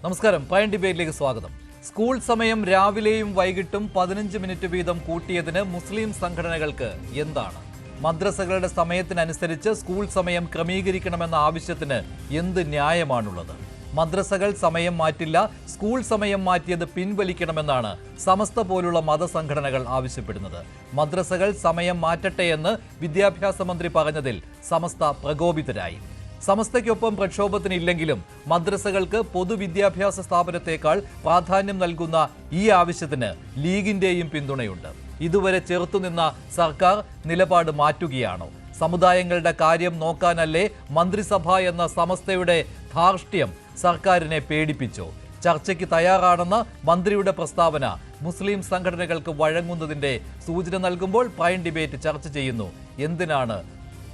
നമസ്കാരം. പ്രൈം ഡിബേറ്റിലേക്ക് സ്വാഗതം. സ്കൂൾ സമയം രാവിലെയും വൈകിട്ടും 15 മിനിറ്റ് വീതം കൂട്ടിയതിന് മുസ്ലിം സംഘടനകൾക്ക് എന്താണ്? മദ്രസകളുടെ സമയത്തിനനുസരിച്ച് സ്കൂൾ സമയം ക്രമീകരിക്കണമെന്ന ആവശ്യത്തിന് എന്ത് ന്യായമാണുള്ളത്? മദ്രസകൾ സമയം മാറ്റില്ല, സ്കൂൾ സമയം മാറ്റിയത് പിൻവലിക്കണമെന്നാണ് സമസ്ത പോലുള്ള മതസംഘടനകൾ ആവശ്യപ്പെടുന്നത്. മദ്രസകൾ സമയം മാറ്റട്ടെ എന്ന് വിദ്യാഭ്യാസ മന്ത്രി പറഞ്ഞതിൽ സമസ്ത പ്രകോപിതരായി. സമസ്തയ്ക്കൊപ്പം പ്രക്ഷോഭത്തിനില്ലെങ്കിലും മദ്രസകൾക്ക് പൊതുവിദ്യാഭ്യാസ സ്ഥാപനത്തേക്കാൾ പ്രാധാന്യം നൽകുന്ന ഈ ആവശ്യത്തിന് ലീഗിന്റെയും പിന്തുണയുണ്ട്. ഇതുവരെ ചെറുത്തുനിന്ന സർക്കാർ നിലപാട് മാറ്റുകയാണോ? സമുദായങ്ങളുടെ കാര്യം നോക്കാനല്ലേ മന്ത്രിസഭ എന്ന സമസ്തയുടെ ധാർഷ്ട്യം സർക്കാരിനെ പേടിപ്പിച്ചോ? ചർച്ചയ്ക്ക് തയ്യാറാണെന്ന മന്ത്രിയുടെ പ്രസ്താവന മുസ്ലിം സംഘടനകൾക്ക് വഴങ്ങുന്നതിന്റെ സൂചന നൽകുമ്പോൾ പ്രൈം ഡിബേറ്റ് ചർച്ച ചെയ്യുന്നു. എന്തിനാണ്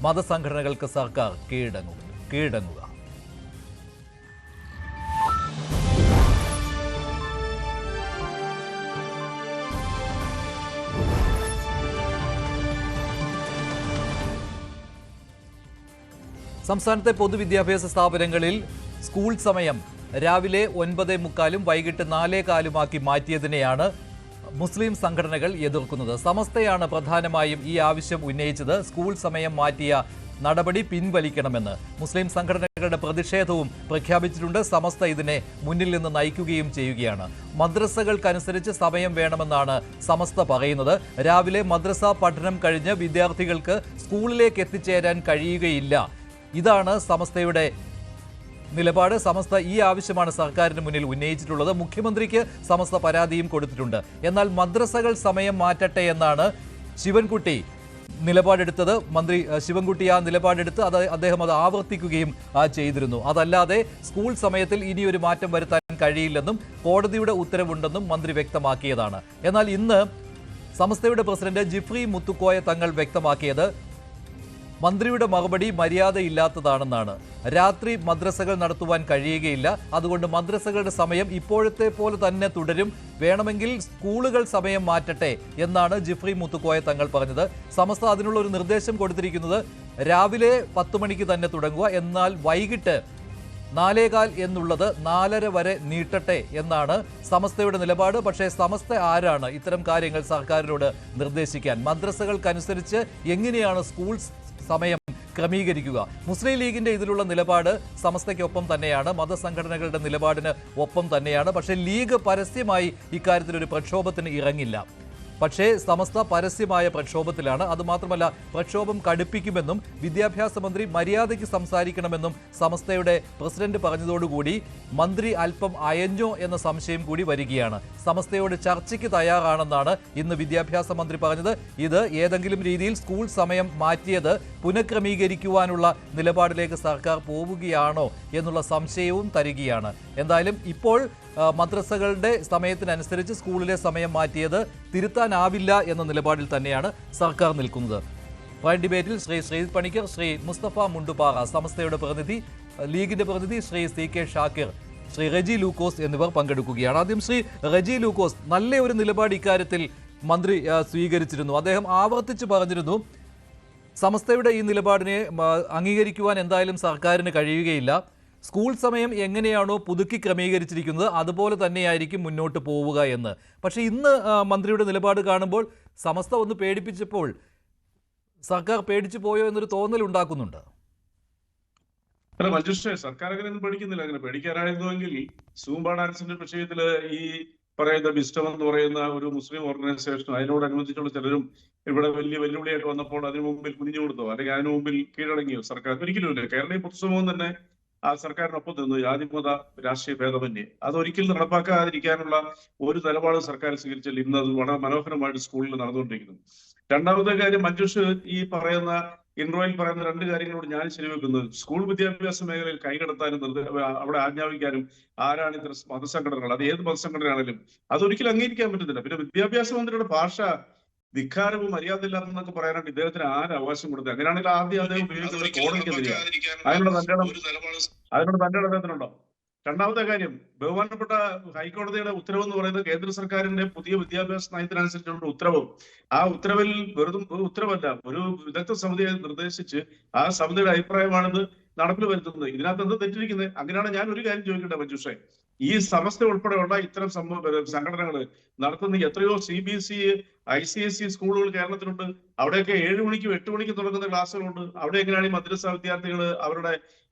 മതസംഘടനകൾക്ക് സർക്കാർ കീഴടങ്ങുക? സംസ്ഥാനത്തെ പൊതുവിദ്യാഭ്യാസ സ്ഥാപനങ്ങളിൽ സ്കൂൾ സമയം രാവിലെ 9:45 വൈകിട്ട് 4:15 മാറ്റിയതിനെയാണ് മുസ്ലിം സംഘടനകൾ എതിർക്കുന്നത്. സമസ്തയാണ് പ്രധാനമായും ഈ ആവശ്യം ഉന്നയിച്ചത്. സ്കൂൾ സമയം മാറ്റിയ നടപടി പിൻവലിക്കണമെന്ന് മുസ്ലിം സംഘടനകളുടെ പ്രതിഷേധവും പ്രഖ്യാപിച്ചിട്ടുണ്ട്. സമസ്ത ഇതിനെ മുന്നിൽ നിന്ന് നയിക്കുകയും ചെയ്യുകയാണ്. മദ്രസകൾക്കനുസരിച്ച് സമയം വേണമെന്നാണ് സമസ്ത പറയുന്നത്. രാവിലെ മദ്രസ പഠനം കഴിഞ്ഞ് വിദ്യാർത്ഥികൾക്ക് സ്കൂളിലേക്ക് എത്തിച്ചേരാൻ കഴിയുകയില്ല. ഇതാണ് സമസ്തയുടെ നിലപാട്. സമസ്ത ഈ ആവശ്യമാണ് സർക്കാരിന് മുന്നിൽ ഉന്നയിച്ചിട്ടുള്ളത്. മുഖ്യമന്ത്രിക്ക് സമസ്ത പരാതിയും കൊടുത്തിട്ടുണ്ട്. എന്നാൽ മദ്രസകൾ സമയം മാറ്റട്ടെ എന്നാണ് ശിവൻകുട്ടി നിലപാടെടുത്തത്. മന്ത്രി ശിവൻകുട്ടി ആ നിലപാടെടുത്ത് അദ്ദേഹം അത് ആവർത്തിക്കുകയും ചെയ്തിരുന്നു. അതല്ലാതെ സ്കൂൾ സമയത്തിൽ ഇനിയൊരു മാറ്റം വരുത്താൻ കഴിയില്ലെന്നും കോടതിയുടെ ഉത്തരവുണ്ടെന്നും മന്ത്രി വ്യക്തമാക്കിയതാണ്. എന്നാൽ ഇന്ന് സമസ്തയുടെ പ്രസിഡന്റ് ജിഫ്രി മുത്തുക്കോയ തങ്ങൾ വ്യക്തമാക്കിയത് മന്ത്രിയുടെ മറുപടി മര്യാദയില്ലാത്തതാണെന്നാണ്. രാത്രി മദ്രസകൾ നടത്തുവാൻ കഴിയുകയില്ല, അതുകൊണ്ട് മദ്രസകളുടെ സമയം ഇപ്പോഴത്തെ പോലെ തന്നെ തുടരും, വേണമെങ്കിൽ സ്കൂളുകൾ സമയം മാറ്റട്ടെ എന്നാണ് ജിഫ്രി മുത്തുക്കോയ തങ്ങൾ പറഞ്ഞത്. സമസ്ത അതിനുള്ള ഒരു നിർദ്ദേശം കൊടുത്തിരിക്കുന്നത് രാവിലെ 10 മണിക്ക് തന്നെ തുടങ്ങുക, എന്നാൽ വൈകിട്ട് 4:15 എന്നുള്ളത് 4:30 വരെ നീട്ടട്ടെ എന്നാണ് സമസ്തയുടെ നിലപാട്. പക്ഷേ സമസ്ത ആരാണ് ഇത്തരം കാര്യങ്ങൾ സർക്കാരിനോട് നിർദ്ദേശിക്കാൻ? മദ്രസകൾക്കനുസരിച്ച് എങ്ങനെയാണ് സ്കൂൾ സമയം ക്രമീകരിക്കുക? മുസ്ലിം ലീഗിന്റെ ഇതിലുള്ള നിലപാട് സമസ്തയ്ക്കൊപ്പം തന്നെയാണ്, മതസംഘടനകളുടെ നിലപാടിന് ഒപ്പം തന്നെയാണ്. പക്ഷേ ലീഗ് പരസ്യമായി ഇക്കാര്യത്തിൽ ഒരു പ്രക്ഷോഭത്തിന് ഇറങ്ങില്ല. പക്ഷേ സമസ്ത പരസ്യമായ പ്രക്ഷോഭത്തിലാണ്. അതുമാത്രമല്ല, പ്രക്ഷോഭം കടുപ്പിക്കുമെന്നും വിദ്യാഭ്യാസ മന്ത്രി മര്യാദയ്ക്ക് സംസാരിക്കണമെന്നും സമസ്തയുടെ പ്രസിഡന്റ് പറഞ്ഞതോടുകൂടി മന്ത്രി അല്പം അയഞ്ഞോ എന്ന സംശയം കൂടി വരികയാണ്. സമസ്തയോട് ചർച്ചയ്ക്ക് തയ്യാറാണെന്നാണ് ഇന്ന് വിദ്യാഭ്യാസ മന്ത്രി പറഞ്ഞത്. ഇത് ഏതെങ്കിലും രീതിയിൽ സ്കൂൾ സമയം മാറ്റിയത് പുനഃക്രമീകരിക്കുവാനുള്ള നിലപാടിലേക്ക് സർക്കാർ പോവുകയാണോ എന്നുള്ള സംശയവും തരികയാണ്. എന്തായാലും ഇപ്പോൾ മദ്രസകളുടെ സമയത്തിനനുസരിച്ച് സ്കൂളിലെ സമയം മാറ്റിയത് തിരുത്താനാവില്ല എന്ന നിലപാടിൽ തന്നെയാണ് സർക്കാർ നിൽക്കുന്നത്. പ്രൈം ഡിബേറ്റിൽ ശ്രീ ശ്രീജിത് പണിക്കർ, ശ്രീ മുസ്തഫ മുണ്ടുപാറ, സമസ്തയുടെ പ്രതിനിധി, ലീഗിന്റെ പ്രതിനിധി ശ്രീ CK ഷാക്കിർ, ശ്രീ റെജി ലൂക്കോസ് എന്നിവർ പങ്കെടുക്കുകയാണ്. ആദ്യം ശ്രീ റെജി ലൂക്കോസ്, നല്ല ഒരു നിലപാട് ഇക്കാര്യത്തിൽ മന്ത്രി സ്വീകരിച്ചിരുന്നു. അദ്ദേഹം ആവർത്തിച്ച് പറഞ്ഞിരുന്നു സമസ്തയുടെ ഈ നിലപാടിനെ അംഗീകരിക്കുവാൻ എന്തായാലും സർക്കാരിന് കഴിയുകയില്ല, സ്കൂൾ സമയം എങ്ങനെയാണോ പുതുക്കി ക്രമീകരിച്ചിരിക്കുന്നത് അതുപോലെ തന്നെയായിരിക്കും മുന്നോട്ട് പോവുക എന്ന്. പക്ഷേ ഇന്ന് മന്ത്രിയുടെ നിലപാട് കാണുമ്പോൾ സമസ്ത ഒന്ന് പേടിപ്പിച്ചപ്പോൾ സർക്കാർ പേടിച്ചു പോയോ എന്നൊരു തോന്നൽ ഉണ്ടാക്കുന്നുണ്ട്. അല്ല മഞ്ജുഷേ, സർക്കാർ അങ്ങനെ പേടിക്കുന്നില്ല. അങ്ങനെ പേടിക്കാനായിരുന്നുവെങ്കിൽ സൂംബ ഡാൻസിന്റെ വിഷയത്തില് ഈ പറയുന്ന ബിസ്റ്റം എന്ന് പറയുന്ന ഒരു മുസ്ലിം ഓർഗനൈസേഷനും അതിനോടനുബന്ധിച്ചുള്ള ചിലരും ഇവിടെ വലിയ വെല്ലുവിളിയായിട്ട് വന്നപ്പോൾ അതിനു മുമ്പിൽ കുനിഞ്ഞു കൊടുത്തോ, അല്ലെങ്കിൽ അതിനു മുമ്പിൽ കീഴടങ്ങിയോ സർക്കാർ? ഒരിക്കലുമില്ല. കേരളീയ പൊതുസമൂഹം തന്നെ ആ സർക്കാരിനൊപ്പം നിന്നു, ജാതിമത രാഷ്ട്രീയ ഭേദമന്യേ. അതൊരിക്കലും നടപ്പാക്കാതിരിക്കാനുള്ള ഒരു നിലപാട് സർക്കാർ സ്വീകരിച്ചാൽ ഇന്ന് അത് വളരെ മനോഹരമായിട്ട് സ്കൂളിൽ നടന്നുകൊണ്ടിരിക്കുന്നു. രണ്ടാമത്തെ കാര്യം, മഞ്ജുഷ് ഈ പറയുന്ന ഇൻട്രോയിൽ പറയുന്ന 2 കാര്യങ്ങളോട് ഞാൻ ശരിവെക്കുന്നത്, സ്കൂൾ വിദ്യാഭ്യാസ മേഖലയിൽ കൈകടത്താനും അവിടെ ആജ്ഞാപിക്കാനും ആരാണ് ഇത്തരം മതസംഘടനകൾ, അത് ഏത് മതസംഘടനയാണെങ്കിലും അതൊരിക്കലും അംഗീകരിക്കാൻ പറ്റുന്നില്ല. പിന്നെ വിദ്യാഭ്യാസ മന്ത്രിയുടെ ഭാഷ ധിക്കാരവും മര്യാദയില്ലാതെന്നൊക്കെ പറയാനായിട്ട് ഇദ്ദേഹത്തിന് ആര് അവകാശം കൊടുത്തത്? അങ്ങനെയാണെങ്കിൽ ആദ്യം അദ്ദേഹം ഉപയോഗിക്കുന്നത് കോടതിക്കെതിരെ അതിനുള്ള തന്റെ അദ്ദേഹത്തിനുണ്ടോ? രണ്ടാമത്തെ കാര്യം, ബഹുമാനപ്പെട്ട ഹൈക്കോടതിയുടെ ഉത്തരവ് എന്ന് പറയുന്നത് കേന്ദ്ര സർക്കാരിന്റെ പുതിയ വിദ്യാഭ്യാസ നയത്തിനനുസരിച്ചുള്ള ഉത്തരവും. ആ ഉത്തരവിൽ വെറും ഉത്തരവല്ല, ഒരു വിദഗ്ധ സമിതിയെ നിർദ്ദേശിച്ച് ആ സമിതിയുടെ അഭിപ്രായമാണിത് നടപ്പിൽ വരുത്തുന്നത്. ഇതിനകത്ത് എന്ത് തെറ്റിരിക്കുന്നത്? അങ്ങനെയാണ് ഞാൻ ഒരു കാര്യം ചോദിക്കട്ടെ മഞ്ജുഷേ, ഈ സമസ്ത ഉൾപ്പെടെയുള്ള ഇത്തരം സംഘടനകൾ നടത്തുന്ന എത്രയോ CBSE ICSE സ്കൂളുകൾ കേരളത്തിലുണ്ട്. അവിടെയൊക്കെ 7 മണിക്കും 8 മണിക്കും തുടങ്ങുന്ന ക്ലാസ്സുകളുണ്ട്. അവിടെ എങ്ങനെയാണ് ഈ മദ്രസ വിദ്യാർത്ഥികൾ അവരുടെ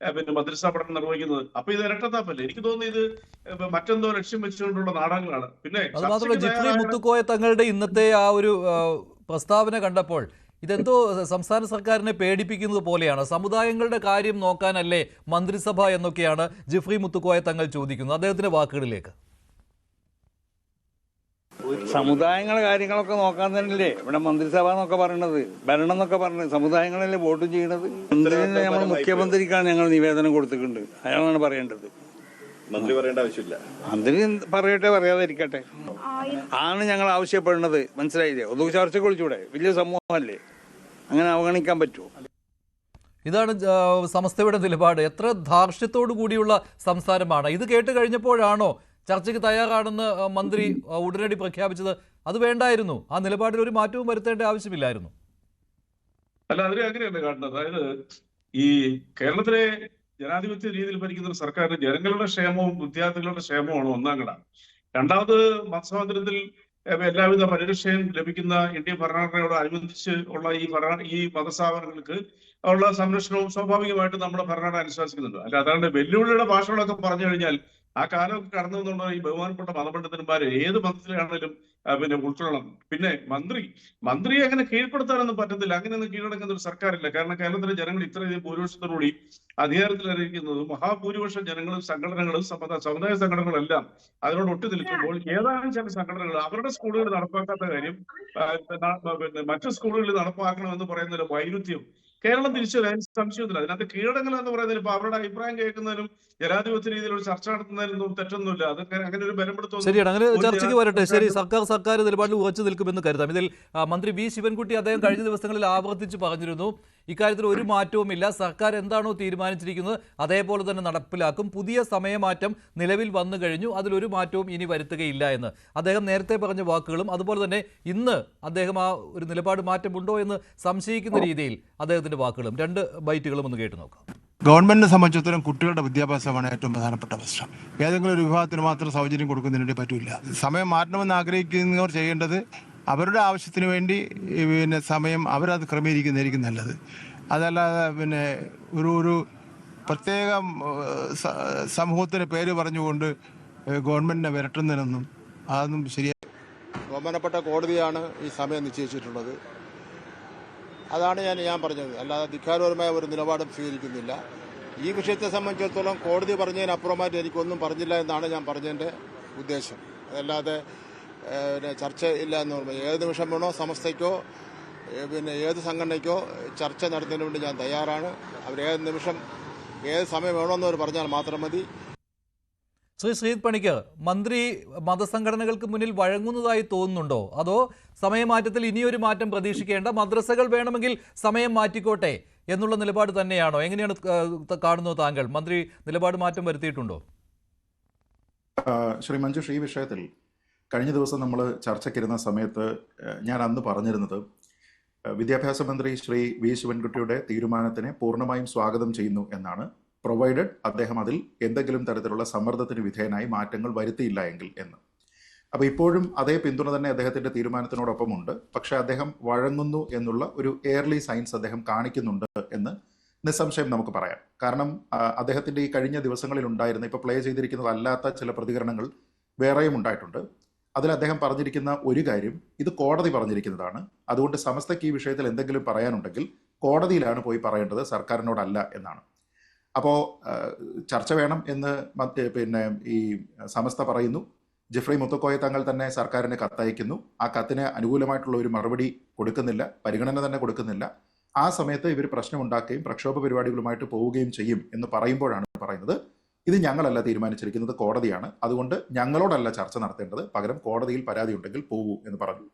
മദ്രസ പഠനം നിർവഹിക്കുന്നത്? അപ്പൊ ഇത് ഇരട്ടത്താപ്പല്ലേ? എനിക്ക് തോന്നുന്നു ഇത് മറ്റെന്തോ ലക്ഷ്യം വെച്ചുകൊണ്ടുള്ള നാടകങ്ങളാണ്. പിന്നെ അത് മാത്രമല്ല, ജിഫ്രി മുത്തുക്കോയ തങ്ങളുടെ ഇന്നത്തെ ആ ഒരു പ്രസ്താവന കണ്ടപ്പോൾ ഇതെന്തോ സംസ്ഥാന സർക്കാരിനെ പേടിപ്പിക്കുന്നത് പോലെയാണ്. സമുദായങ്ങളുടെ കാര്യം നോക്കാനല്ലേ മന്ത്രിസഭ എന്നൊക്കെയാണ് ജിഫ്രി മുത്തുക്കോയ തങ്ങൾ ചോദിക്കുന്നത്. അദ്ദേഹത്തിന്റെ വാക്കുകളിലേക്ക്. സമുദായങ്ങളുടെ കാര്യങ്ങളൊക്കെ നോക്കാൻ തന്നെയല്ലേ ഇവിടെ മന്ത്രിസഭ എന്നൊക്കെ പറയുന്നത്, ഭരണം എന്നൊക്കെ പറഞ്ഞത്. സമുദായങ്ങളല്ലേ വോട്ടും ചെയ്യണത്. മന്ത്രിനെ നമ്മൾ മുഖ്യമന്ത്രിക്കാണ് ഞങ്ങൾ നിവേദനം കൊടുത്തിട്ടുണ്ട്. അയാളാണ് പറയേണ്ടത്. മന്ത്രി പറയേണ്ട ആവശ്യമില്ല. മന്ത്രി പറയട്ടെ, പറയാതിരിക്കട്ടെ ആണ് ഞങ്ങൾ ആവശ്യപ്പെടുന്നത്. മനസ്സിലായില്ലേ? ഒന്ന് ചർച്ചയ്ക്ക് വിളിച്ചൂടെ? വലിയ സമൂഹമല്ലേ, അങ്ങനെ അവഗണിക്കാൻ പറ്റുമോ? ഇതാണ് സമസ്തയുടെ നിലപാട്. എത്ര ധാർഷ്ട്യത്തോടു കൂടിയുള്ള സംസാരമാണ് ഇത്. കേട്ട് കഴിഞ്ഞപ്പോഴാണോ ചർച്ചയ്ക്ക് തയ്യാറാണെന്ന് മന്ത്രി ഉടനടി പ്രഖ്യാപിച്ചത്? അത് വേണ്ടായിരുന്നു. ആ നിലപാടിൽ ഒരു മാറ്റവും വരുത്തേണ്ട ആവശ്യമില്ലായിരുന്നു. അല്ല, അതിനെ അങ്ങനെയല്ല കാണുന്നത്. അതായത് ഈ കേരളത്തിലെ ജനാധിപത്യ രീതിയിൽ ഭരിക്കുന്ന ഒരു സർക്കാരിന് ജനങ്ങളുടെ ക്ഷേമവും വിദ്യാർത്ഥികളുടെ ക്ഷേമവുമാണ് ഒന്നാം ഘട. രണ്ടാമത് മതസ്വാതന്ത്ര്യത്തിൽ എല്ലാവിധ പരിരക്ഷയും ലഭിക്കുന്ന ഇന്ത്യൻ ഭരണഘടനയോട് അനുബന്ധിച്ച് ഉള്ള ഈ മതസ്ഥാപനങ്ങൾക്ക് ഉള്ള സംരക്ഷണവും സ്വാഭാവികമായിട്ടും നമ്മുടെ ഭരണഘടന അനുശാസിക്കുന്നുണ്ട്. അല്ല, അതാണ്ട് വെല്ലുവിളിയുടെ ഭാഷകളൊക്കെ പറഞ്ഞു കഴിഞ്ഞാൽ ആ കാലമൊക്കെ കടന്നു എന്നുള്ള ഈ ബഹുമാനപ്പെട്ട മതപണ്ഡിതന്മാര് ഏത് മതത്തിലാണെങ്കിലും ഉൾക്കൊള്ളണം. പിന്നെ മന്ത്രിയെ അങ്ങനെ കീഴ്പ്പെടുത്താനൊന്നും പറ്റത്തില്ല. അങ്ങനെയൊന്നും കീഴടങ്ങുന്ന ഒരു സർക്കാരില്ല. കാരണം കേരളത്തിലെ ജനങ്ങൾ ഇത്രയധികം ഭൂരിപക്ഷത്തോടുകൂടി അധികാരത്തിലിരിക്കുന്നതും മഹാഭൂരിപക്ഷം ജനങ്ങളും സംഘടനകളും സമുദായ സംഘടനകളെല്ലാം അതിനോട് ഒട്ടി നിൽക്കുമ്പോൾ ഏതാനും ചില സംഘടനകൾ അവരുടെ സ്കൂളുകളിൽ നടപ്പാക്കാത്ത കാര്യം മറ്റു സ്കൂളുകളിൽ നടപ്പാക്കണമെന്ന് പറയുന്നതിൽ വൈരുദ്ധ്യം കേരളം തിരിച്ചറിയാൻ സംശയത്തില്ല. അതിനകത്ത് കീഴടങ്ങൽ എന്ന് പറയുന്നതിൽ ഇപ്പൊ അവരുടെ അഭിപ്രായം കേൾക്കുന്നതിനും ജനാധിപത്യ രീതിയിൽ ഒരു ചർച്ച നടത്തുന്നതിനൊന്നും തെറ്റൊന്നുമില്ല. അതൊക്കെ അങ്ങനെ ഒരു ബലപ്പെടുത്തും. ശരിയാണ്, അങ്ങനെ ചർച്ചയ്ക്ക് വരട്ടെ. ശരി, സർക്കാർ നിലപാടിൽ ഉറച്ചു നിൽക്കുമെന്ന് കരുതാം. ഇതിൽ മന്ത്രി വി ശിവൻകുട്ടി അദ്ദേഹം കഴിഞ്ഞ ദിവസങ്ങളിൽ ആവർത്തിച്ച് പറഞ്ഞിരുന്നു, ഇക്കാര്യത്തിൽ ഒരു മാറ്റവുമില്ല. സർക്കാർ എന്താണോ തീരുമാനിച്ചിരിക്കുന്നത് അതേപോലെ തന്നെ നടപ്പിലാക്കും. പുതിയ സമയമാറ്റം നിലവിൽ വന്നു കഴിഞ്ഞു, അതിലൊരു മാറ്റവും ഇനി വരുത്തുകയില്ല എന്ന് അദ്ദേഹം നേരത്തെ പറഞ്ഞ വാക്കുകളും അതുപോലെ തന്നെ ഇന്ന് അദ്ദേഹം ആ ഒരു നിലപാട് മാറ്റമുണ്ടോ എന്ന് സംശയിക്കുന്ന രീതിയിൽ അദ്ദേഹത്തിന്റെ വാക്കുകളും 2 ബൈറ്റുകളും ഒന്ന് കേട്ടു നോക്കാം. ഗവൺമെന്റിനെ സംബന്ധിച്ചിടത്തോളം കുട്ടികളുടെ വിദ്യാഭ്യാസമാണ് ഏറ്റവും പ്രധാനപ്പെട്ട പ്രശ്നം. ഏതെങ്കിലും ഒരു വിഭാഗത്തിന് മാത്രം സൗകര്യം കൊടുക്കുന്നതിന് വേണ്ടി പറ്റില്ല. സമയം മാറ്റണമെന്ന് ആഗ്രഹിക്കുന്നവർ ചെയ്യേണ്ടത് അവരുടെ ആവശ്യത്തിന് വേണ്ടി സമയം അവരത് ക്രമീകരിക്കുന്നതായിരിക്കും നല്ലത്. അതല്ലാതെ ഒരു പ്രത്യേക സമൂഹത്തിന് പേര് പറഞ്ഞുകൊണ്ട് ഗവൺമെന്റിനെ വിരട്ടുന്നതിനൊന്നും അതൊന്നും ശരിയായി. ബഹുമാനപ്പെട്ട കോടതിയാണ് ഈ സമയം നിശ്ചയിച്ചിട്ടുള്ളത്. അതാണ് ഞാൻ പറഞ്ഞത്. അല്ലാതെ ധിക്കാരപരമായ ഒരു നിലപാടും സ്വീകരിക്കുന്നില്ല. ഈ വിഷയത്തെ സംബന്ധിച്ചിടത്തോളം കോടതി പറഞ്ഞതിനപ്പുറമായിട്ട് എനിക്കൊന്നും പറഞ്ഞില്ല എന്നാണ് ഞാൻ പറഞ്ഞതിൻ്റെ ഉദ്ദേശം. അതല്ലാതെ ചർച്ച ഇല്ല എന്ന് പറഞ്ഞു. ഏത് നിമിഷം വേണോ സമസ്തയ്ക്കോ ഏത് സംഘടനയ്ക്കോ ചർച്ച നടത്തുന്നതിന് വേണ്ടി ഞാൻ തയ്യാറാണ്. അവരേത് നിമിഷം ഏത് സമയം വേണമെന്ന് അവർ പറഞ്ഞാൽ മാത്രം മതി. ശ്രീ ശ്രീജിത്ത് പണിക്കർ, മന്ത്രി മതസംഘടനകൾക്ക് മുന്നിൽ വഴങ്ങുന്നതായി തോന്നുന്നുണ്ടോ? അതോ സമയമാറ്റത്തിൽ ഇനിയൊരു മാറ്റം പ്രതീക്ഷിക്കേണ്ട, മദ്രസകൾ വേണമെങ്കിൽ സമയം മാറ്റിക്കോട്ടെ എന്നുള്ള നിലപാട് തന്നെയാണോ? എങ്ങനെയാണ് കാണുന്നത് താങ്കൾ? മന്ത്രി നിലപാട് മാറ്റം വരുത്തിയിട്ടുണ്ടോ? ശ്രീ മഞ്ജുഷ്, ഈ വിഷയത്തിൽ കഴിഞ്ഞ ദിവസം നമ്മൾ ചർച്ചയ്ക്കിരുന്ന സമയത്ത് ഞാൻ അന്ന് പറഞ്ഞിരുന്നത് വിദ്യാഭ്യാസ മന്ത്രി ശ്രീ വി ശിവൻകുട്ടിയുടെ തീരുമാനത്തിനെ പൂർണ്ണമായും സ്വാഗതം ചെയ്യുന്നു എന്നാണ്, പ്രൊവൈഡഡ് അദ്ദേഹം അതിൽ എന്തെങ്കിലും തരത്തിലുള്ള സമ്മർദ്ദത്തിന് വിധേയനായി മാറ്റങ്ങൾ വരുത്തിയില്ല എങ്കിൽ എന്ന്. അപ്പോൾ ഇപ്പോഴും അതേ പിന്തുണ തന്നെ അദ്ദേഹത്തിൻ്റെ തീരുമാനത്തിനോടൊപ്പമുണ്ട്. പക്ഷേ അദ്ദേഹം വഴങ്ങുന്നു എന്നുള്ള ഒരു എയർലി സൈൻസ് അദ്ദേഹം കാണിക്കുന്നുണ്ട് എന്ന് നിസ്സംശയം നമുക്ക് പറയാം. കാരണം അദ്ദേഹത്തിൻ്റെ ഈ കഴിഞ്ഞ ദിവസങ്ങളിൽ ഉണ്ടായിരുന്ന, ഇപ്പോൾ പ്ലേ ചെയ്തിരിക്കുന്നതല്ലാത്ത ചില പ്രതികരണങ്ങൾ വേറെയും ഉണ്ടായിട്ടുണ്ട്. അതിൽ അദ്ദേഹം പറഞ്ഞിരിക്കുന്ന ഒരു കാര്യം, ഇത് കോടതി പറഞ്ഞിരിക്കുന്നതാണ്, അതുകൊണ്ട് സമസ്തയ്ക്ക് ഈ വിഷയത്തിൽ എന്തെങ്കിലും പറയാനുണ്ടെങ്കിൽ കോടതിയിലാണ് പോയി പറയേണ്ടത്, സർക്കാരിനോടല്ല എന്നാണ്. അപ്പോൾ ചർച്ച വേണം എന്ന് ഈ സമസ്ത പറയുന്നു. ജിഫ്രി മുത്തുക്കോയ തങ്ങൾ തന്നെ സർക്കാരിന് കത്തയക്കുന്നു. ആ കത്തിന് അനുകൂലമായിട്ടുള്ള ഒരു മറുപടി കൊടുക്കുന്നില്ല, പരിഗണന തന്നെ കൊടുക്കുന്നില്ല. ആ സമയത്ത് ഇവർ പ്രശ്നമുണ്ടാക്കുകയും പ്രക്ഷോഭ പരിപാടികളുമായിട്ട് പോവുകയും ചെയ്യും എന്ന് പറയുമ്പോഴാണ് പറയുന്നത്, ഇത് ഞങ്ങളല്ല തീരുമാനിച്ചിരിക്കുന്നത്, കോടതിയാണ്, അതുകൊണ്ട് ഞങ്ങളോടല്ല ചർച്ച നടത്തേണ്ടത്, പകരം കോടതിയിൽ പരാതി ഉണ്ടെങ്കിൽ പോകൂ എന്ന് പറഞ്ഞു.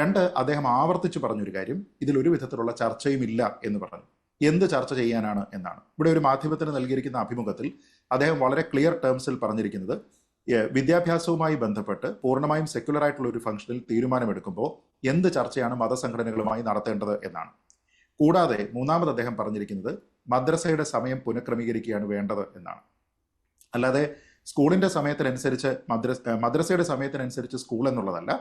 2, അദ്ദേഹം ആവർത്തിച്ച് പറഞ്ഞൊരു കാര്യം, ഇതിലൊരു വിധത്തിലുള്ള ചർച്ചയും ഇല്ല എന്ന് പറഞ്ഞു. എന്ത് ചർച്ച ചെയ്യാനാണ് എന്നാണ്. ഇവിടെ ഒരു മാധ്യമത്തിന് നൽകിയിരിക്കുന്ന അഭിമുഖത്തിൽ അദ്ദേഹം വളരെ ക്ലിയർ ടേംസിൽ പറഞ്ഞിരിക്കുന്നത്, വിദ്യാഭ്യാസവുമായി ബന്ധപ്പെട്ട് പൂർണ്ണമായും സെക്യുലർ ആയിട്ടുള്ള ഒരു ഫംഗ്ഷനിൽ തീരുമാനമെടുക്കുമ്പോൾ എന്ത് ചർച്ചയാണ് മതസംഘടനകളുമായി നടത്തേണ്ടത് എന്നാണ്. കൂടാതെ മൂന്നാമത് അദ്ദേഹം പറഞ്ഞിരിക്കുന്നത് മദ്രസയുടെ സമയം പുനഃക്രമീകരിക്കുകയാണ് വേണ്ടത് എന്നാണ്. അല്ലാതെ സ്കൂളിന്റെ സമയത്തിനനുസരിച്ച് മദ്രസയുടെ സമയത്തിനനുസരിച്ച് സ്കൂൾ എന്നുള്ളതല്ല,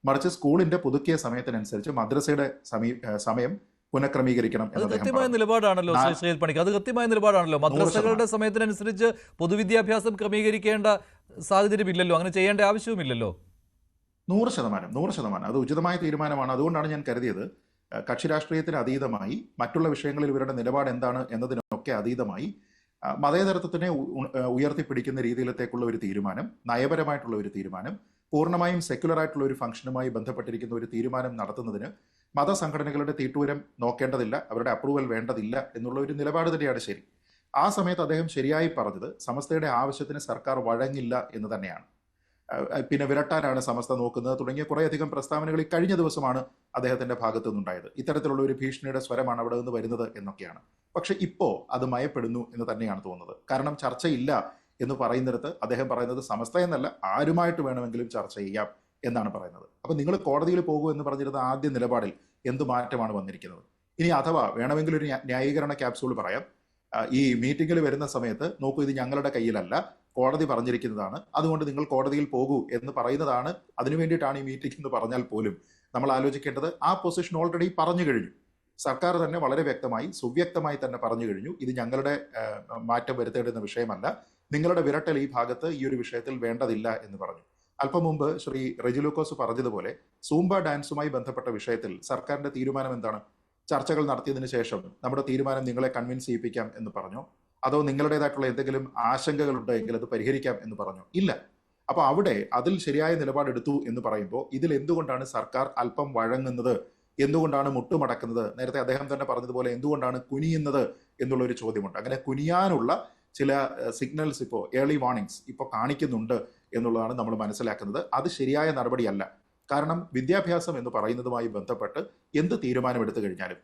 മറിച്ച് സ്കൂളിന്റെ പുതുക്കിയ സമയത്തിനനുസരിച്ച് മദ്രസയുടെ സമയം പുനഃക്രമീകരിക്കണം അത് കൃത്യമായ നിലപാടാണല്ലോ ശ്രീ പണിക്ക്, അത് കൃത്യമായ നിലപാടാണല്ലോ. മദ്രസകളുടെ സമയത്തിനനുസരിച്ച് പൊതുവിദ്യാഭ്യാസം ക്രമീകരിക്കേണ്ട സാഹചര്യമില്ലല്ലോ, അങ്ങനെ ചെയ്യേണ്ട ആവശ്യവുമില്ലല്ലോ. 100% അത് ഉചിതമായ തീരുമാനമാണ്. അതുകൊണ്ടാണ് ഞാൻ കരുതിയത് കക്ഷി രാഷ്ട്രീയത്തിന് അതീതമായി, മറ്റുള്ള വിഷയങ്ങളിൽ ഇവരുടെ നിലപാട് എന്താണ് എന്നതിനൊക്കെ അതീതമായി മതേതരത്വത്തിനെ ഉയർത്തിപ്പിടിക്കുന്ന രീതിയിലത്തേക്കുള്ള ഒരു തീരുമാനം, നയപരമായിട്ടുള്ള ഒരു തീരുമാനം, പൂർണ്ണമായും സെക്യുലർ ആയിട്ടുള്ള ഒരു ഫംഗ്ഷനുമായി ബന്ധപ്പെട്ടിരിക്കുന്ന ഒരു തീരുമാനം നടത്തുന്നതിന് മതസംഘടനകളുടെ തീട്ടൂരം നോക്കേണ്ടതില്ല, അവരുടെ അപ്രൂവൽ വേണ്ടതില്ല എന്നുള്ള ഒരു നിലപാട് തന്നെയാണ് ശരി. ആ സമയത്ത് അദ്ദേഹം ശരിയായി പറഞ്ഞത് സമസ്തയുടെ ആവശ്യത്തിന് സർക്കാർ വഴങ്ങില്ല എന്ന് തന്നെയാണ്. പിന്നെ വിരട്ടാനാണ് സമസ്ത നോക്കുന്നത് തുടങ്ങിയ കുറേയധികം പ്രസ്താവനകൾ ഈ കഴിഞ്ഞ ദിവസമാണ് അദ്ദേഹത്തിന്റെ ഭാഗത്തു നിന്നുണ്ടായത്. ഇത്തരത്തിലുള്ള ഒരു ഭീഷണിയുടെ സ്വരമാണ് അവിടെ നിന്ന് വരുന്നത് എന്നൊക്കെയാണ്. പക്ഷെ ഇപ്പോൾ അത് മയപ്പെടുന്നു എന്ന് തന്നെയാണ് തോന്നുന്നത്. കാരണം ചർച്ചയില്ല എന്ന് പറയുന്നിടത്ത് അദ്ദേഹം പറയുന്നത് സമസ്ത എന്നല്ല, ആരുമായിട്ട് വേണമെങ്കിലും ചർച്ച ചെയ്യാം എന്നാണ് പറയുന്നത്. അപ്പം നിങ്ങൾ കോടതിയിൽ പോകൂ എന്ന് പറഞ്ഞിരുന്ന ആദ്യ നിലപാടിൽ എന്ത് മാറ്റമാണ് വന്നിരിക്കുന്നത്? ഇനി അഥവാ വേണമെങ്കിൽ ഒരു ന്യായീകരണ ക്യാപ്സൂൾ പറയാം. ഈ മീറ്റിംഗിൽ വരുന്ന സമയത്ത് നോക്കൂ, ഇത് ഞങ്ങളുടെ കയ്യിലല്ല, കോടതി പറഞ്ഞിരിക്കുന്നതാണ്, അതുകൊണ്ട് നിങ്ങൾ കോടതിയിൽ പോകൂ എന്ന് പറയുന്നതാണ്, അതിനു വേണ്ടിയിട്ടാണ് ഈ മീറ്റിംഗ് എന്ന് പറഞ്ഞാൽ പോലും നമ്മൾ ആലോചിക്കേണ്ടത് ആ പൊസിഷൻ ഓൾറെഡി പറഞ്ഞു കഴിഞ്ഞു. സർക്കാർ തന്നെ വളരെ വ്യക്തമായി സുവ്യക്തമായി തന്നെ പറഞ്ഞു കഴിഞ്ഞു, ഇത് ഞങ്ങളുടെ മാറ്റം വരുത്തേണ്ടുന്ന വിഷയമല്ല, നിങ്ങളുടെ വിരട്ടൽ ഈ ഭാഗത്ത് ഈ ഒരു വിഷയത്തിൽ വേണ്ടതില്ല എന്ന് പറഞ്ഞു. അല്പം മുമ്പ് ശ്രീ റെജിലൂക്കോസ് പറഞ്ഞതുപോലെ സൂംബ ഡാൻസുമായി ബന്ധപ്പെട്ട വിഷയത്തിൽ സർക്കാരിന്റെ തീരുമാനം എന്താണ്? ചർച്ചകൾ നടത്തിയതിനു ശേഷം നമ്മുടെ തീരുമാനം നിങ്ങളെ കൺവിൻസ് ചെയ്യിപ്പിക്കാം എന്ന് പറഞ്ഞു, അതോ നിങ്ങളുടേതായിട്ടുള്ള എന്തെങ്കിലും ആശങ്കകളുണ്ട് എങ്കിൽ അത് പരിഹരിക്കാം എന്ന് പറഞ്ഞു? ഇല്ല. അപ്പൊ അവിടെ അതിൽ ശരിയായ നിലപാടെടുത്തു എന്ന് പറയുമ്പോൾ ഇതിൽ എന്തുകൊണ്ടാണ് സർക്കാർ അല്പം വഴങ്ങുന്നത്, എന്തുകൊണ്ടാണ് മുട്ടുമടക്കുന്നത്? നേരത്തെ അദ്ദേഹം തന്നെ പറഞ്ഞതുപോലെ എന്തുകൊണ്ടാണ് കുനിയുന്നത് എന്നുള്ളൊരു ചോദ്യമുണ്ട്. അങ്ങനെ കുനിയാനുള്ള ചില സിഗ്നൽസ് ഇപ്പോൾ ഏർലി വാർണിംഗ്സ് ഇപ്പോൾ കാണിക്കുന്നുണ്ട് എന്നുള്ളതാണ് നമ്മൾ മനസ്സിലാക്കുന്നത്. അത് ശരിയായ നടപടിയല്ല. കാരണം വിദ്യാഭ്യാസം എന്ന് പറയുന്നതുമായി ബന്ധപ്പെട്ട് എന്ത് തീരുമാനമെടുത്തു കഴിഞ്ഞാലും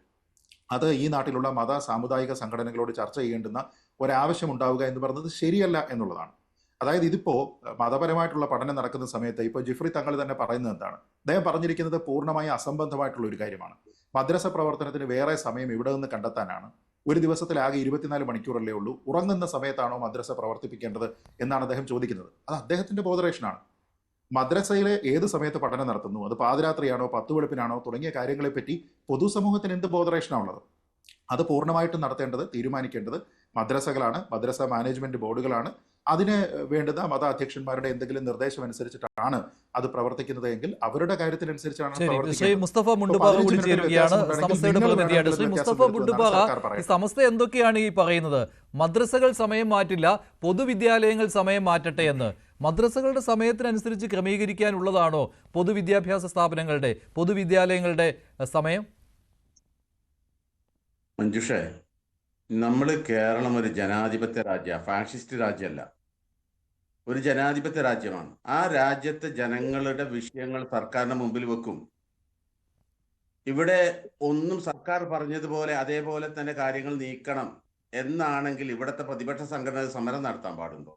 അത് ഈ നാട്ടിലുള്ള മത സാമുദായിക സംഘടനകളോട് ചർച്ച ചെയ്യേണ്ടുന്ന ഒരാവശ്യം ഉണ്ടാവുക എന്ന് പറയുന്നത് ശരിയല്ല എന്നുള്ളതാണ്. അതായത് ഇതിപ്പോ മതപരമായിട്ടുള്ള പഠനം നടക്കുന്ന സമയത്ത് ഇപ്പോൾ ജിഫ്രി തങ്ങൾ തന്നെ പറയുന്നത് എന്താണ്? അദ്ദേഹം പറഞ്ഞിരിക്കുന്നത് പൂർണ്ണമായി അസംബന്ധമായിട്ടുള്ള ഒരു കാര്യമാണ്. മദ്രസ പ്രവർത്തനത്തിന് വേറെ സമയം ഇവിടെ നിന്ന് കണ്ടെത്താനാണ്. ഒരു ദിവസത്തിൽ ആകെ 24 മണിക്കൂറല്ലേ ഉള്ളൂ, ഉറങ്ങുന്ന സമയത്താണോ മദ്രസ പ്രവർത്തിപ്പിക്കേണ്ടത് എന്നാണ് അദ്ദേഹം ചോദിക്കുന്നത്. അത് അദ്ദേഹത്തിന്റെ ബോധറേഷനാണ്. മദ്രസയിലെ ഏത് സമയത്ത് പഠനം നടത്തുന്നു, അത് പാതിരാത്രിയാണോ 10 വെളുപ്പിനാണോ തുടങ്ങിയ കാര്യങ്ങളെപ്പറ്റി പൊതുസമൂഹത്തിന് എന്ത് ബോധറേഷനാണുള്ളത്? അത് പൂർണ്ണമായിട്ടും നടത്തേണ്ടത്, തീരുമാനിക്കേണ്ടത് മദ്രസകളാണ്, മദ്രസ മാനേജ്മെന്റ് ബോർഡുകളാണ്. അതിന് വേണ്ടുന്ന മത അധ്യക്ഷന്മാരുടെ എന്തെങ്കിലും നിർദ്ദേശം അനുസരിച്ചിട്ടാണ് അത് പ്രവർത്തിക്കുന്നത് എങ്കിൽ അവരുടെ കാര്യത്തിനനുസരിച്ചാണ് ശ്രീ മുസ്തഫ മുണ്ടുപാറ കൂടി ചേരുകയാണ്, സമസ്തയുടെ പ്രതിനിധിയാണ്. ശ്രീ മുസ്തഫ മുണ്ടുപാറ, ഈ സമസ്ത എന്തൊക്കെയാണ് ഈ പറയുന്നത്? മദ്രസകൾ സമയം മാറ്റില്ല, പൊതുവിദ്യാലയങ്ങൾ സമയം മാറ്റട്ടെ എന്ന്. മദ്രസകളുടെ സമയത്തിനനുസരിച്ച് ക്രമീകരിക്കാനുള്ളതാണോ പൊതുവിദ്യാഭ്യാസ സ്ഥാപനങ്ങളുടെ, പൊതുവിദ്യാലയങ്ങളുടെ സമയം? മഞ്ജുഷേ, നമ്മൾ കേരളം ഒരു ജനാധിപത്യ രാജ്യ, ഫാഷിസ്റ്റ് രാജ്യമല്ല, ഒരു ജനാധിപത്യ രാജ്യമാണ്. ആ രാജ്യത്തെ ജനങ്ങളുടെ വിഷയങ്ങൾ സർക്കാരിന് മുമ്പിൽ വെക്കും. ഇവിടെ ഒന്നും സർക്കാർ പറഞ്ഞതുപോലെ അതേപോലെ തന്നെ കാര്യങ്ങൾ നീക്കണം എന്നാണെങ്കിൽ ഇവിടുത്തെ പ്രതിപക്ഷ സംഘടന സമരം നടത്താൻ പാടുണ്ടോ?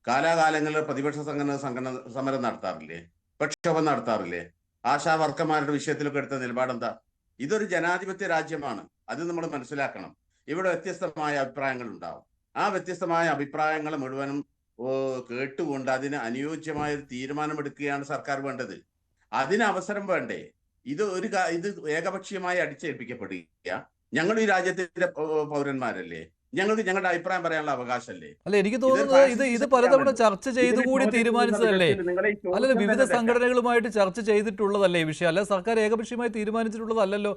കാലാകാലങ്ങളിൽ പ്രതിപക്ഷ സംഘടന സമരം നടത്താറില്ലേ? പ്രക്ഷോഭം നടത്താറില്ലേ? ആശാ വർക്കർമാരുടെ വിഷയത്തിലൊക്കെ എടുത്ത നിലപാടെന്താ? ഇതൊരു ജനാധിപത്യ രാജ്യമാണ്, അത് നമ്മൾ മനസ്സിലാക്കണം. ഇവിടെ വ്യത്യസ്തമായ അഭിപ്രായങ്ങൾ ഉണ്ടാവും. ആ വ്യത്യസ്തമായ അഭിപ്രായങ്ങൾ മുഴുവനും കേട്ടുകൊണ്ട് അതിന് അനുയോജ്യമായ ഒരു തീരുമാനമെടുക്കുകയാണ് സർക്കാർ വേണ്ടത്. അതിന് അവസരം വേണ്ടേ? ഇത് ഏകപക്ഷീയമായി അടിച്ചേൽപ്പിക്കപ്പെടുക. ഞങ്ങൾ ഈ രാജ്യത്തിന്റെ പൗരന്മാരല്ലേ, ഞങ്ങൾക്ക് ഞങ്ങളുടെ അഭിപ്രായം പറയാനുള്ള അവകാശമല്ലേ? അല്ല, എനിക്ക് തോന്നുന്നത് ഇത് പലതവണ ചർച്ച ചെയ്തു കൂടി തീരുമാനിച്ചതല്ലേ? അല്ലല്ലോ, വിവിധ സംഘടനകളുമായിട്ട് ചർച്ച ചെയ്തിട്ടുള്ളതല്ലേ ഈ വിഷയം? അല്ല, സർക്കാർ ഏകപക്ഷീയമായി തീരുമാനിച്ചിട്ടുള്ളതല്ലോ.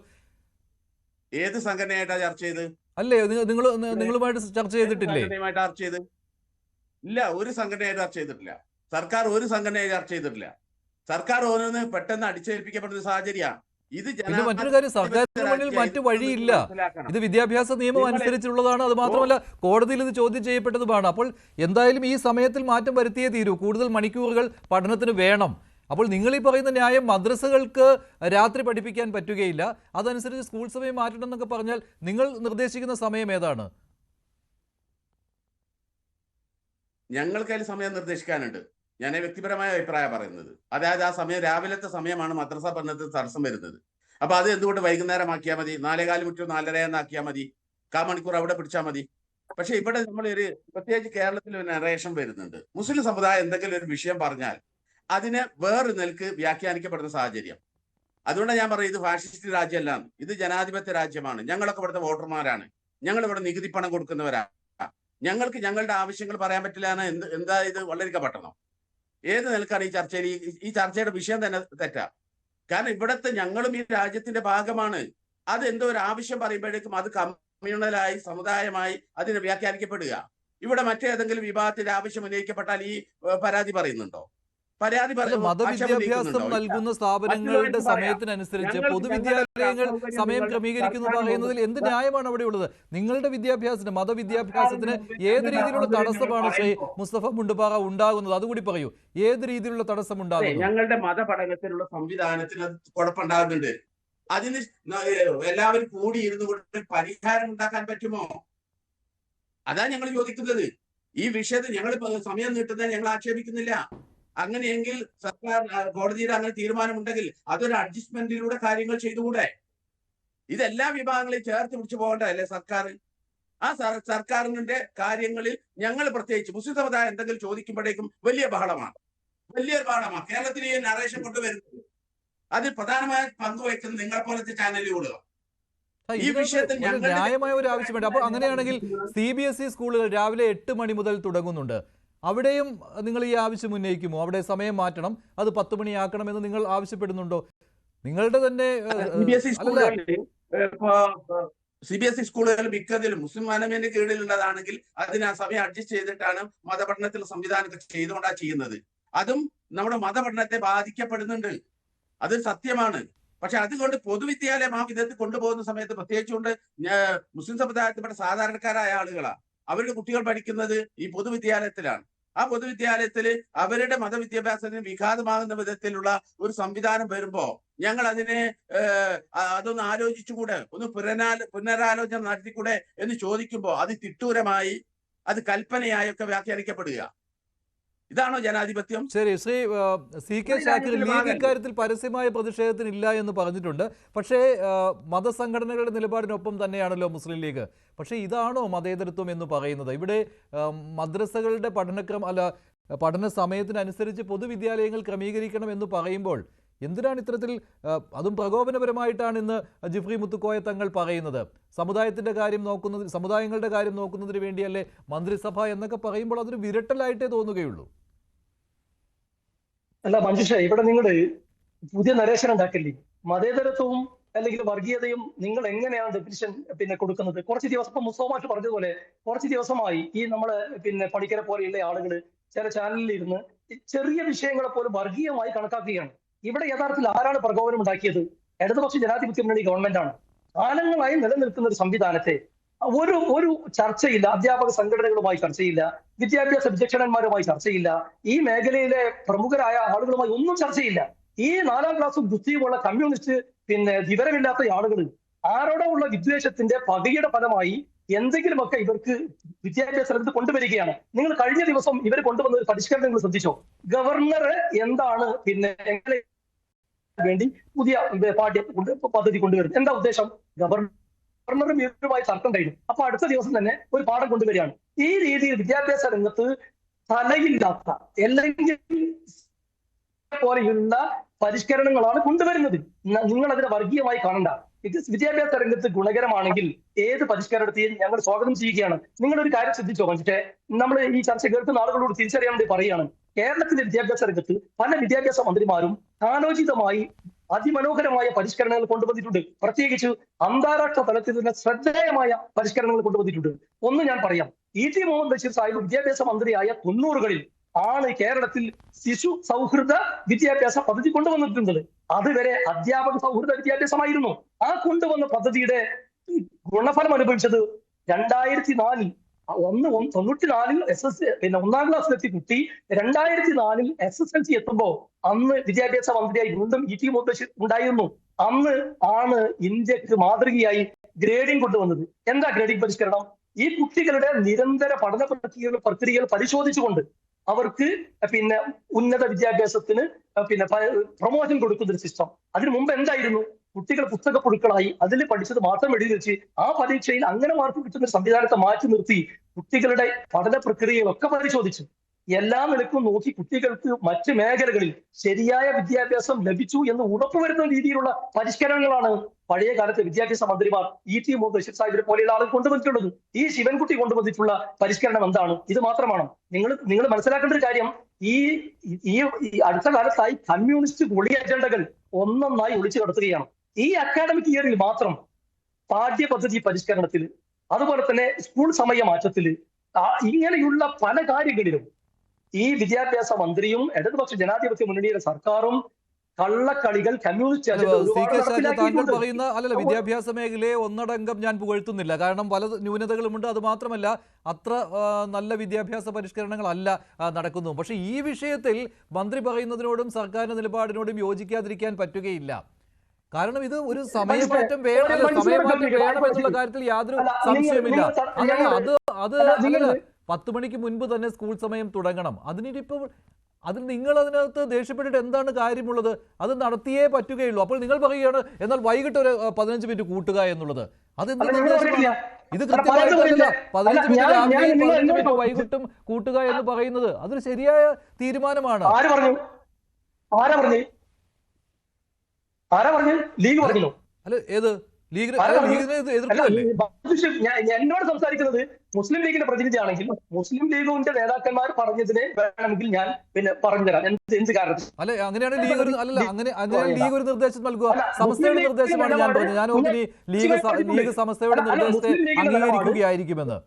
ഏത് സംഘടനയായിട്ടാ ചർച്ച ചെയ്ത്? അല്ലേ, നിങ്ങളുമായിട്ട് ചർച്ച ചെയ്തിട്ടില്ലേ? ചർച്ച ചെയ്ത് ഇല്ല, ഒരു സംഘടനയായിട്ട് ചർച്ച ചെയ്തിട്ടില്ല. സർക്കാർ ഒരു സംഘടനയായി ചർച്ച ചെയ്തിട്ടില്ല. സർക്കാർ ഓരോന്ന് പെട്ടെന്ന് അടിച്ചേൽപ്പിക്കപ്പെടുന്ന സാഹചര്യമാണ് ഇത്. പിന്നെ മറ്റൊരു കാര്യം, സർക്കാരിന് മുന്നിൽ മറ്റു വഴിയില്ല. ഇത് വിദ്യാഭ്യാസ നിയമം അനുസരിച്ചുള്ളതാണ്. അത് മാത്രമല്ല കോടതിയിൽ ഇത് ചോദ്യം ചെയ്യപ്പെട്ടതുമാണ്. അപ്പോൾ എന്തായാലും ഈ സമയത്തിൽ മാറ്റം വരുത്തിയേ തീരൂ. കൂടുതൽ മണിക്കൂറുകൾ പഠനത്തിന് വേണം. അപ്പോൾ നിങ്ങൾ ഈ പറയുന്ന ന്യായം മദ്രസകൾക്ക് രാത്രി പഠിപ്പിക്കാൻ പറ്റുകയില്ല, അതനുസരിച്ച് സ്കൂൾ സമയം മാറ്റണം എന്നൊക്കെ പറഞ്ഞാൽ നിങ്ങൾ നിർദ്ദേശിക്കുന്ന സമയം ഏതാണ്? ഞങ്ങൾക്ക് അതിൽ സമയം നിർദ്ദേശിക്കാനുണ്ട്. ഞാൻ വ്യക്തിപരമായ അഭിപ്രായം പറയുന്നത്. അതായത് ആ സമയം രാവിലത്തെ സമയമാണ് മദ്രസ പഠനത്തിൽ തടസ്സം വരുന്നത്. അപ്പൊ അത് എന്തുകൊണ്ട് വൈകുന്നേരമാക്കിയാൽ മതി? 4:15 മുതൽ 4:30 എന്നാക്കിയാൽ മതി. 1/4 മണിക്കൂർ അവിടെ പിടിച്ചാൽ മതി. പക്ഷെ ഇവിടെ നമ്മൾ ഒരു പ്രത്യേകിച്ച് കേരളത്തിൽ ഒരു നറേഷൻ വരുന്നുണ്ട്. മുസ്ലിം സമുദായം എന്തെങ്കിലും ഒരു വിഷയം പറഞ്ഞാൽ അതിനെ വേറെ നിലക്ക് വ്യാഖ്യാനിക്കപ്പെടുന്ന സാഹചര്യം. അതുകൊണ്ടാണ് ഞാൻ പറയുന്നത് ഇത് ഫാഷിസ്റ്റ് രാജ്യമല്ല, ഇത് ജനാധിപത്യ രാജ്യമാണ്. ഞങ്ങളൊക്കെ ഇവിടുത്തെ വോട്ടർമാരാണ്, ഞങ്ങൾ ഇവിടെ നികുതി പണം കൊടുക്കുന്നവരാണ്. ഞങ്ങൾക്ക് ഞങ്ങളുടെ ആവശ്യങ്ങൾ പറയാൻ പറ്റില്ല എന്ന് എന്താ ഇത് വളരെ പട്ടണം? ഏത് നിലക്കാണ് ഈ ചർച്ചയിൽ ഈ ചർച്ചയുടെ വിഷയം തന്നെ തെറ്റാ? കാരണം ഇവിടുത്തെ ഞങ്ങളും ഈ രാജ്യത്തിന്റെ ഭാഗമാണ്. അത് എന്തോ ഒരു ആവശ്യം പറയുമ്പോഴേക്കും അത് കമ്മ്യൂണലായി സമുദായമായി അതിനെ വ്യാഖ്യാനിക്കപ്പെടുക. ഇവിടെ മറ്റേതെങ്കിലും വിഭാഗത്തിന്റെ ആവശ്യം ഉന്നയിക്കപ്പെട്ടാൽ ഈ പരാതി പറയുന്നുണ്ടോ? പരാതി മതവിദ്യാഭ്യാസം നൽകുന്ന സ്ഥാപനങ്ങളുടെ സമയത്തിനനുസരിച്ച് പൊതുവിദ്യാലയങ്ങൾ സമയം ക്രമീകരിക്കുന്നു പറയുന്നതിൽ എന്ത് ന്യായമാണ് അവിടെ ഉള്ളത്? നിങ്ങളുടെ വിദ്യാഭ്യാസത്തിന്, മതവിദ്യാഭ്യാസത്തിന് ഏത് രീതിയിലുള്ള തടസ്സമാണ് ശ്രീ മുസ്തഫ മുണ്ടുപാറ ഉണ്ടാകുന്നത്? അതുകൂടി പറയൂ, ഏത് രീതിയിലുള്ള തടസ്സം ഉണ്ടാകുന്നു? ഞങ്ങളുടെ മതപഠനത്തിലുള്ള സംവിധാനത്തിന് കുഴപ്പമുണ്ടാകുന്നുണ്ട്. അതിന് എല്ലാവരും കൂടി ഇരുന്നു കൊണ്ട് പരിഹാരം ഉണ്ടാക്കാൻ പറ്റുമോ? അതാ ഞങ്ങൾ ചോദിക്കുന്നത്. ഈ വിഷയത്തിൽ ഞങ്ങൾ സമയം നീട്ടുന്നത് ഞങ്ങൾ ആക്ഷേപിക്കുന്നില്ല. അങ്ങനെയെങ്കിൽ സർക്കാർ കോടതിയുടെ അങ്ങനെ തീരുമാനമുണ്ടെങ്കിൽ അതൊരു അഡ്ജസ്റ്റ്മെന്റിലൂടെ കാര്യങ്ങൾ ചെയ്തുകൂടെ? ഇതെല്ലാ വിഭാഗങ്ങളെയും ചേർത്ത് പിടിച്ചു പോകേണ്ടതല്ലേ സർക്കാർ? ആ സർക്കാരിന്റെ കാര്യങ്ങളിൽ ഞങ്ങൾ പ്രത്യേകിച്ച് മുസ്ലിം സമുദായം എന്തെങ്കിലും ചോദിക്കുമ്പോഴേക്കും വലിയൊരു ബഹളമാണ്. കേരളത്തിൽ ഈ നറേഷൻ കൊണ്ടുവരുന്നത് അതിൽ പ്രധാനമായ പങ്കുവയ്ക്കുന്നത് നിങ്ങളെ പോലത്തെ ചാനലുകൾ. ഈ വിഷയത്തിൽ ന്യായമായ ഒരു ആവശ്യമുണ്ട്. അപ്പോൾ അങ്ങനെയാണെങ്കിൽ CBSE സ്കൂളുകൾ രാവിലെ 8 മണി മുതൽ തുടങ്ങുന്നുണ്ട്. അവിടെയും നിങ്ങൾ ഈ ആവശ്യം ഉന്നയിക്കുമോ? അവിടെ സമയം മാറ്റണം, അത് 10 മണിയാക്കണമെന്ന് നിങ്ങൾ ആവശ്യപ്പെടുന്നുണ്ടോ? നിങ്ങളുടെ തന്നെ CBSE സ്കൂളുകൾ മിക്കതിലും മുസ്ലിം മാനേജ്മെന്റ് കീഴിലുള്ളതാണെങ്കിൽ അതിന് ആ സമയം അഡ്ജസ്റ്റ് ചെയ്തിട്ടാണ് മതപഠനത്തിലുള്ള സംവിധാനങ്ങൾ ചെയ്തുകൊണ്ടാണ് ചെയ്യുന്നത്. അതും നമ്മുടെ മതപഠനത്തെ ബാധിക്കപ്പെടുന്നുണ്ട്, അത് സത്യമാണ്. പക്ഷെ അതുകൊണ്ട് പൊതുവിദ്യാലയം ആ വിധത്തിൽ കൊണ്ടുപോകുന്ന സമയത്ത് പ്രത്യേകിച്ചുകൊണ്ട് മുസ്ലിം സമുദായത്തിൽപ്പെട്ട സാധാരണക്കാരായ ആളുകളാണ്. അവരുടെ കുട്ടികൾ പഠിക്കുന്നത് ഈ പൊതുവിദ്യാലയത്തിലാണ്. ആ പൊതുവിദ്യാലയത്തിൽ അവരുടെ മതവിദ്യാഭ്യാസത്തിന് വിഘാതമാകുന്ന വിധത്തിലുള്ള ഒരു സംവിധാനം വരുമ്പോ ഞങ്ങൾ അതിനെ അതൊന്ന് ആലോചിച്ചുകൂടെ, ഒന്ന് പുനരാലോചന നടത്തിക്കൂടെ എന്ന് ചോദിക്കുമ്പോൾ അത് തിട്ടൂരമായി, അത് കൽപ്പനയായൊക്കെ വ്യാഖ്യാനിക്കപ്പെടുക. ഇതാണോ ജനാധിപത്യം? ശരി, ശ്രീ CK ഷാക്കിർ, ലീഗ് ഇക്കാര്യത്തിൽ പരസ്യമായ പ്രതിഷേധത്തിനില്ല എന്ന് പറഞ്ഞിട്ടുണ്ട്. പക്ഷേ മതസംഘടനകളുടെ നിലപാടിനൊപ്പം തന്നെയാണല്ലോ മുസ്ലിം ലീഗ്. പക്ഷേ ഇതാണോ മതേതരത്വം എന്ന് പറയുന്നത്? ഇവിടെ മദ്രസകളുടെ പഠന സമയത്തിനനുസരിച്ച് പൊതുവിദ്യാലയങ്ങൾ ക്രമീകരിക്കണം എന്ന് പറയുമ്പോൾ എന്തിനാണ് ഇത്തരത്തിൽ, അതും പ്രകോപനപരമായിട്ടാണ് ഇന്ന് ജിഫ്രി മുത്തുക്കോയ തങ്ങൾ പറയുന്നത്? സമുദായങ്ങളുടെ കാര്യം നോക്കുന്നതിന് വേണ്ടിയല്ലേ മന്ത്രിസഭ എന്നൊക്കെ പറയുമ്പോൾ അതൊരു വിരട്ടലായിട്ടേ തോന്നുകയുള്ളൂ. അല്ല മഞ്ജുഷ, ഇവിടെ നിങ്ങൾ പുതിയ നരേഷൻ ഉണ്ടാക്കില്ലേ? മതേതരത്വവും അല്ലെങ്കിൽ വർഗീയതയും നിങ്ങൾ എങ്ങനെയാണ് ഡെഫിനിഷൻ കൊടുക്കുന്നത്? കുറച്ച് ദിവസം ഇപ്പൊ മുസ്തഫ പറഞ്ഞതുപോലെ കുറച്ച് ദിവസമായി ഈ നമ്മള് പണിക്കരെ പോലെയുള്ള ആളുകൾ ചില ചാനലിൽ ഇരുന്ന് ചെറിയ വിഷയങ്ങളെ പോലും വർഗീയമായി കണക്കാക്കുകയാണ്. ഇവിടെ യഥാർത്ഥത്തിൽ ആരാണ് പ്രകോപനം ഉണ്ടാക്കിയത്? ഇടതുപക്ഷ ജനാധിപത്യ മുന്നണി ഗവൺമെന്റാണ്. കാലങ്ങളായി നിലനിൽക്കുന്ന ഒരു സംവിധാനത്തെ ഒരു ചർച്ചയില്ല, അധ്യാപക സംഘടനകളുമായി ചർച്ചയില്ല, വിദ്യാഭ്യാസ വിചക്ഷണന്മാരുമായി ചർച്ചയില്ല, ഈ മേഖലയിലെ പ്രമുഖരായ ആളുകളുമായി ഒന്നും ചർച്ചയില്ല. ഈ 4ാം ക്ലാസ്സും ബുദ്ധിയുമുള്ള കമ്മ്യൂണിസ്റ്റ് വിവരമില്ലാത്ത ആളുകൾ ആരോടോ ഉള്ള വിദ്വേഷത്തിന്റെ പകയുടെ ഫലമായി എന്തെങ്കിലുമൊക്കെ ഇവർക്ക് വിദ്യാഭ്യാസ രംഗത്ത് കൊണ്ടുവരികയാണ്. നിങ്ങൾ കഴിഞ്ഞ ദിവസം ഇവർ കൊണ്ടുവന്ന ഒരു പരിഷ്കരണം നിങ്ങൾ ശ്രദ്ധിച്ചോ? ഗവർണർ എന്താണ് വേണ്ടി പുതിയ പാഠ്യ പദ്ധതി കൊണ്ടുവരുന്നത്? എന്താ ഉദ്ദേശം? ഗവർണറും ഇവരുമായി തർക്കം കഴിഞ്ഞു, അപ്പൊ അടുത്ത ദിവസം തന്നെ ഒരു പാഠം കൊണ്ടുവരികയാണ്. ഈ രീതിയിൽ വിദ്യാഭ്യാസ രംഗത്ത് തലയില്ലാത്ത അല്ലെങ്കിൽ പോലെയുള്ള പരിഷ്കരണങ്ങളാണ് കൊണ്ടുവരുന്നത്. നിങ്ങൾ അതിനെ വർഗീയമായി കാണണ്ട. ഇത് വിദ്യാഭ്യാസ രംഗത്ത് ഗുണകരമാണെങ്കിൽ ഏത് പരിഷ്കരണത്തെയും ഞങ്ങൾ സ്വാഗതം ചെയ്യുകയാണ്. നിങ്ങളൊരു കാര്യം ശ്രദ്ധിച്ചോ മഞ്ജുഷേ, നമ്മൾ ഈ ചർച്ച കേൾക്കുന്ന ആളുകളോട് തിരിച്ചറിയാൻ വേണ്ടി പറയുകയാണ്. കേരളത്തിലെ വിദ്യാഭ്യാസ രംഗത്ത് പല വിദ്യാഭ്യാസ മന്ത്രിമാരും കാലോചിതമായി അതിമനോഹരമായ പരിഷ്കരണങ്ങൾ കൊണ്ടുവന്നിട്ടുണ്ട്. പ്രത്യേകിച്ച് അന്താരാഷ്ട്ര തലത്തിൽ തന്നെ ശ്രദ്ധേയമായ പരിഷ്കരണങ്ങൾ കൊണ്ടുവന്നിട്ടുണ്ട്. ഒന്ന് ഞാൻ പറയാം, E.T. മുഹമ്മദ് ബഷീർ സാഹിബ് വിദ്യാഭ്യാസ മന്ത്രിയായ 90കളിൽ ആണ് കേരളത്തിൽ ശിശു സൗഹൃദ വിദ്യാഭ്യാസ പദ്ധതി കൊണ്ടുവന്നിട്ടുള്ളത്. അതുവരെ അധ്യാപക സൗഹൃദ വിദ്യാഭ്യാസമായിരുന്നു. ആ കൊണ്ടുവന്ന പദ്ധതിയുടെ ഗുണഫലം അനുഭവിച്ചത് 2004 94 1ാം ക്ലാസ്സിലെത്തി കുട്ടി 2004 SSLC എത്തുമ്പോൾ അന്ന് വിദ്യാഭ്യാസ മന്ത്രിയായി വീണ്ടും E.T. മുഹമ്മദ് ബഷീർ ഉണ്ടായിരുന്നു. അന്ന് ആണ് ഇന്ത്യക്ക് മാതൃകയായി ഗ്രേഡിംഗ് കൊണ്ടുവന്നത്. എന്താ ഗ്രേഡിംഗ് പരിഷ്കരണം? ഈ കുട്ടികളുടെ നിരന്തര പഠന പ്രക്രിയകൾ പരിശോധിച്ചുകൊണ്ട് അവർക്ക് ഉന്നത വിദ്യാഭ്യാസത്തിന് പ്രൊമോഷൻ കൊടുക്കുന്ന ഒരു സിസ്റ്റം. അതിനു മുമ്പ് എന്തായിരുന്നു? കുട്ടികൾ പുസ്തക പുഴുക്കളായി അതിൽ പഠിച്ചത് മാത്രം എഴുതി വെച്ച് ആ പരീക്ഷയിൽ അങ്ങനെ മാർക്ക് കിട്ടുന്ന ഒരു സംവിധാനത്തെ മാറ്റി നിർത്തി കുട്ടികളുടെ പഠന പ്രക്രിയകളൊക്കെ പരിശോധിച്ചു. എല്ലാ നിലക്കും നോക്കി കുട്ടികൾക്ക് മറ്റ് മേഖലകളിൽ ശരിയായ വിദ്യാഭ്യാസം ലഭിച്ചു എന്ന് ഉറപ്പുവരുത്തുന്ന രീതിയിലുള്ള പരിഷ്കരണങ്ങളാണ് പഴയ കാലത്തെ വിദ്യാഭ്യാസ മന്ത്രിമാർ ഇ ടി മുഹമ്മദ് ബഷീർ സാഹിബിനെ പോലെയുള്ള ആളുകൾ കൊണ്ടുവന്നിട്ടുള്ളത്. ഈ ശിവൻകുട്ടി കൊണ്ടുവന്നിട്ടുള്ള പരിഷ്കരണം എന്താണ്? ഇത് മാത്രമാണ്. നിങ്ങൾ മനസ്സിലാക്കേണ്ട ഒരു കാര്യം, ഈ അടുത്ത കാലത്തായി കമ്മ്യൂണിസ്റ്റ് പൊളി അജണ്ടകൾ ഒന്നൊന്നായി ഒളിച്ചു കടത്തുകയാണ്. ഈ അക്കാഡമിക് ഇയറിൽ മാത്രം പാഠ്യപദ്ധതി പരിഷ്കരണത്തിൽ, അതുപോലെ തന്നെ സ്കൂൾ സമയ മാറ്റത്തിൽ, ഇങ്ങനെയുള്ള പല കാര്യങ്ങളിലും ഈ വിദ്യാഭ്യാസ മന്ത്രിയും ഇടതുപക്ഷ ജനാധിപത്യ മുന്നണിയുടെ സർക്കാരും കള്ളക്കളികൾ കമ്മ്യൂണിസ്റ്റ് താങ്കൾ പറയുന്ന അല്ലല്ല, വിദ്യാഭ്യാസ മേഖലയെ ഒന്നടങ്കം ഞാൻ പുകഴ്ത്തുന്നില്ല. കാരണം പല ന്യൂനതകളുമുണ്ട്. അത് മാത്രമല്ല, അത്ര നല്ല വിദ്യാഭ്യാസ പരിഷ്കരണങ്ങളല്ല നടക്കുന്നു. പക്ഷേ ഈ വിഷയത്തിൽ മന്ത്രി പറയുന്നതിനോടും സർക്കാരിന്റെ നിലപാടിനോടും യോജിക്കാതിരിക്കാൻ പറ്റുകയില്ല. കാരണം ഇത് ഒരു സമയമാറ്റം വേണമെന്നുള്ള കാര്യത്തിൽ യാതൊരു സംശയമില്ല. അത് 10 മണിക്ക് മുൻപ് തന്നെ സ്കൂൾ സമയം തുടങ്ങണം. അതിൽ നിങ്ങൾ അതിനകത്ത് ദേഷ്യപ്പെട്ടിട്ട് എന്താണ് കാര്യമുള്ളത്? അത് നടത്തിയേ പറ്റുകയുള്ളൂ. അപ്പോൾ നിങ്ങൾ പറയുകയാണ് എന്നാൽ വൈകിട്ട് ഒരു 15 മിനിറ്റ് കൂട്ടുക എന്നുള്ളത്. അതെന്ത് നിർദ്ദേശമാണ്? ഇത് കൃത്യമായിട്ടല്ല. 15 മിനിറ്റ് രാവിലെയും 15 മിനിറ്റ് വൈകിട്ടും കൂട്ടുക എന്ന് പറയുന്നത് അതൊരു ശരിയായ തീരുമാനമാണ്. ലീഗ് പറഞ്ഞു. അല്ല, ഏത് ലീഗിനെ എതിർക്കല്ലേ? എന്നോട് സംസാരിക്കുന്നത് മുസ്ലിം ലീഗിന്റെ പ്രതിനിധിയാണെങ്കിൽ മുസ്ലിം ലീഗിന്റെ നേതാക്കന്മാർ പറഞ്ഞതിനെ വേണമെങ്കിൽ ഞാൻ പിന്നെ പറഞ്ഞുതരാം എന്ത് കാരണത്തിൽ. അല്ലെ, അങ്ങനെയാണ് ലീഗ് അങ്ങനെ ലീഗ് ഒരു നിർദ്ദേശം നൽകുക. സംസ്ഥയുടെ നിർദ്ദേശമാണ് ഞാൻ പറഞ്ഞത്. ഞാൻ ഓർക്കുന്നു ലീഗ് സംസ്ഥയുടെ നിർദ്ദേശത്തെ അംഗീകരിക്കുകയായിരിക്കുമെന്ന്.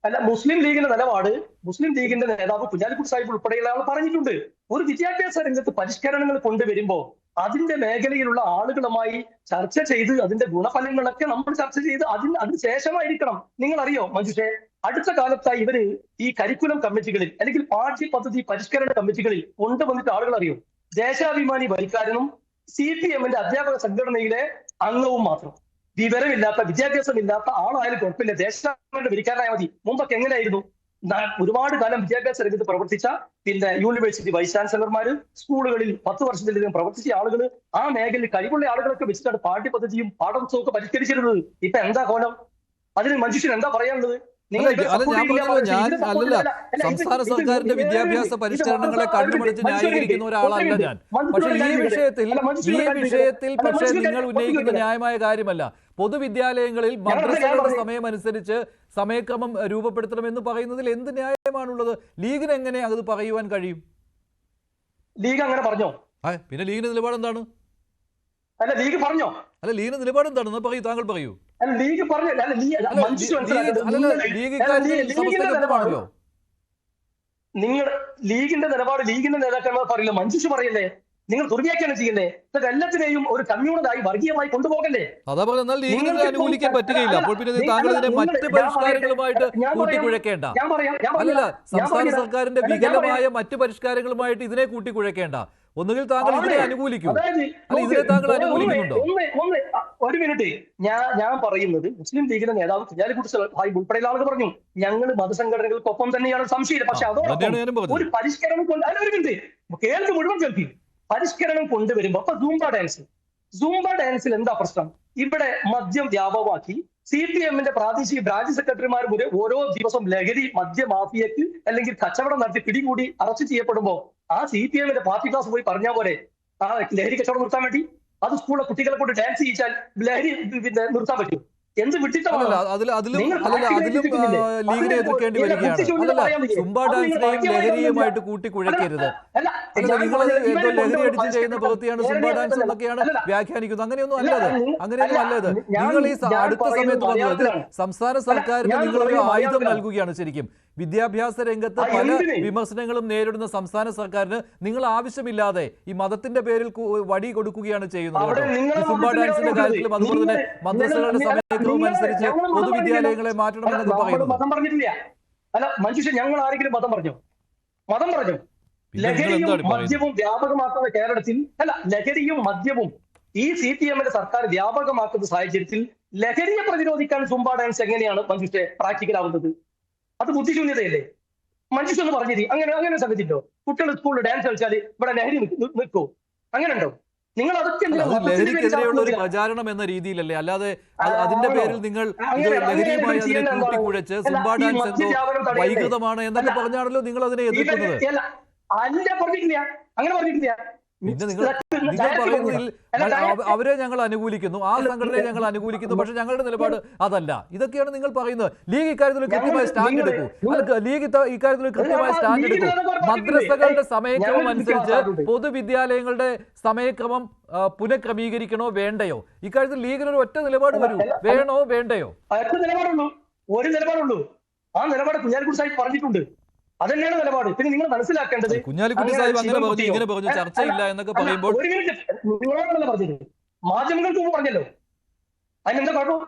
അല്ല, മുസ്ലിം ലീഗിന്റെ നേതാവ് കുഞ്ഞാലിക്കുട്ടി സാഹിബ് ഉൾപ്പെടെയുള്ള ആൾ പറഞ്ഞിട്ടുണ്ട്. ഒരു വിദ്യാഭ്യാസ രംഗത്ത് പരിഷ്കരണങ്ങൾ കൊണ്ടുവരുമ്പോൾ അതിന്റെ മേഖലയിലുള്ള ആളുകളുമായി ചർച്ച ചെയ്ത് അതിന്റെ ഗുണഫലങ്ങളൊക്കെ നമ്മൾ ചർച്ച ചെയ്ത് അതിന് ശേഷമായിരിക്കണം. നിങ്ങൾ അറിയോ മഞ്ജുഷേ, അടുത്ത കാലത്തായി ഇവര് ഈ കരിക്കുലം കമ്മിറ്റികളിൽ അല്ലെങ്കിൽ പാഠ്യ പദ്ധതി പരിഷ്കരണ കമ്മിറ്റികളിൽ കൊണ്ടുവന്നിട്ട് ആളുകൾ അറിയോ, ദേശാഭിമാനി വരിക്കാരനും CPM-ന്റെ അധ്യാപക സംഘടനയിലെ അംഗവും മാത്രം. വിവരമില്ലാത്ത വിദ്യാഭ്യാസമില്ലാത്ത ആളായാലും കുഴപ്പമില്ല, ദേശാഭിമാനിയുടെ വരിക്കാരനായ മതി. മുമ്പൊക്കെ എങ്ങനെയായിരുന്നു? ഒരുപാട് കാലം വിദ്യാഭ്യാസ രംഗത്ത് പ്രവർത്തിച്ച പിന്നെ യൂണിവേഴ്സിറ്റി വൈസ് ചാൻസലർമാര്, സ്കൂളുകളിൽ 10 വർഷത്തിലധികം പ്രവർത്തിച്ച ആളുകൾ, ആ മേഖലയിൽ കഴിവുള്ള ആളുകളൊക്കെ വെച്ചിട്ടാണ് പാഠ്യപദ്ധതിയും പാഠപുസ്തകവും ഒക്കെ പരിഷ്കരിച്ചിരുന്നത്. ഇപ്പൊ എന്താ കോലം? അതിന് മഞ്ജുഷൻ എന്താ പറയാനുള്ളത്? സംസ്ഥാന സർക്കാരിന്റെ വിദ്യാഭ്യാസ പരിഷ്കരണങ്ങളെ കണ്ടുപിടിച്ച് ന്യായീകരിക്കുന്ന ഒരാളല്ല ഞാൻ. പക്ഷേ ഈ വിഷയത്തിൽ പക്ഷേ നിങ്ങൾ ഉന്നയിക്കുന്ന ന്യായമായ കാര്യമല്ല. പൊതുവിദ്യാലയങ്ങളിൽ മദ്രസകളുടെ സമയമനുസരിച്ച് സമയക്രമം രൂപപ്പെടുത്തണമെന്ന് പറയുന്നതിൽ എന്ത് ന്യായമാണുള്ളത്? ലീഗിന് എങ്ങനെ അത് പറയുവാൻ കഴിയും? ലീഗ് അങ്ങനെ പറഞ്ഞോ? പിന്നെ ലീഗിന്റെ നിലപാട് എന്താണ്? അല്ല, ലീഗ് പറഞ്ഞോ? അല്ല, ലീഗിന്റെ നിലപാട് എന്താണെന്ന് പറയൂ, താങ്കൾ പറയൂ. ലീഗ് പറഞ്ഞു. നിങ്ങൾ ലീഗിന്റെ നിലപാട് ലീഗിന്റെ നേതാക്കന്മാർ പറയില്ല, മഞ്ജുഷ് പറയല്ലേ? നിങ്ങൾ ദുർവ്യാഖ്യാനം ചെയ്യല്ലേ? ഇതൊക്കെ എല്ലാത്തിനെയും ഒരു കമ്മ്യൂണലായി വർഗീയമായി കൊണ്ടുപോകല്ലേ? അതാ പറഞ്ഞാൽ ലീഗിനെ അനുകൂലിക്കാൻ പറ്റുകയില്ല. അപ്പോൾ പിന്നെ താങ്കൾ ഇതിനെ മറ്റ് പരിഷ്കാരങ്ങളുമായിട്ട് കൂട്ടിക്കുഴക്കേണ്ട. അല്ലല്ല, സംസ്ഥാന സർക്കാരിന്റെ വികലമായ മറ്റ് പരിഷ്കാരങ്ങളുമായിട്ട് ഇതിനെ കൂട്ടിക്കുഴക്കേണ്ട. ഒന്നുകിൽ താങ്കൾ ഇതിനെ അനുകൂലിക്കൂ, അല്ല ഇതിനെ താങ്കൾ അനുകൂലിക്കുന്നുണ്ടോ? ഒരു മിനിറ്റ്, ഞാൻ പറയുന്നത് മുസ്ലിം ലീഗിന്റെ നേതാവ് കുഞ്ഞാലിക്കുട്ടി സാഹിബ് ഉൾപ്പെടെയുള്ള ആളുകൾ പറഞ്ഞു ഞങ്ങൾ മതസംഘടനകൾക്കൊപ്പം തന്നെയാണ് സംശയം. പക്ഷെ അതോടൊപ്പം ഒരു പരിഷ്കരണം കേൾക്കും മുഴുവൻ കേൾക്കും. പരിഷ്കരണം കൊണ്ടുവരുമ്പോ അപ്പൊ സൂംബ ഡാൻസിൽ എന്താ പ്രശ്നം? ഇവിടെ മദ്യം വ്യാപകമാക്കി CPM-ന്റെ പ്രാദേശിക ബ്രാഞ്ച് സെക്രട്ടറിമാർ ഓരോ ദിവസം ലഹരി മദ്യ മാഫിയക്ക് അല്ലെങ്കിൽ കച്ചവടം നടത്തി പിടികൂടി അറസ്റ്റ് ചെയ്യപ്പെടുമ്പോ ആ CPM-ന്റെ പാർട്ടി ക്ലാസ് പോയി പറഞ്ഞാൽ പോലെ ആ ലഹരി കച്ചവടം നിർത്താൻ വേണ്ടി അത് സ്കൂളിലെ കുട്ടികളെ കൊണ്ട് ഡാൻസ് ചെയ്യിച്ചാൽ ലഹരി നിർത്താൻ പറ്റും? എന്ത് വിട്ടിട്ടാണ്? അതിലും ലീഗിനെ എതിർക്കേണ്ടി വരികയാണ്. അല്ലല്ല, സുംബ ഡാൻസിനെയും ലഹരിയുമായിട്ട് കൂട്ടിക്കുഴക്കരുത്. നിങ്ങളത് എന്തോ ലഹരി അടിച്ച് ചെയ്യുന്ന പ്രവൃത്തിയാണ് സുംബ ഡാൻസ് എന്നൊക്കെയാണ് വ്യാഖ്യാനിക്കുന്നത്. അങ്ങനെയൊന്നും അല്ലത്. നിങ്ങൾ ഈ അടുത്ത സമയത്ത് വന്നത് സംസ്ഥാന സർക്കാരിന് നിങ്ങളൊരു ആയുധം നൽകുകയാണ്. ശരിക്കും വിദ്യാഭ്യാസ രംഗത്ത് പല വിമർശനങ്ങളും നേരിടുന്ന സംസ്ഥാന സർക്കാരിന് നിങ്ങൾ ആവശ്യമില്ലാതെ ഈ മതത്തിന്റെ പേരിൽ വടി കൊടുക്കുകയാണ് ചെയ്യുന്നത്. സുംബ ഡാൻസിന്റെ കാര്യത്തിലും അതുപോലെ തന്നെ മദ്രസകളുടെ സമയക്രമം അനുസരിച്ച് പൊതുവിദ്യാലയങ്ങളെ മാറ്റണമെന്നൊക്കെ പറയുന്നത്. മതം പറഞ്ഞിട്ടില്ല. അല്ല മഞ്ജുഷ, ഞങ്ങൾ ആരെങ്കിലും മതം പറഞ്ഞു? ലഹരിയും മദ്യവും വ്യാപകമാക്കുന്ന കേരളത്തിൽ, അല്ല ലഹരിയും മദ്യവും ഈ CPM-ന്റെ സർക്കാർ വ്യാപകമാക്കുന്ന സാഹചര്യത്തിൽ ലഹരിയെ പ്രതിരോധിക്കാൻ സുംബ ഡാൻസ് എങ്ങനെയാണ് മഞ്ജുഷെ പ്രാക്ടിക്കൽ ആവുന്നത്? അത് ബുദ്ധിശൂന്യതയല്ലേ? മഞ്ജുഷ ഒന്ന് പറഞ്ഞിരി. അങ്ങനെ സംഗതിണ്ടോ? കുട്ടികൾ സ്കൂളിൽ ഡാൻസ് കളിച്ചാൽ ഇവിടെ ലഹരി നിൽക്കോ? അങ്ങനെ ഉണ്ടോ? നിങ്ങൾ അതൊക്കെ അത് ലഹരിക്കെതിരെയുള്ള ഒരു പ്രചാരണം എന്ന രീതിയിലല്ലേ, അല്ലാതെ അതിന്റെ പേരിൽ നിങ്ങൾ ഇത് ലഹരിയുമായി അതിനെ കൂട്ടിക്കുഴച്ച് സുംബ ഡാൻസ് എന്തോ വൈകൃതമാണ് എന്നൊക്കെ പറഞ്ഞാണല്ലോ നിങ്ങൾ അതിനെ എതിർക്കുന്നത്. അങ്ങനെ പറഞ്ഞിട്ടില്ല. പിന്നെ നിങ്ങൾ പറയുന്നതിൽ അവരെ ഞങ്ങൾ അനുകൂലിക്കുന്നു, ആ സംഘടനയെ ഞങ്ങൾ അനുകൂലിക്കുന്നു, പക്ഷെ ഞങ്ങളുടെ നിലപാട് അതല്ല, ഇതൊക്കെയാണ് നിങ്ങൾ പറയുന്നത്. ലീഗ് ഇക്കാര്യത്തിൽ കൃത്യമായ സ്റ്റാൻഡ് എടുക്കൂ. ലീഗ് ഇക്കാര്യത്തിൽ കൃത്യമായ സ്റ്റാൻഡ് എടുക്കൂ. മദ്രസകളുടെ സമയക്രമം അനുസരിച്ച് പൊതുവിദ്യാലയങ്ങളുടെ സമയക്രമം പുനഃക്രമീകരിക്കണോ വേണ്ടയോ? ഇക്കാര്യത്തിൽ ലീഗിനൊരു ഒറ്റ നിലപാട് വരൂ, വേണോ വേണ്ടയോ? ഒരു നിലപാടുള്ളൂ. ആ നിലപാട് കുഞ്ഞാലിക്കുട്ടി സാഹിബ് പറഞ്ഞിട്ടുണ്ട്. അതന്നെയാണ് നിലപാട്. പിന്നെ നിങ്ങൾ മനസ്സിലാക്കേണ്ടത്, കുഞ്ഞാലിക്കുട്ടി സാഹിബ് അങ്ങനെ പറഞ്ഞു ഇങ്ങനെ പറഞ്ഞു ചർച്ചയില്ല എന്നൊക്കെ പറയുമ്പോൾ നിങ്ങളോടല്ല പറഞ്ഞത്, മാധ്യമങ്ങൾക്ക് മുമ്പ് പറഞ്ഞല്ലോ. അതിനെന്താ കുഴപ്പം?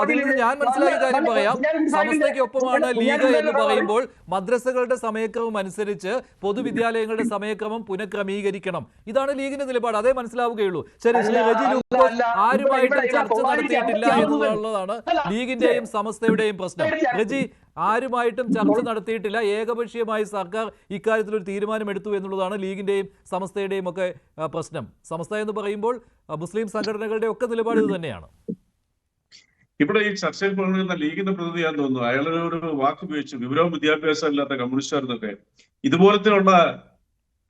അതിൽ നിന്ന് ഞാൻ മനസ്സിലാക്കിയ കാര്യം പറയാം. സമസ്തയ്ക്കൊപ്പമാണ് ലീഗ് എന്ന് പറയുമ്പോൾ മദ്രസകളുടെ സമയക്രമം അനുസരിച്ച് പൊതുവിദ്യാലയങ്ങളുടെ സമയക്രമം പുനഃക്രമീകരിക്കണം, ഇതാണ് ലീഗിന്റെ നിലപാട്. അതേ മനസ്സിലാവുകയുള്ളൂ. ശരി, ശ്രീ റജി ലൂക്കോസ് ആരുമായിട്ടും ചർച്ച നടത്തിയിട്ടില്ല എന്നുള്ളതാണ് ലീഗിന്റെയും സമസ്തയുടെയും പ്രശ്നം. റജി, ആരുമായിട്ടും ചർച്ച നടത്തിയിട്ടില്ല, ഏകപക്ഷീയമായി സർക്കാർ ഇക്കാര്യത്തിൽ ഒരു തീരുമാനമെടുത്തു എന്നുള്ളതാണ് ലീഗിന്റെയും സമസ്തയുടെയും ഒക്കെ പ്രശ്നം. സമസ്ത എന്ന് പറയുമ്പോൾ മുസ്ലിം സംഘടനകളുടെ ഒക്കെ നിലപാട് ഇത് തന്നെയാണ്. ഇവിടെ ഈ ചർച്ചയിൽ പങ്കെടുക്കുന്ന ലീഗിന്റെ പ്രതിനിധിയാന്ന് തോന്നുന്നു. അയാളൊരു വാക്ക് ഉപയോഗിച്ചു, വിവരവും വിദ്യാഭ്യാസം ഇല്ലാത്ത കമ്മ്യൂണിസ്റ്റുകാരെന്നൊക്കെ. ഇതുപോലത്തെയുള്ള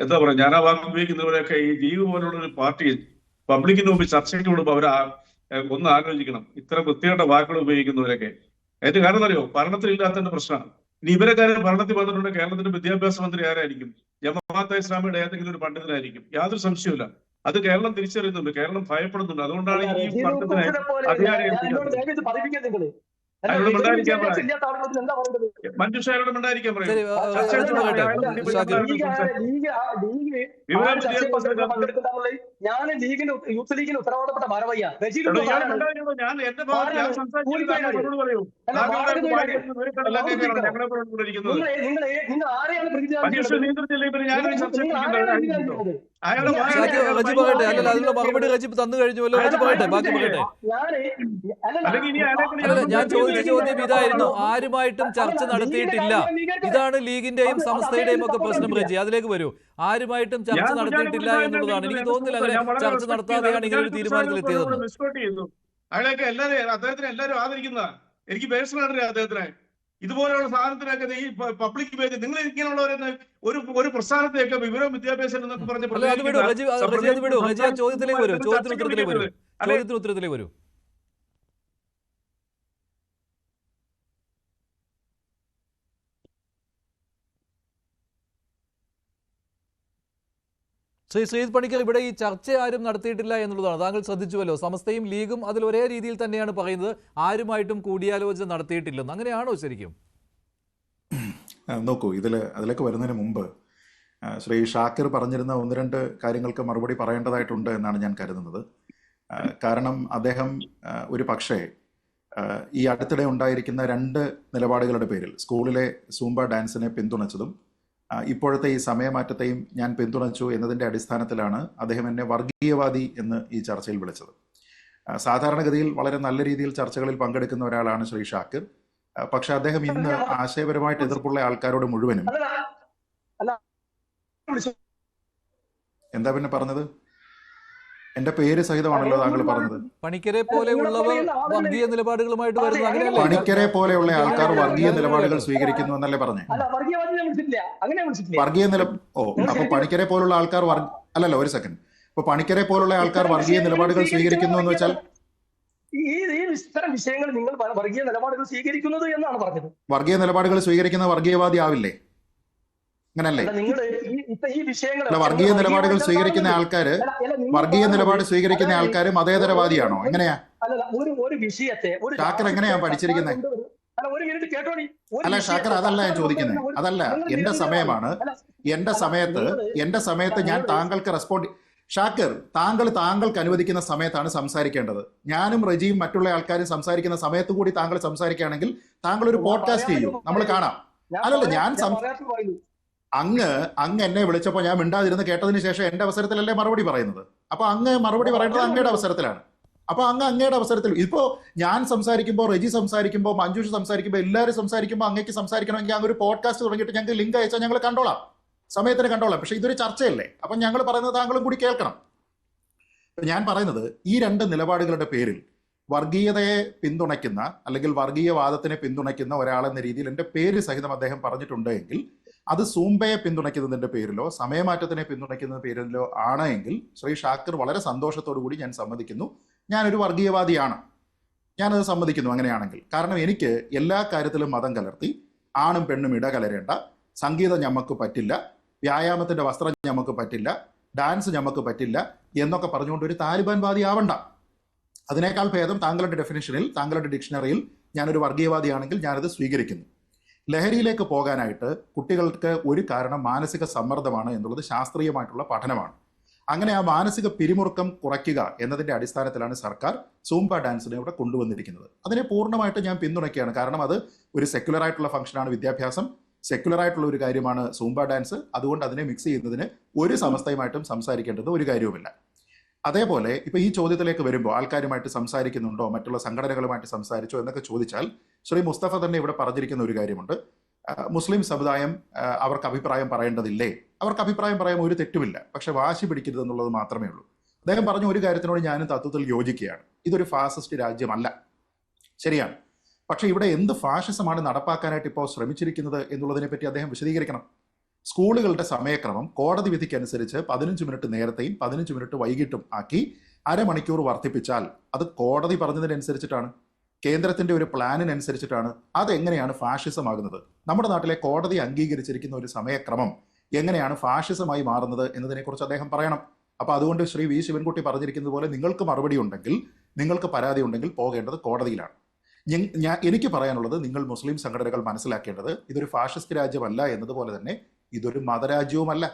എന്താ പറയാ, ഞാൻ ആ വാക്ക് ഉപയോഗിക്കുന്നവരൊക്കെ ഈ ലീഗ് പോലുള്ള ഒരു പാർട്ടി പബ്ലിക്കിന് മുമ്പ് ചർച്ചയ്ക്ക് വിടുമ്പോൾ അവർ ഒന്ന് ആലോചിക്കണം, ഇത്തരം വൃത്തികെട്ട വാക്കുകൾ ഉപയോഗിക്കുന്നവരൊക്കെ. അതിന്റെ കാരണം അറിയോ, ഭരണത്തിലില്ലാത്തതിന്റെ പ്രശ്നമാണ്. ഇനി ഇവരെ ഭരണത്തിൽ വന്നിട്ടുണ്ടെങ്കിൽ കേരളത്തിന്റെ വിദ്യാഭ്യാസ മന്ത്രി ആരായിരിക്കും? ജമാഅത്തെ ഇസ്ലാമിയുടെ ഏതെങ്കിലും ഒരു പണ്ഡിതനായിരിക്കും, യാതൊരു സംശയമില്ല. അത് കേരളം തിരിച്ചറിയുന്നുണ്ട്, കേരളം ഭയപ്പെടുന്നുണ്ട്. അതുകൊണ്ടാണ് ഈ പണ്ഡിതനെ അധികാരം മഞ്ജുഷയോട് ഉണ്ടായിരിക്കാൻ പറയും. ഞാൻ ലീഗിന്റെ യൂത്ത് ലീഗിന് ഉത്തരവാദപ്പെട്ട ഭാരവാഹിയാ. നിങ്ങൾ ആരെയാണ് ഞാൻ ചോദിച്ച ചോദ്യം ഇതായിരുന്നു, ആരുമായിട്ടും ചർച്ച നടത്തിയിട്ടില്ല. ഇതാണ് ലീഗിന്റെയും സമസ്തയുടെയും ഒക്കെ പ്രശ്നം. റജി, അതിലേക്ക് വരൂ. ആരുമായിട്ടും ചർച്ച നടത്തിയിട്ടില്ല എന്നുള്ളതാണ്. എനിക്ക് തോന്നുന്നില്ല അങ്ങനെ ചർച്ച നടത്താതെയാണ് ഇങ്ങനെ ഒരു തീരുമാനത്തിലെത്തിയതെന്ന്. അയാളൊക്കെ എല്ലാവരും അദ്ദേഹത്തിന് എല്ലാവരും ആദരിക്കുന്ന, എനിക്ക് പേഴ്സണൽ അദ്ദേഹത്തിനെ ഇതുപോലെയുള്ള സാധനത്തിനൊക്കെ ഈ പബ്ലിക് പേജ് നിങ്ങൾ ഇങ്ങനെയുള്ളവരെ ഒരു പ്രസ്ഥാനത്തെയൊക്കെ വിവരവും വിദ്യാഭ്യാസം എന്നൊക്കെ പറഞ്ഞ ചോദ്യത്തിലേക്ക് വരൂ. ശ്രീ ശ്രീജിത് പണിക്കർ, ഇവിടെ ഈ ചർച്ച ആരും നടത്തിയിട്ടില്ല എന്നുള്ളതാണ്. താങ്കൾ ശ്രദ്ധിച്ചുവല്ലോ, സമസ്തയും ലീഗും അതിൽ ഒരേ രീതിയിൽ തന്നെയാണ് പറയുന്നത്, ആരുമായിട്ടും കൂടിയാലോചന നടത്തിയിട്ടില്ലെന്ന്. അങ്ങനെയാണോ ശരിക്കും? നോക്കൂ, അതിലേക്ക് വരുന്നതിന് മുമ്പ് ശ്രീ ഷാക്കിർ പറഞ്ഞിരുന്ന ഒന്ന് രണ്ട് കാര്യങ്ങൾക്ക് മറുപടി പറയേണ്ടതായിട്ടുണ്ട് എന്നാണ് ഞാൻ കരുതുന്നത്. കാരണം അദ്ദേഹം ഒരു പക്ഷേ ഈ അടുത്തിടെ ഉണ്ടായിരിക്കുന്ന രണ്ട് നിലപാടുകളുടെ പേരിൽ സ്കൂളിലെ സൂംബ ഡാൻസിനെ പിന്തുണച്ചതും ഇപ്പോഴത്തെ ഈ സമയമാറ്റത്തെയും ഞാൻ പിന്തുണച്ചു എന്നതിൻ്റെ അടിസ്ഥാനത്തിലാണ് അദ്ദേഹം എന്നെ വർഗീയവാദി എന്ന് ഈ ചർച്ചയിൽ വിളിച്ചത്. സാധാരണഗതിയിൽ വളരെ നല്ല രീതിയിൽ ചർച്ചകളിൽ പങ്കെടുക്കുന്ന ഒരാളാണ് ശ്രീ ഷാക്കിർ. പക്ഷെ അദ്ദേഹം ഇന്ന് ആശയപരമായിട്ട് എതിർപ്പുള്ള ആൾക്കാരോട് മുഴുവനും എന്താ പിന്നെ പറഞ്ഞത്? എന്റെ പേര് സഹിതമാണല്ലോ താങ്കൾ പറഞ്ഞത്. പണിക്കരെ പോലെയുള്ളവർ വർഗീയ നിലപാടുകളുമായിട്ട് വരുന്നത് അങ്ങനെയല്ല. പണിക്കരെ പോലെയുള്ള ആൾക്കാർ വർഗീയ നിലപാടുകൾ സ്വീകരിക്കുന്നു എന്നല്ലേ പറഞ്ഞേ? വർഗീയ അപ്പൊ പണിക്കരെ പോലുള്ള ആൾക്കാർ അല്ലല്ലോ, ഒരു സെക്കൻഡ്. ഇപ്പൊ പണിക്കരെ പോലുള്ള ആൾക്കാർ വർഗീയ നിലപാടുകൾ സ്വീകരിക്കുന്നു എന്ന് വെച്ചാൽ ഇത്തരം വിഷയങ്ങൾ നിങ്ങൾ വർഗീയ നിലപാടുകൾ സ്വീകരിക്കുന്നത് എന്നാണ് പറഞ്ഞത്. വർഗീയ നിലപാടുകൾ സ്വീകരിക്കുന്ന വർഗീയവാദി ആവില്ലേ? അങ്ങനല്ലേ? വർഗീയ നിലപാടുകൾ സ്വീകരിക്കുന്ന ആൾക്കാര് മതേതരവാദിയാണോ? എങ്ങനെയാ? ഷാക്കർ എങ്ങനെയാ പഠിച്ചിരിക്കുന്നത്? അല്ല ഷാക്കർ, അതല്ല ഞാൻ ചോദിക്കുന്നത്. അതല്ല, എന്റെ സമയമാണ്. എന്റെ സമയത്ത് ഞാൻ താങ്കൾക്ക് റെസ്പോണ്ട്. ഷാക്കർ, താങ്കൾക്ക് അനുവദിക്കുന്ന സമയത്താണ് സംസാരിക്കേണ്ടത്. ഞാനും റജിയും മറ്റുള്ള ആൾക്കാരും സംസാരിക്കുന്ന സമയത്ത് കൂടി താങ്കൾ സംസാരിക്കുകയാണെങ്കിൽ താങ്കൾ ഒരു പോഡ്കാസ്റ്റ് ചെയ്യൂ, നമ്മൾ കാണാം. അല്ലല്ല, അങ്ങ് എന്നെ വിളിച്ചപ്പോൾ ഞാൻ മിണ്ടാതിരുന്ന് കേട്ടതിന് ശേഷം എന്റെ അവസരത്തിലല്ലേ മറുപടി പറയുന്നത്. അപ്പൊ അങ്ങ് മറുപടി പറയേണ്ടത് അങ്ങയുടെ അവസരത്തിലാണ്. അപ്പൊ അങ്ങയുടെ അവസരത്തിൽ ഇപ്പോ ഞാൻ സംസാരിക്കുമ്പോൾ, റെജി സംസാരിക്കുമ്പോൾ, മഞ്ജുഷ് സംസാരിക്കുമ്പോൾ, എല്ലാവരും സംസാരിക്കുമ്പോൾ അങ്ങേക്ക് സംസാരിക്കണമെങ്കിൽ അങ്ങ് ഒരു പോഡ്കാസ്റ്റ് തുടങ്ങിയിട്ട് ഞങ്ങൾക്ക് ലിങ്ക് അയച്ചാൽ ഞങ്ങൾ കണ്ടോളാം. സമയത്തിന് കണ്ടോളാം. പക്ഷേ ഇതൊരു ചർച്ചയല്ലേ, അപ്പം ഞങ്ങൾ പറയുന്നത് താങ്കളും കൂടി കേൾക്കണം. ഞാൻ പറയുന്നത് ഈ രണ്ട് നിലപാടുകളുടെ പേരിൽ വർഗീയതയെ പിന്തുണയ്ക്കുന്ന അല്ലെങ്കിൽ വർഗീയവാദത്തിനെ പിന്തുണയ്ക്കുന്ന ഒരാളെന്ന രീതിയിൽ എൻ്റെ പേര് സഹിതം അദ്ദേഹം പറഞ്ഞിട്ടുണ്ട് എങ്കിൽ അത് സൂംബയെ പിന്തുണയ്ക്കുന്നതിൻ്റെ പേരിലോ സമയമാറ്റത്തിനെ പിന്തുണയ്ക്കുന്ന പേരിലോ ആണ് എങ്കിൽ ശ്രീ ഷാക്കിർ വളരെ സന്തോഷത്തോടു കൂടി ഞാൻ സമ്മതിക്കുന്നു, ഞാനൊരു വർഗീയവാദിയാണ്, ഞാനത് സമ്മതിക്കുന്നു അങ്ങനെയാണെങ്കിൽ. കാരണം എനിക്ക് എല്ലാ കാര്യത്തിലും മതം കലർത്തി ആണും പെണ്ണും ഇടകലരേണ്ട, സംഗീതം ഞമ്മക്ക് പറ്റില്ല, വ്യായാമത്തിൻ്റെ വസ്ത്രം ഞമ്മക്ക് പറ്റില്ല, ഡാൻസ് ഞമ്മക്ക് പറ്റില്ല എന്നൊക്കെ പറഞ്ഞുകൊണ്ട് ഒരു താലിബാൻ വാദി ആവണ്ട. അതിനേക്കാൾ ഭേദം താങ്കളുടെ ഡെഫിനിഷനിൽ, താങ്കളുടെ ഡിക്ഷണറിയിൽ ഞാനൊരു വർഗീയവാദിയാണെങ്കിൽ ഞാനത് സ്വീകരിക്കുന്നു. ലഹരിയിലേക്ക് പോകാനായിട്ട് കുട്ടികൾക്ക് ഒരു കാരണം മാനസിക സമ്മർദ്ദമാണ് എന്നുള്ളത് ശാസ്ത്രീയമായിട്ടുള്ള പഠനമാണ്. അങ്ങനെ ആ മാനസിക പിരിമുറുക്കം കുറയ്ക്കുക എന്നതിൻ്റെ അടിസ്ഥാനത്തിലാണ് സർക്കാർ സൂംബ ഡാൻസിനെ ഇവിടെ കൊണ്ടുവന്നിരിക്കുന്നത്. അതിനെ പൂർണ്ണമായിട്ട് ഞാൻ പിന്തുണയ്ക്കുകയാണ്. കാരണം അത് ഒരു സെക്യുലർ ആയിട്ടുള്ള ഫംഗ്ഷനാണ് വിദ്യാഭ്യാസം, സെക്യുലർ ആയിട്ടുള്ള ഒരു കാര്യമാണ് സൂംബ ഡാൻസ്. അതുകൊണ്ട് അതിനെ മിക്സ് ചെയ്യുന്നതിന് ഒരു സമസ്തയുമായിട്ടും സംസാരിക്കേണ്ടത് ഒരു കാര്യവുമില്ല. അതേപോലെ ഇപ്പോൾ ഈ ചോദ്യത്തിലേക്ക് വരുമ്പോൾ ആൾക്കാരുമായിട്ട് സംസാരിക്കുന്നുണ്ടോ, മറ്റുള്ള സംഘടനകളുമായിട്ട് സംസാരിച്ചോ എന്നൊക്കെ ചോദിച്ചാൽ ശ്രീ മുസ്തഫ തന്നെ ഇവിടെ പറഞ്ഞിരിക്കുന്ന ഒരു കാര്യമുണ്ട്. മുസ്ലിം സമുദായം അവർക്ക് അഭിപ്രായം പറയേണ്ടതില്ലേ? അവർക്ക് അഭിപ്രായം പറയാൻ ഒരു തെറ്റുമില്ല, പക്ഷെ വാശി പിടിക്കരുത് എന്നുള്ളത് മാത്രമേ ഉള്ളൂ. അദ്ദേഹം പറഞ്ഞ ഒരു കാര്യത്തിനോട് ഞാനും തത്വത്തിൽ യോജിക്കുകയാണ്. ഇതൊരു ഫാസിസ്റ്റ് രാജ്യമല്ല, ശരിയാണ്. പക്ഷേ ഇവിടെ എന്ത് ഫാഷിസമാണ് നടപ്പാക്കാനായിട്ട് ഇപ്പോൾ ശ്രമിച്ചിരിക്കുന്നത് എന്നുള്ളതിനെ പറ്റി അദ്ദേഹം വിശദീകരിക്കണം. സ്കൂളുകളുടെ സമയക്രമം കോടതി വിധിക്കനുസരിച്ച് 15 മിനിറ്റ് നേരത്തെയും 15 മിനിറ്റ് വൈകിട്ടും ആക്കി അരമണിക്കൂർ വർദ്ധിപ്പിച്ചാൽ അത് കോടതി പറഞ്ഞതിനനുസരിച്ചിട്ടാണ്, കേന്ദ്രത്തിന്റെ ഒരു പ്ലാനിനനുസരിച്ചിട്ടാണ്. അതെങ്ങനെയാണ് ഫാഷിസമാകുന്നത്? നമ്മുടെ നാട്ടിലെ കോടതി അംഗീകരിച്ചിരിക്കുന്ന ഒരു സമയക്രമം എങ്ങനെയാണ് ഫാഷിസമായി മാറുന്നത് എന്നതിനെക്കുറിച്ച് അദ്ദേഹം പറയണം. അപ്പോൾ അതുകൊണ്ട് ശ്രീ വി ശിവൻകുട്ടി പറഞ്ഞിരിക്കുന്നത് പോലെ നിങ്ങൾക്ക് മറുപടി ഉണ്ടെങ്കിൽ, നിങ്ങൾക്ക് പരാതി ഉണ്ടെങ്കിൽ പോകേണ്ടത് കോടതിയിലാണ്. എനിക്ക് പറയാനുള്ളത്, നിങ്ങൾ മുസ്ലിം സംഘടനകൾ മനസ്സിലാക്കേണ്ടത് ഇതൊരു ഫാഷിസ്റ്റ് രാജ്യമല്ല എന്നതുപോലെ തന്നെ ഇതൊരു മതരാജ്യവുമല്ല,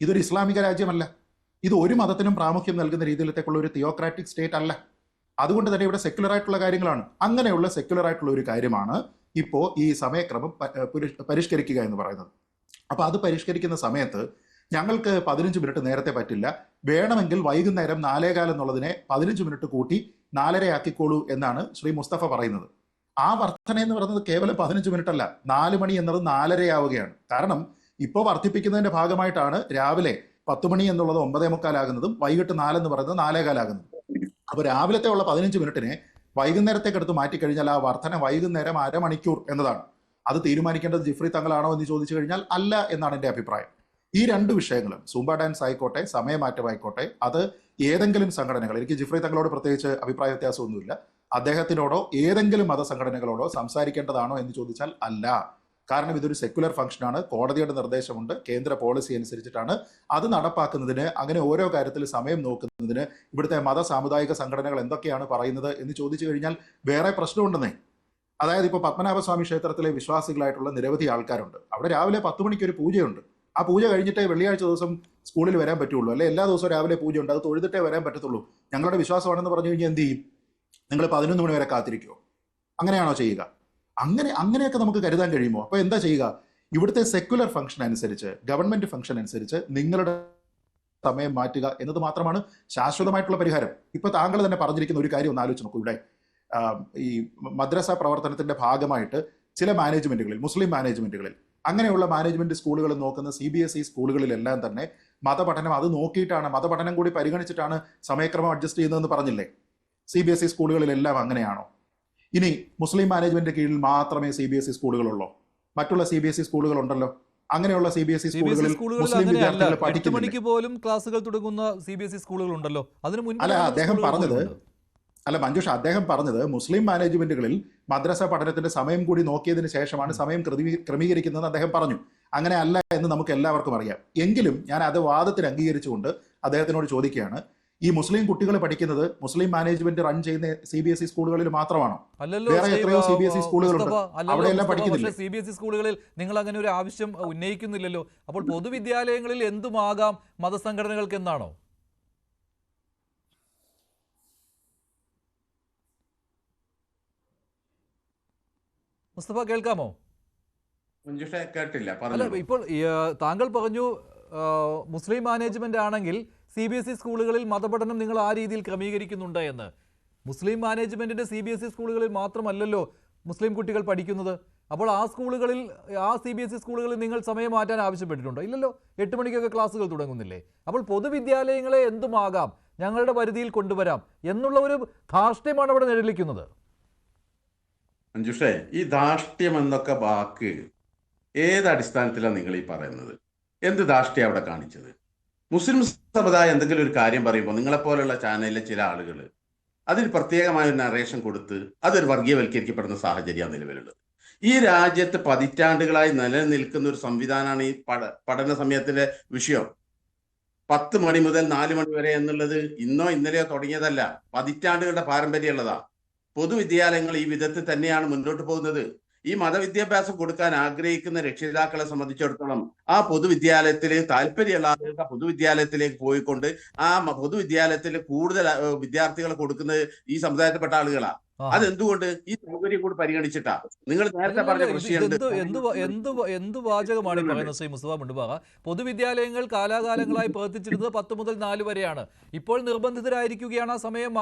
ഇതൊരു ഇസ്ലാമിക രാജ്യമല്ല, ഇത് ഒരു മതത്തിനും പ്രാമുഖ്യം നൽകുന്ന രീതിയിലേക്കുള്ള ഒരു തിയോക്രാറ്റിക് സ്റ്റേറ്റ് അല്ല. അതുകൊണ്ട് തന്നെ ഇവിടെ സെക്യുലർ ആയിട്ടുള്ള കാര്യങ്ങളാണ്. അങ്ങനെയുള്ള സെക്യുലർ ആയിട്ടുള്ള ഒരു കാര്യമാണ് ഇപ്പോൾ ഈ സമയക്രമം പരിഷ്കരിക്കുക എന്ന് പറയുന്നത്. അപ്പോൾ അത് പരിഷ്കരിക്കുന്ന സമയത്ത് ഞങ്ങൾക്ക് 15 മിനിറ്റ് നേരത്തെ പറ്റില്ല, വേണമെങ്കിൽ വൈകുന്നേരം 4:15 എന്നുള്ളതിനെ 15 മിനിറ്റ് കൂട്ടി 4:30 ആക്കിക്കോളൂ എന്നാണ് ശ്രീ മുസ്തഫ പറയുന്നത്. ആ വർധന എന്ന് പറയുന്നത് കേവലം 15 മിനിറ്റ് അല്ല, 4 മണി എന്നത് 4:30 ആവുകയാണ്. കാരണം ഇപ്പോൾ വർദ്ധിപ്പിക്കുന്നതിന്റെ ഭാഗമായിട്ടാണ് രാവിലെ 10 മണി എന്നുള്ളത് 9:45 ആകുന്നതും വൈകിട്ട് 4 എന്ന് പറയുന്നത് 4:15 ആകുന്നതും. അപ്പോൾ രാവിലത്തെ ഉള്ള 15 മിനിറ്റിനെ വൈകുന്നേരത്തേക്ക് എടുത്ത് മാറ്റിക്കഴിഞ്ഞാൽ ആ വർധന വൈകുന്നേരം അരമണിക്കൂർ എന്നതാണ്. അത് തീരുമാനിക്കേണ്ടത് ജിഫ്രി തങ്ങളാണോ എന്ന് ചോദിച്ചു കഴിഞ്ഞാൽ അല്ല എന്നാണ് എൻ്റെ അഭിപ്രായം. ഈ രണ്ട് വിഷയങ്ങളും, സൂംബ ഡാൻസ് ആയിക്കോട്ടെ സമയമാറ്റമായിക്കോട്ടെ, അത് ഏതെങ്കിലും സംഘടനകൾ, എനിക്ക് ജിഫ്രി തങ്ങളോട് പ്രത്യേകിച്ച് അഭിപ്രായ വ്യത്യാസമൊന്നുമില്ല, അദ്ദേഹത്തിനോടോ ഏതെങ്കിലും മതസംഘടനകളോടോ സംസാരിക്കേണ്ടതാണോ എന്ന് ചോദിച്ചാൽ അല്ല. കാരണം ഇതൊരു സെക്യുലർ ഫംഗ്ഷനാണ്, കോടതിയുടെ നിർദ്ദേശമുണ്ട്, കേന്ദ്ര പോളിസി അനുസരിച്ചിട്ടാണ് അത് നടപ്പാക്കുന്നതിന്. അങ്ങനെ ഓരോ കാര്യത്തിൽ സമയം നോക്കുന്നതിന് ഇവിടുത്തെ മത സാമുദായിക സംഘടനകൾ എന്തൊക്കെയാണ് പറയുന്നത് എന്ന് ചോദിച്ചു കഴിഞ്ഞാൽ വേറെ പ്രശ്നമുണ്ടെന്നേ. അതായത് ഇപ്പോൾ പത്മനാഭസ്വാമി ക്ഷേത്രത്തിലെ വിശ്വാസികളായിട്ടുള്ള നിരവധി ആൾക്കാരുണ്ട്. അവിടെ രാവിലെ 10 മണിക്ക് ഒരു പൂജയുണ്ട്. ആ പൂജ കഴിഞ്ഞിട്ടേ വെള്ളിയാഴ്ച ദിവസം സ്കൂളിൽ വരാൻ പറ്റുള്ളൂ, അല്ലെ എല്ലാ ദിവസവും രാവിലെ പൂജയുണ്ട്, അത് തൊഴുതിട്ടേ വരാൻ പറ്റത്തുള്ളൂ. ഞങ്ങളുടെ വിശ്വാസമാണെന്ന് പറഞ്ഞു കഴിഞ്ഞാൽ എന്ത് ചെയ്യും? നിങ്ങൾ 11 മണി വരെ കാത്തിരിക്കുമോ? അങ്ങനെയാണോ ചെയ്യുക? അങ്ങനെയൊക്കെ നമുക്ക് കരുതാൻ കഴിയുമോ? അപ്പോൾ എന്താ ചെയ്യുക? ഇവിടുത്തെ സെക്യുലർ ഫംഗ്ഷൻ അനുസരിച്ച്, ഗവൺമെന്റ് ഫംഗ്ഷൻ അനുസരിച്ച് നിങ്ങളുടെ സമയം മാറ്റുക എന്നത് മാത്രമാണ് ശാശ്വതമായിട്ടുള്ള പരിഹാരം. ഇപ്പൊ താങ്കൾ തന്നെ പറഞ്ഞിരിക്കുന്ന ഒരു കാര്യം ഒന്ന് ആലോചിച്ച് നോക്കൂ. ഇവിടെ ഈ മദ്രസ പ്രവർത്തനത്തിന്റെ ഭാഗമായിട്ട് ചില മാനേജ്മെന്റുകളിൽ, മുസ്ലിം മാനേജ്മെന്റുകളിൽ, അങ്ങനെയുള്ള മാനേജ്മെന്റ് സ്കൂളുകൾ നോക്കുന്ന CBSE സ്കൂളുകളിലെല്ലാം തന്നെ മതപഠനം അത് നോക്കിയിട്ടാണ്, മതപഠനം കൂടി പരിഗണിച്ചിട്ടാണ് സമയക്രമം അഡ്ജസ്റ്റ് ചെയ്യുന്നതെന്ന് പറഞ്ഞില്ലേ? CBSE സ്കൂളുകളിലെല്ലാം അങ്ങനെയാണോ? ഇനി മുസ്ലിം മാനേജ്മെന്റ് കീഴിൽ മാത്രമേ CBSE സ്കൂളുകളുള്ളൂ? മറ്റുള്ള CBSE സ്കൂളുകളുണ്ടല്ലോ. അങ്ങനെയുള്ള CBSE സ്കൂളുകളിൽ മുസ്ലിം വിദ്യാർത്ഥികൾ പഠിക്കുന്നില്ല. പോലും ക്ലാസുകൾ തുടങ്ങുന്ന CBSE സ്കൂളുകൾ ഉണ്ടല്ലോ. അതിന് മുൻപ് അല്ല അദ്ദേഹം പറഞ്ഞത്, അല്ല മഞ്ജുഷ, അദ്ദേഹം പറഞ്ഞത് മുസ്ലിം മാനേജ്മെന്റുകളിൽ മദ്രസ പഠനത്തിന്റെ സമയം കൂടി നോക്കിയതിന് ശേഷമാണ് സമയം ക്രമീകരിക്കുന്നതെന്ന് അദ്ദേഹം പറഞ്ഞു. അങ്ങനെ അല്ല എന്ന് നമുക്ക് എല്ലാവർക്കും അറിയാം. എങ്കിലും ഞാൻ അത് വാദത്തിന് അംഗീകരിച്ചുകൊണ്ട് അദ്ദേഹത്തിനോട് ചോദിക്കുകയാണ്, ഈ മുസ്ലിം കുട്ടികൾ പഠിക്കുന്നത് മുസ്ലിം മാനേജ്മെന്റ് റൺ ചെയ്യുന്ന CBSE സ്കൂളുകളിൽ മാത്രമാണോ? വേറെ എത്രയോ CBSE സ്കൂളുകളുണ്ട്, അവിടെയെല്ലാം പഠിക്കുന്നില്ല. CBSE സ്കൂളുകളിൽ നിങ്ങൾ അങ്ങനെ ഒരു ആവശ്യം ഉന്നയിക്കുന്നില്ലല്ലോ. അപ്പോൾ പൊതുവിദ്യാലയങ്ങളിൽ എന്തുമാകാം മതസംഘടനകൾക്ക് എന്നാണോ? മുസ്തഫ കേൾക്കാമോ? കേട്ടില്ല. അല്ല, ഇപ്പോൾ താങ്കൾ പറഞ്ഞു മുസ്ലിം മാനേജ്മെന്റ് ആണെങ്കിൽ CBSE സ്കൂളുകളിൽ മതപഠനം നിങ്ങൾ ആ രീതിയിൽ ക്രമീകരിക്കുന്നുണ്ട് എന്ന്. മുസ്ലിം മാനേജ്മെന്റിന്റെ CBSE സ്കൂളുകളിൽ മാത്രമല്ലല്ലോ മുസ്ലിം കുട്ടികൾ പഠിക്കുന്നത്. അപ്പോൾ ആ സ്കൂളുകളിൽ, ആ CBSE സ്കൂളുകളിൽ നിങ്ങൾ സമയം മാറ്റാൻ ആവശ്യപ്പെട്ടിട്ടുണ്ടോ? ഇല്ലല്ലോ. 8 മണിക്കൊക്കെ ക്ലാസ്സുകൾ തുടങ്ങുന്നില്ലേ? അപ്പോൾ പൊതുവിദ്യാലയങ്ങളെ എന്തുമാകാം, ഞങ്ങളുടെ പരിധിയിൽ കൊണ്ടുവരാം എന്നുള്ള ഒരു ധാർഷ്ട്യമാണ് അവിടെ നിഴലിക്കുന്നത്. മഞ്ജുഷേ, ഈ ധാർഷ്ട്യം എന്നൊക്കെ വാക്ക് ഏത് അടിസ്ഥാനത്തിലാണ് നിങ്ങൾ ഈ പറയുന്നത്? എന്ത് ധാർഷ്ട്യം അവിടെ കാണിച്ചത്? മുസ്ലിം സമുദായം എന്തെങ്കിലും ഒരു കാര്യം പറയുമ്പോൾ നിങ്ങളെപ്പോലുള്ള ചാനലിലെ ചില ആളുകൾ അതിന് പ്രത്യേകമായ ഒരു നറേഷൻ കൊടുത്ത് അതൊരു വർഗീയവൽക്കരിക്കപ്പെടുന്ന സാഹചര്യമാണ് നിലവിലുള്ളത്. ഈ രാജ്യത്ത് പതിറ്റാണ്ടുകളായി നിലനിൽക്കുന്ന ഒരു സംവിധാനമാണ് ഈ പഠന സമയത്തിന്റെ വിഷയം. 10 മണി മുതൽ 4 മണി വരെ എന്നുള്ളത് ഇന്നോ ഇന്നലെയോ തുടങ്ങിയതല്ല, പതിറ്റാണ്ടുകളുടെ പാരമ്പര്യമുള്ളതാ. പൊതുവിദ്യാലയങ്ങൾ ഈ വിധത്തിൽ തന്നെയാണ് മുന്നോട്ട് പോകുന്നത്. ഈ മതവിദ്യാഭ്യാസം കൊടുക്കാൻ ആഗ്രഹിക്കുന്ന രക്ഷിതാക്കളെ സംബന്ധിച്ചിടത്തോളം ആ പൊതുവിദ്യാലയത്തിൽ താല്പര്യമുള്ള ആളുകൾക്ക് പൊതുവിദ്യാലയത്തിലേക്ക് പോയിക്കൊണ്ട് ആ പൊതുവിദ്യാലയത്തിൽ കൂടുതൽ വിദ്യാർത്ഥികളെ കൊടുക്കുന്നത് ഈ സമുദായത്തിൽപ്പെട്ട ആളുകളാ. അതെന്തുകൊണ്ട്? ഈ സൗകര്യം കൂടി പരിഗണിച്ചിട്ടാ. നിങ്ങൾ നേരത്തെ പറഞ്ഞ വിഷയമുണ്ട്. എന്ത് വാചകമാണ് ഈ പറയുന്നത് ശ്രീ മുസ്തഫ മുണ്ടുബാഗ? പൊതുവിദ്യാലയങ്ങൾ കാലാകാലങ്ങളായി പ്രവർത്തിച്ചിരുന്നത് 10 മുതൽ 4 വരെയാണ്. ഇപ്പോൾ നിർബന്ധിതരായിരിക്കുകയാണ് ആ സമയം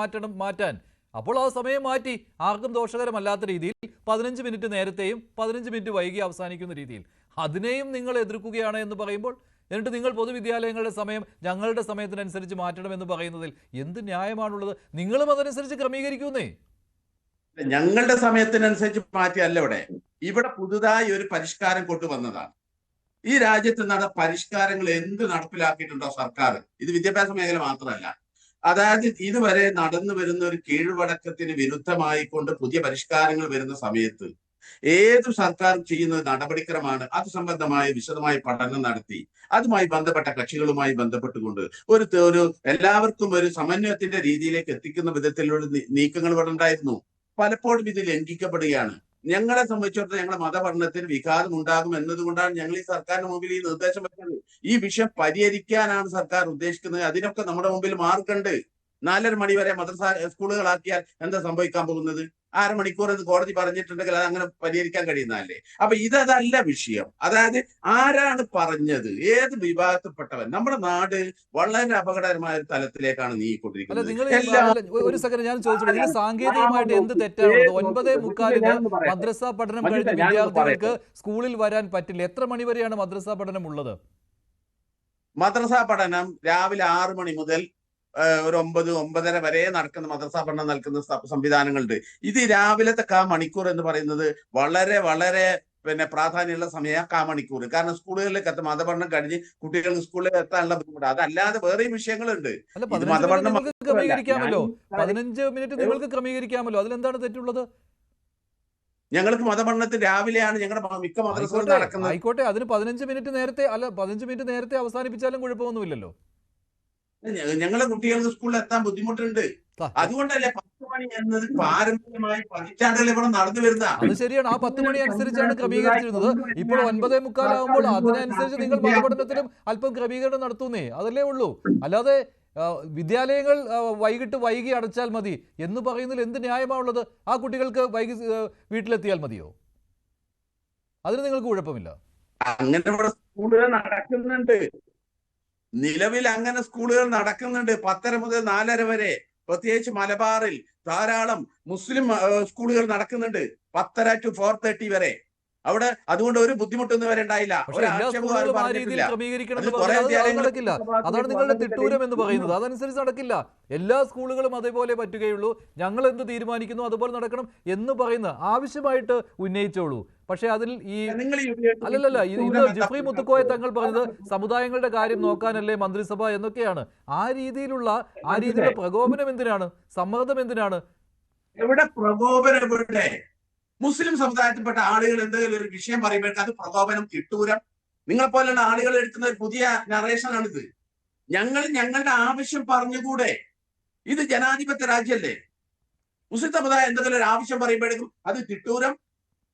മാറ്റാൻ. അപ്പോൾ ആ സമയം മാറ്റി, ആർക്കും ദോഷകരമല്ലാത്ത രീതിയിൽ 15 മിനിറ്റ് നേരത്തെയും 15 മിനിറ്റ് വൈകി അവസാനിക്കുന്ന രീതിയിൽ. അതിനെയും നിങ്ങൾ എതിർക്കുകയാണ് എന്ന് പറയുമ്പോൾ, എന്നിട്ട് നിങ്ങൾ പൊതുവിദ്യാലയങ്ങളുടെ സമയം ഞങ്ങളുടെ സമയത്തിനനുസരിച്ച് മാറ്റണമെന്ന് പറയുന്നതിൽ എന്ത് ന്യായമാണുള്ളത്? നിങ്ങളും അതനുസരിച്ച് ക്രമീകരിക്കുന്നേ. ഞങ്ങളുടെ സമയത്തിനനുസരിച്ച് മാറ്റിയല്ല ഇവിടെ പുതുതായി ഒരു പരിഷ്കാരം കൊണ്ടുവന്നതാണ്. ഈ രാജ്യത്ത് പരിഷ്കാരങ്ങൾ എന്ത് നടപ്പിലാക്കിയിട്ടുണ്ടോ സർക്കാർ? ഇത് വിദ്യാഭ്യാസ മേഖല മാത്രമല്ല. അതായത് ഇതുവരെ നടന്നു വരുന്ന ഒരു കീഴ്വഴക്കത്തിന് വിരുദ്ധമായിക്കൊണ്ട് പുതിയ പരിഷ്കാരങ്ങൾ വരുന്ന സമയത്ത് ഏതു സർക്കാർ ചെയ്യുന്ന നടപടിക്രമമാണ്. അത് സംബന്ധമായ വിശദമായ പഠനം നടത്തി അതുമായി ബന്ധപ്പെട്ട കക്ഷികളുമായി ബന്ധപ്പെട്ടുകൊണ്ട് ഒരു എല്ലാവർക്കും ഒരു സമന്വയത്തിന്റെ രീതിയിലേക്ക് എത്തിക്കുന്ന വിധത്തിലുള്ള നീക്കങ്ങൾ ഇവിടെ ഉണ്ടായിരുന്നു. പലപ്പോഴും ഇത് ലംഘിക്കപ്പെടുകയാണ്. ഞങ്ങളെ സംബന്ധിച്ചിടത്തോളം ഞങ്ങളുടെ മതപഠനത്തിന് വിഘാതം ഉണ്ടാകും എന്നതുകൊണ്ടാണ് ഞങ്ങൾ ഈ സർക്കാരിന് മുമ്പിൽ ഈ നിർദ്ദേശം വെച്ചത്. ഈ വിഷയം പരിഹരിക്കാനാണ് സർക്കാർ ഉദ്ദേശിക്കുന്നത്. അതിനൊക്കെ നമ്മുടെ മുമ്പിൽ മാർഗമുണ്ട്. 4:30 മണി വരെ മദ്രസ സ്കൂളുകളാക്കിയാൽ എന്താ സംഭവിക്കാൻ പോകുന്നത്? 1/2 മണിക്കൂർ എന്ന് കോടതി പറഞ്ഞിട്ടുണ്ടെങ്കിൽ അത് അങ്ങനെ പരിഹരിക്കാൻ കഴിയുന്നതല്ലേ? അപ്പൊ ഇതല്ല വിഷയം. അതായത് ആരാണ് പറഞ്ഞത്, ഏത് വിഭാഗത്തിൽപ്പെട്ടവൻ? നമ്മുടെ നാട് വളരെ അപകടകരമായ ഒരു തലത്തിലേക്കാണ് നീങ്ങിക്കൊണ്ടിരിക്കുന്നത്. ഒരു സെക്കൻഡ് ഞാൻ ചോദിച്ചോളൂ, ഇതിന് സാങ്കേതികമായിട്ട് എന്ത് തെറ്റാണുള്ളത്? 9:45 മദ്രസ പഠനം കഴിഞ്ഞ വിദ്യാർത്ഥികൾക്ക് സ്കൂളിൽ വരാൻ പറ്റില്ല. എത്ര മണി വരെയാണ് മദ്രസ പഠനം ഉള്ളത്? മദ്രസ പഠനം രാവിലെ 6 മണി മുതൽ ഒരു 9-9:30 വരെ നടക്കുന്ന മദ്രസ പഠനം നൽകുന്ന സംവിധാനങ്ങളുണ്ട്. ഇത് രാവിലത്തെ മണിക്കൂർ എന്ന് പറയുന്നത് വളരെ വളരെ പ്രാധാന്യമുള്ള സമയം മണിക്കൂർ. കാരണം സ്കൂളുകളിലേക്ക് എത്താൻ മതപഠനം കഴിഞ്ഞ് കുട്ടികൾക്ക് സ്കൂളിൽ എത്താനുള്ള ബുദ്ധിമുട്ട്. അതല്ലാതെ വേറെയും വിഷയങ്ങളുണ്ട്. മതപഠനം ക്രമീകരിക്കാമല്ലോ, 15 മിനിറ്റ് നിങ്ങൾക്ക് ക്രമീകരിക്കാമല്ലോ. അതിലെന്താണ് തെറ്റുള്ളത്? ഞങ്ങൾക്ക് മതപഠനത്തിൽ രാവിലെയാണ് ഞങ്ങളുടെ മിക്ക മദ്രസകളും നടക്കുന്നത്. ആയിക്കോട്ടെ, അതിന് 15 മിനിറ്റ് നേരത്തെ അവസാനിപ്പിച്ചാലും കുഴപ്പമൊന്നുമില്ലല്ലോ. ഞങ്ങളെ കുട്ടികൾക്ക് സ്കൂളിൽ എത്താൻ ബുദ്ധിമുട്ടുണ്ട്. അതുകൊണ്ടല്ലേ 10 മണി എന്നത് പാരമ്പര്യമായി പതിറ്റാണ്ടുകൾ ഇവിടെ നടന്നു വരുന്ന. അത് ശരിയാണ്, ആ 10 മണി അനുസരിച്ചാണ് ക്രമീകരിച്ചിരുന്നത്. ഇപ്പോൾ 9:45 ആകുമ്പോൾ അതിനനുസരിച്ച് നിങ്ങൾ മതപഠനത്തിലും അല്പം ക്രമീകരണം നടത്തുന്നേ, അതല്ലേ ഉള്ളൂ. അല്ലാതെ വിദ്യാലയങ്ങൾ വൈകി അടച്ചാൽ മതി എന്ന് പറയുന്നതിൽ എന്ത് ന്യായമാണുള്ളത്? ആ കുട്ടികൾക്ക് വൈകി വീട്ടിലെത്തിയാൽ മതിയോ? അതിന് നിങ്ങൾക്ക് കുഴപ്പമില്ല? അങ്ങനെ ഇവിടെ സ്കൂളുകൾ നടക്കുന്നുണ്ട്. നിലവിൽ അങ്ങനെ സ്കൂളുകൾ നടക്കുന്നുണ്ട്. 10:30 മുതൽ 4:30 വരെ. പ്രത്യേകിച്ച് മലബാറിൽ ധാരാളം മുസ്ലിം സ്കൂളുകൾ നടക്കുന്നുണ്ട്. 10:30 to 4:30 വരെ. അവിടെ അതുകൊണ്ട് ഒരു ബുദ്ധിമുട്ടൊന്നും വരെ ഉണ്ടായില്ല. അതാണ് നിങ്ങളുടെ തിട്ടൂരം എന്ന് പറയുന്നത്. അതനുസരിച്ച് നടക്കില്ല. എല്ലാ സ്കൂളുകളും അതേപോലെ പറ്റുകയുള്ളൂ. ഞങ്ങൾ എന്ത് തീരുമാനിക്കുന്നു അതുപോലെ നടക്കണം എന്ന് പറയുന്ന ആവശ്യമായിട്ട് ഉന്നയിച്ചോളൂ. പക്ഷെ അതിൽ അല്ലല്ല, ഇന്ന് ജിഫ്രി മുത്തുക്കോയ തങ്ങൾ പറഞ്ഞത് സമുദായങ്ങളുടെ കാര്യം നോക്കാനല്ലേ മന്ത്രിസഭ എന്നൊക്കെയാണ്. ആ രീതിയിലുള്ള പ്രകോപനം എന്തിനാണ്? സമ്മർദ്ദം എന്തിനാണ്? എവിടെ പ്രകോപനം? എവിടെ? മുസ്ലിം സമുദായത്തിൽപ്പെട്ട ആളുകൾ എന്തെങ്കിലും ഒരു വിഷയം പറയുമ്പോഴേക്ക് അത് പ്രകോപനം, തിട്ടൂരം. നിങ്ങളെപ്പോലുള്ള ആളുകൾ എടുക്കുന്ന ഒരു പുതിയ നറേഷനാണിത്. ഞങ്ങളുടെ ആവശ്യം പറഞ്ഞുകൂടെ? ഇത് ജനാധിപത്യ രാജ്യമല്ലേ? മുസ്ലിം സമുദായം എന്തെങ്കിലും ഒരു ആവശ്യം പറയുമ്പോഴേക്കും അത് തിട്ടൂരം,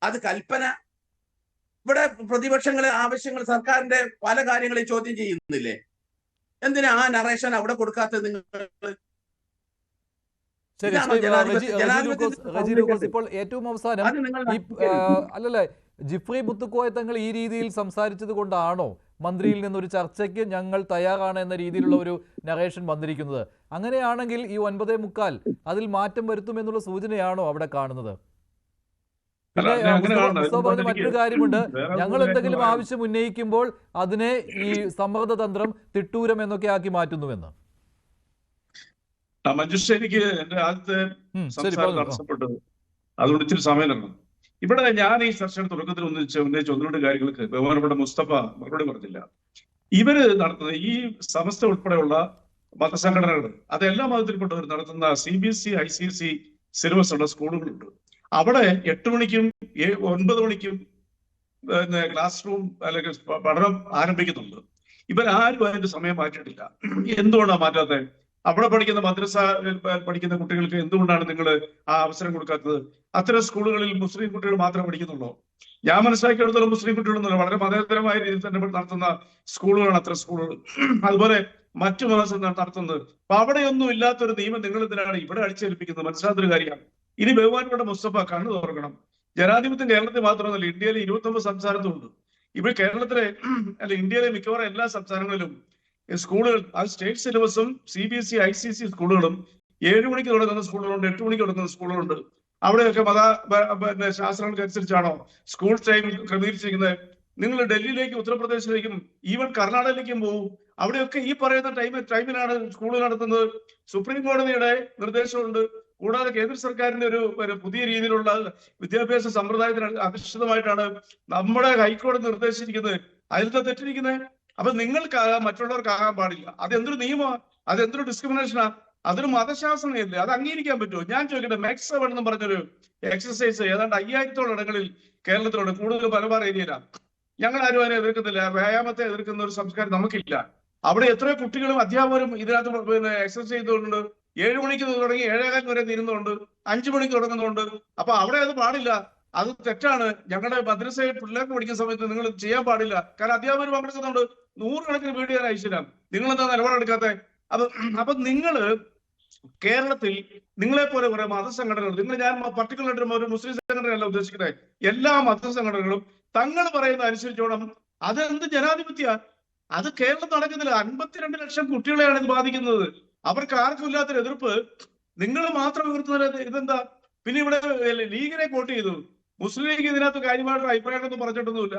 അത് കൽപ്പന. ഇവിടെ പ്രതിപക്ഷങ്ങളെ ആവശ്യങ്ങൾ സർക്കാരിന്റെ പല കാര്യങ്ങളെ ചോദ്യം ചെയ്യുന്നില്ലേ? എന്തിനാ ആ നറേഷൻ അവിടെ കൊടുക്കാത്തത് നിങ്ങൾ? ഇപ്പോൾ ഏറ്റവും അവസാനം അല്ലല്ലേ, ജിഫ്രി മുത്തുക്കോയ തങ്ങൾ ഈ രീതിയിൽ സംസാരിച്ചത് കൊണ്ടാണോ മന്ത്രിയിൽ നിന്നൊരു ചർച്ചയ്ക്ക് ഞങ്ങൾ തയ്യാറാണ് എന്ന രീതിയിലുള്ള ഒരു നറേഷൻ വന്നിരിക്കുന്നത്? അങ്ങനെയാണെങ്കിൽ ഈ 9:45 അതിൽ മാറ്റം വരുത്തുമെന്നുള്ള സൂചനയാണോ അവിടെ കാണുന്നത്? പിന്നെ അങ്ങനെ കാണണം. മുസ്തഫ പറഞ്ഞ മറ്റൊരു കാര്യമുണ്ട്, വേറെ ഞങ്ങൾ ഒരു എന്തെങ്കിലും കാര്യം ആവശ്യം ഉന്നയിക്കുമ്പോൾ അതിനെ ഈ സമ്മർദ്ദ തന്ത്രം തിട്ടൂരം എന്നൊക്കെ ആക്കി മാറ്റുന്നുവെന്ന്. മഞ്ജുഷ, എനിക്ക് എന്റെ ആദ്യത്തെ ശരി, സംസാരം പറഞ്ഞു. തടസ്സപ്പെട്ടത് അതുകൊണ്ട് ഇച്ചിരി സമയം തരണം. ഇവിടെ ഞാൻ ഈ ചർച്ചയുടെ തുടക്കത്തിൽ ഉന്നയിച്ച ഒന്ന് രണ്ട് കാര്യങ്ങൾക്ക് ബഹുമാനപ്പെട്ട മുസ്തഫ മറുപടി പറഞ്ഞില്ല. ഇവര് നടത്തുന്ന ഈ സമസ്ത ഉൾപ്പെടെയുള്ള മതസംഘടനകൾ, അത് എല്ലാ മതത്തിൽപ്പെട്ടവർ നടത്തുന്ന CBSE ICSE സിലബസ് ഉള്ള സ്കൂളുകളുണ്ട്. അവിടെ 8 മണിക്കും 9 മണിക്കും ക്ലാസ് റൂം അല്ലെങ്കിൽ പഠനം ആരംഭിക്കുന്നുണ്ട്. ഇവരാരും അതിന്റെ സമയം മാറ്റിയിട്ടില്ല. എന്തുകൊണ്ടാണ് മാറ്റാത്തത്? അവിടെ പഠിക്കുന്ന മദ്രസ പഠിക്കുന്ന കുട്ടികൾക്ക് എന്തുകൊണ്ടാണ് നിങ്ങൾ ആ അവസരം കൊടുക്കാത്തത്? അത്തരം സ്കൂളുകളിൽ മുസ്ലിം കുട്ടികൾ മാത്രമേ പഠിക്കുന്നുള്ളൂ. ഞാൻ മനസ്സിലാക്കിയെടുത്തോളം മുസ്ലിം കുട്ടികളൊന്നുമില്ല, വളരെ മതേതരമായ രീതിയിൽ തന്നെ നടത്തുന്ന സ്കൂളുകളാണ് അത്തരം സ്കൂളുകൾ. അതുപോലെ മറ്റു മതം നടത്തുന്നത്. അപ്പൊ അവിടെയൊന്നും ഇല്ലാത്തൊരു നിയമം നിങ്ങൾ എന്തിനാണ് ഇവിടെ അടിച്ചേൽപ്പിക്കുന്നത്? മനസ്സിലാത്തൊരു കാര്യമാണ്. ഇനി ബഹുമാനപ്പെട്ട മുസ്തഫ കണ്ണു തുറക്കണം. ജനാധിപത്യം കേരളത്തിൽ മാത്രമല്ല, ഇന്ത്യയിലെ 29 സംസ്ഥാനത്തുണ്ട്. ഇവിടെ കേരളത്തിലെ അല്ല ഇന്ത്യയിലെ മിക്കവാറും എല്ലാ സംസ്ഥാനങ്ങളിലും സ്കൂളുകൾ അത് സ്റ്റേറ്റ് സിലബസും CBSE ICSE സ്കൂളുകളും 7 മണിക്ക് തുടങ്ങുന്ന സ്കൂളുകളുണ്ട്, 8 മണിക്ക് തുടങ്ങുന്ന സ്കൂളുകളുണ്ട്. അവിടെയൊക്കെ ശാസ്ത്രങ്ങൾക്ക് അനുസരിച്ചാണോ സ്കൂൾ ടൈം ക്രമീകരിച്ചിരിക്കുന്നത്? നിങ്ങൾ ഡൽഹിയിലേക്കും ഉത്തർപ്രദേശിലേക്കും ഈവൻ കർണാടകയിലേക്കും പോകും, അവിടെയൊക്കെ ഈ പറയുന്ന ടൈമിലാണ് സ്കൂളുകൾ നടത്തുന്നത്. സുപ്രീം കോടതിയുടെ നിർദ്ദേശമുണ്ട്. കൂടാതെ കേന്ദ്ര സർക്കാരിന്റെ ഒരു പുതിയ രീതിയിലുള്ള വിദ്യാഭ്യാസ സമ്പ്രദായത്തിന് അധിഷ്ഠിതമായിട്ടാണ് നമ്മുടെ ഹൈക്കോടതി നിർദ്ദേശിച്ചിരിക്കുന്നത്. അതിലത്തെ തെറ്റിരിക്കുന്നത്. അപ്പൊ നിങ്ങൾക്കാകാം, മറ്റുള്ളവർക്കാകാൻ പാടില്ല. അതെന്തൊരു നിയമമാണ്? അതെന്തൊരു ഡിസ്ക്രിമിനേഷനാ? അതൊരു മതശാസ്ത്രമല്ലേ? അത് അംഗീകരിക്കാൻ പറ്റുമോ? ഞാൻ ചോദിക്കട്ടെ, മാക്സ് 7 എന്ന് പറഞ്ഞൊരു എക്സസൈസ് ഏതാണ്ട് 5000-ഓളം ഇടങ്ങളിൽ കേരളത്തിലുണ്ട്, കൂടുതൽ മലബാർ ഏരിയയിലാണ്. ഞങ്ങൾ ആരും അതിനെ എതിർക്കുന്നില്ല. വ്യായാമത്തെ എതിർക്കുന്ന ഒരു സംസ്കാരം നമുക്കില്ല. അവിടെ എത്രയോ കുട്ടികളും അധ്യാപകരും ഇതിനകത്ത് എക്സസൈസ് ചെയ്തുകൊണ്ട് 7 മണിക്ക് തുടങ്ങി 7:15 വരെ തീരുന്നുണ്ട്, 5 മണിക്ക് തുടങ്ങുന്നുണ്ട്. അപ്പൊ അവിടെ അത് പാടില്ല, അത് തെറ്റാണ്. ഞങ്ങളുടെ മദ്രസയിൽ പിള്ളേർക്ക് പഠിക്കുന്ന സമയത്ത് നിങ്ങൾ ചെയ്യാൻ പാടില്ല. കാരണം അധ്യാപകർ പങ്കെടുക്കുന്നുണ്ട്. 100 കണക്കിന് വീഡിയോ ഞാൻ അയച്ചില്ല. നിങ്ങളെന്താ നിലപാടെടുക്കാത്ത? അപ്പൊ നിങ്ങള് കേരളത്തിൽ നിങ്ങളെ പോലെ കുറെ മതസംഘടനകൾ, ഞാൻ പർട്ടിക്കുലർ ഒരു മുസ്ലിം സംഘടനയല്ല ഉദ്ദേശിക്കുന്നത്, എല്ലാ മതസംഘടനകളും തങ്ങൾ പറയുന്ന അനുസരിച്ചോണം. അതെന്ത് ജനാധിപത്യ? അത് കേരളത്തിൽ നടക്കുന്നില്ല. 52 ലക്ഷം കുട്ടികളെയാണ് ഇത് ബാധിക്കുന്നത്. അവർക്ക് ആർക്കും ഇല്ലാത്തൊരു എതിർപ്പ് നിങ്ങൾ മാത്രം ഉയർത്തുന്നത് ഇതെന്താ? പിന്നെ ഇവിടെ ലീഗിനെ കോട്ട് ചെയ്തു. മുസ്ലിം ലീഗ് ഇതിനകത്ത് കാര്യമായിട്ട് അഭിപ്രായമൊന്നും പറഞ്ഞിട്ടൊന്നുമില്ല.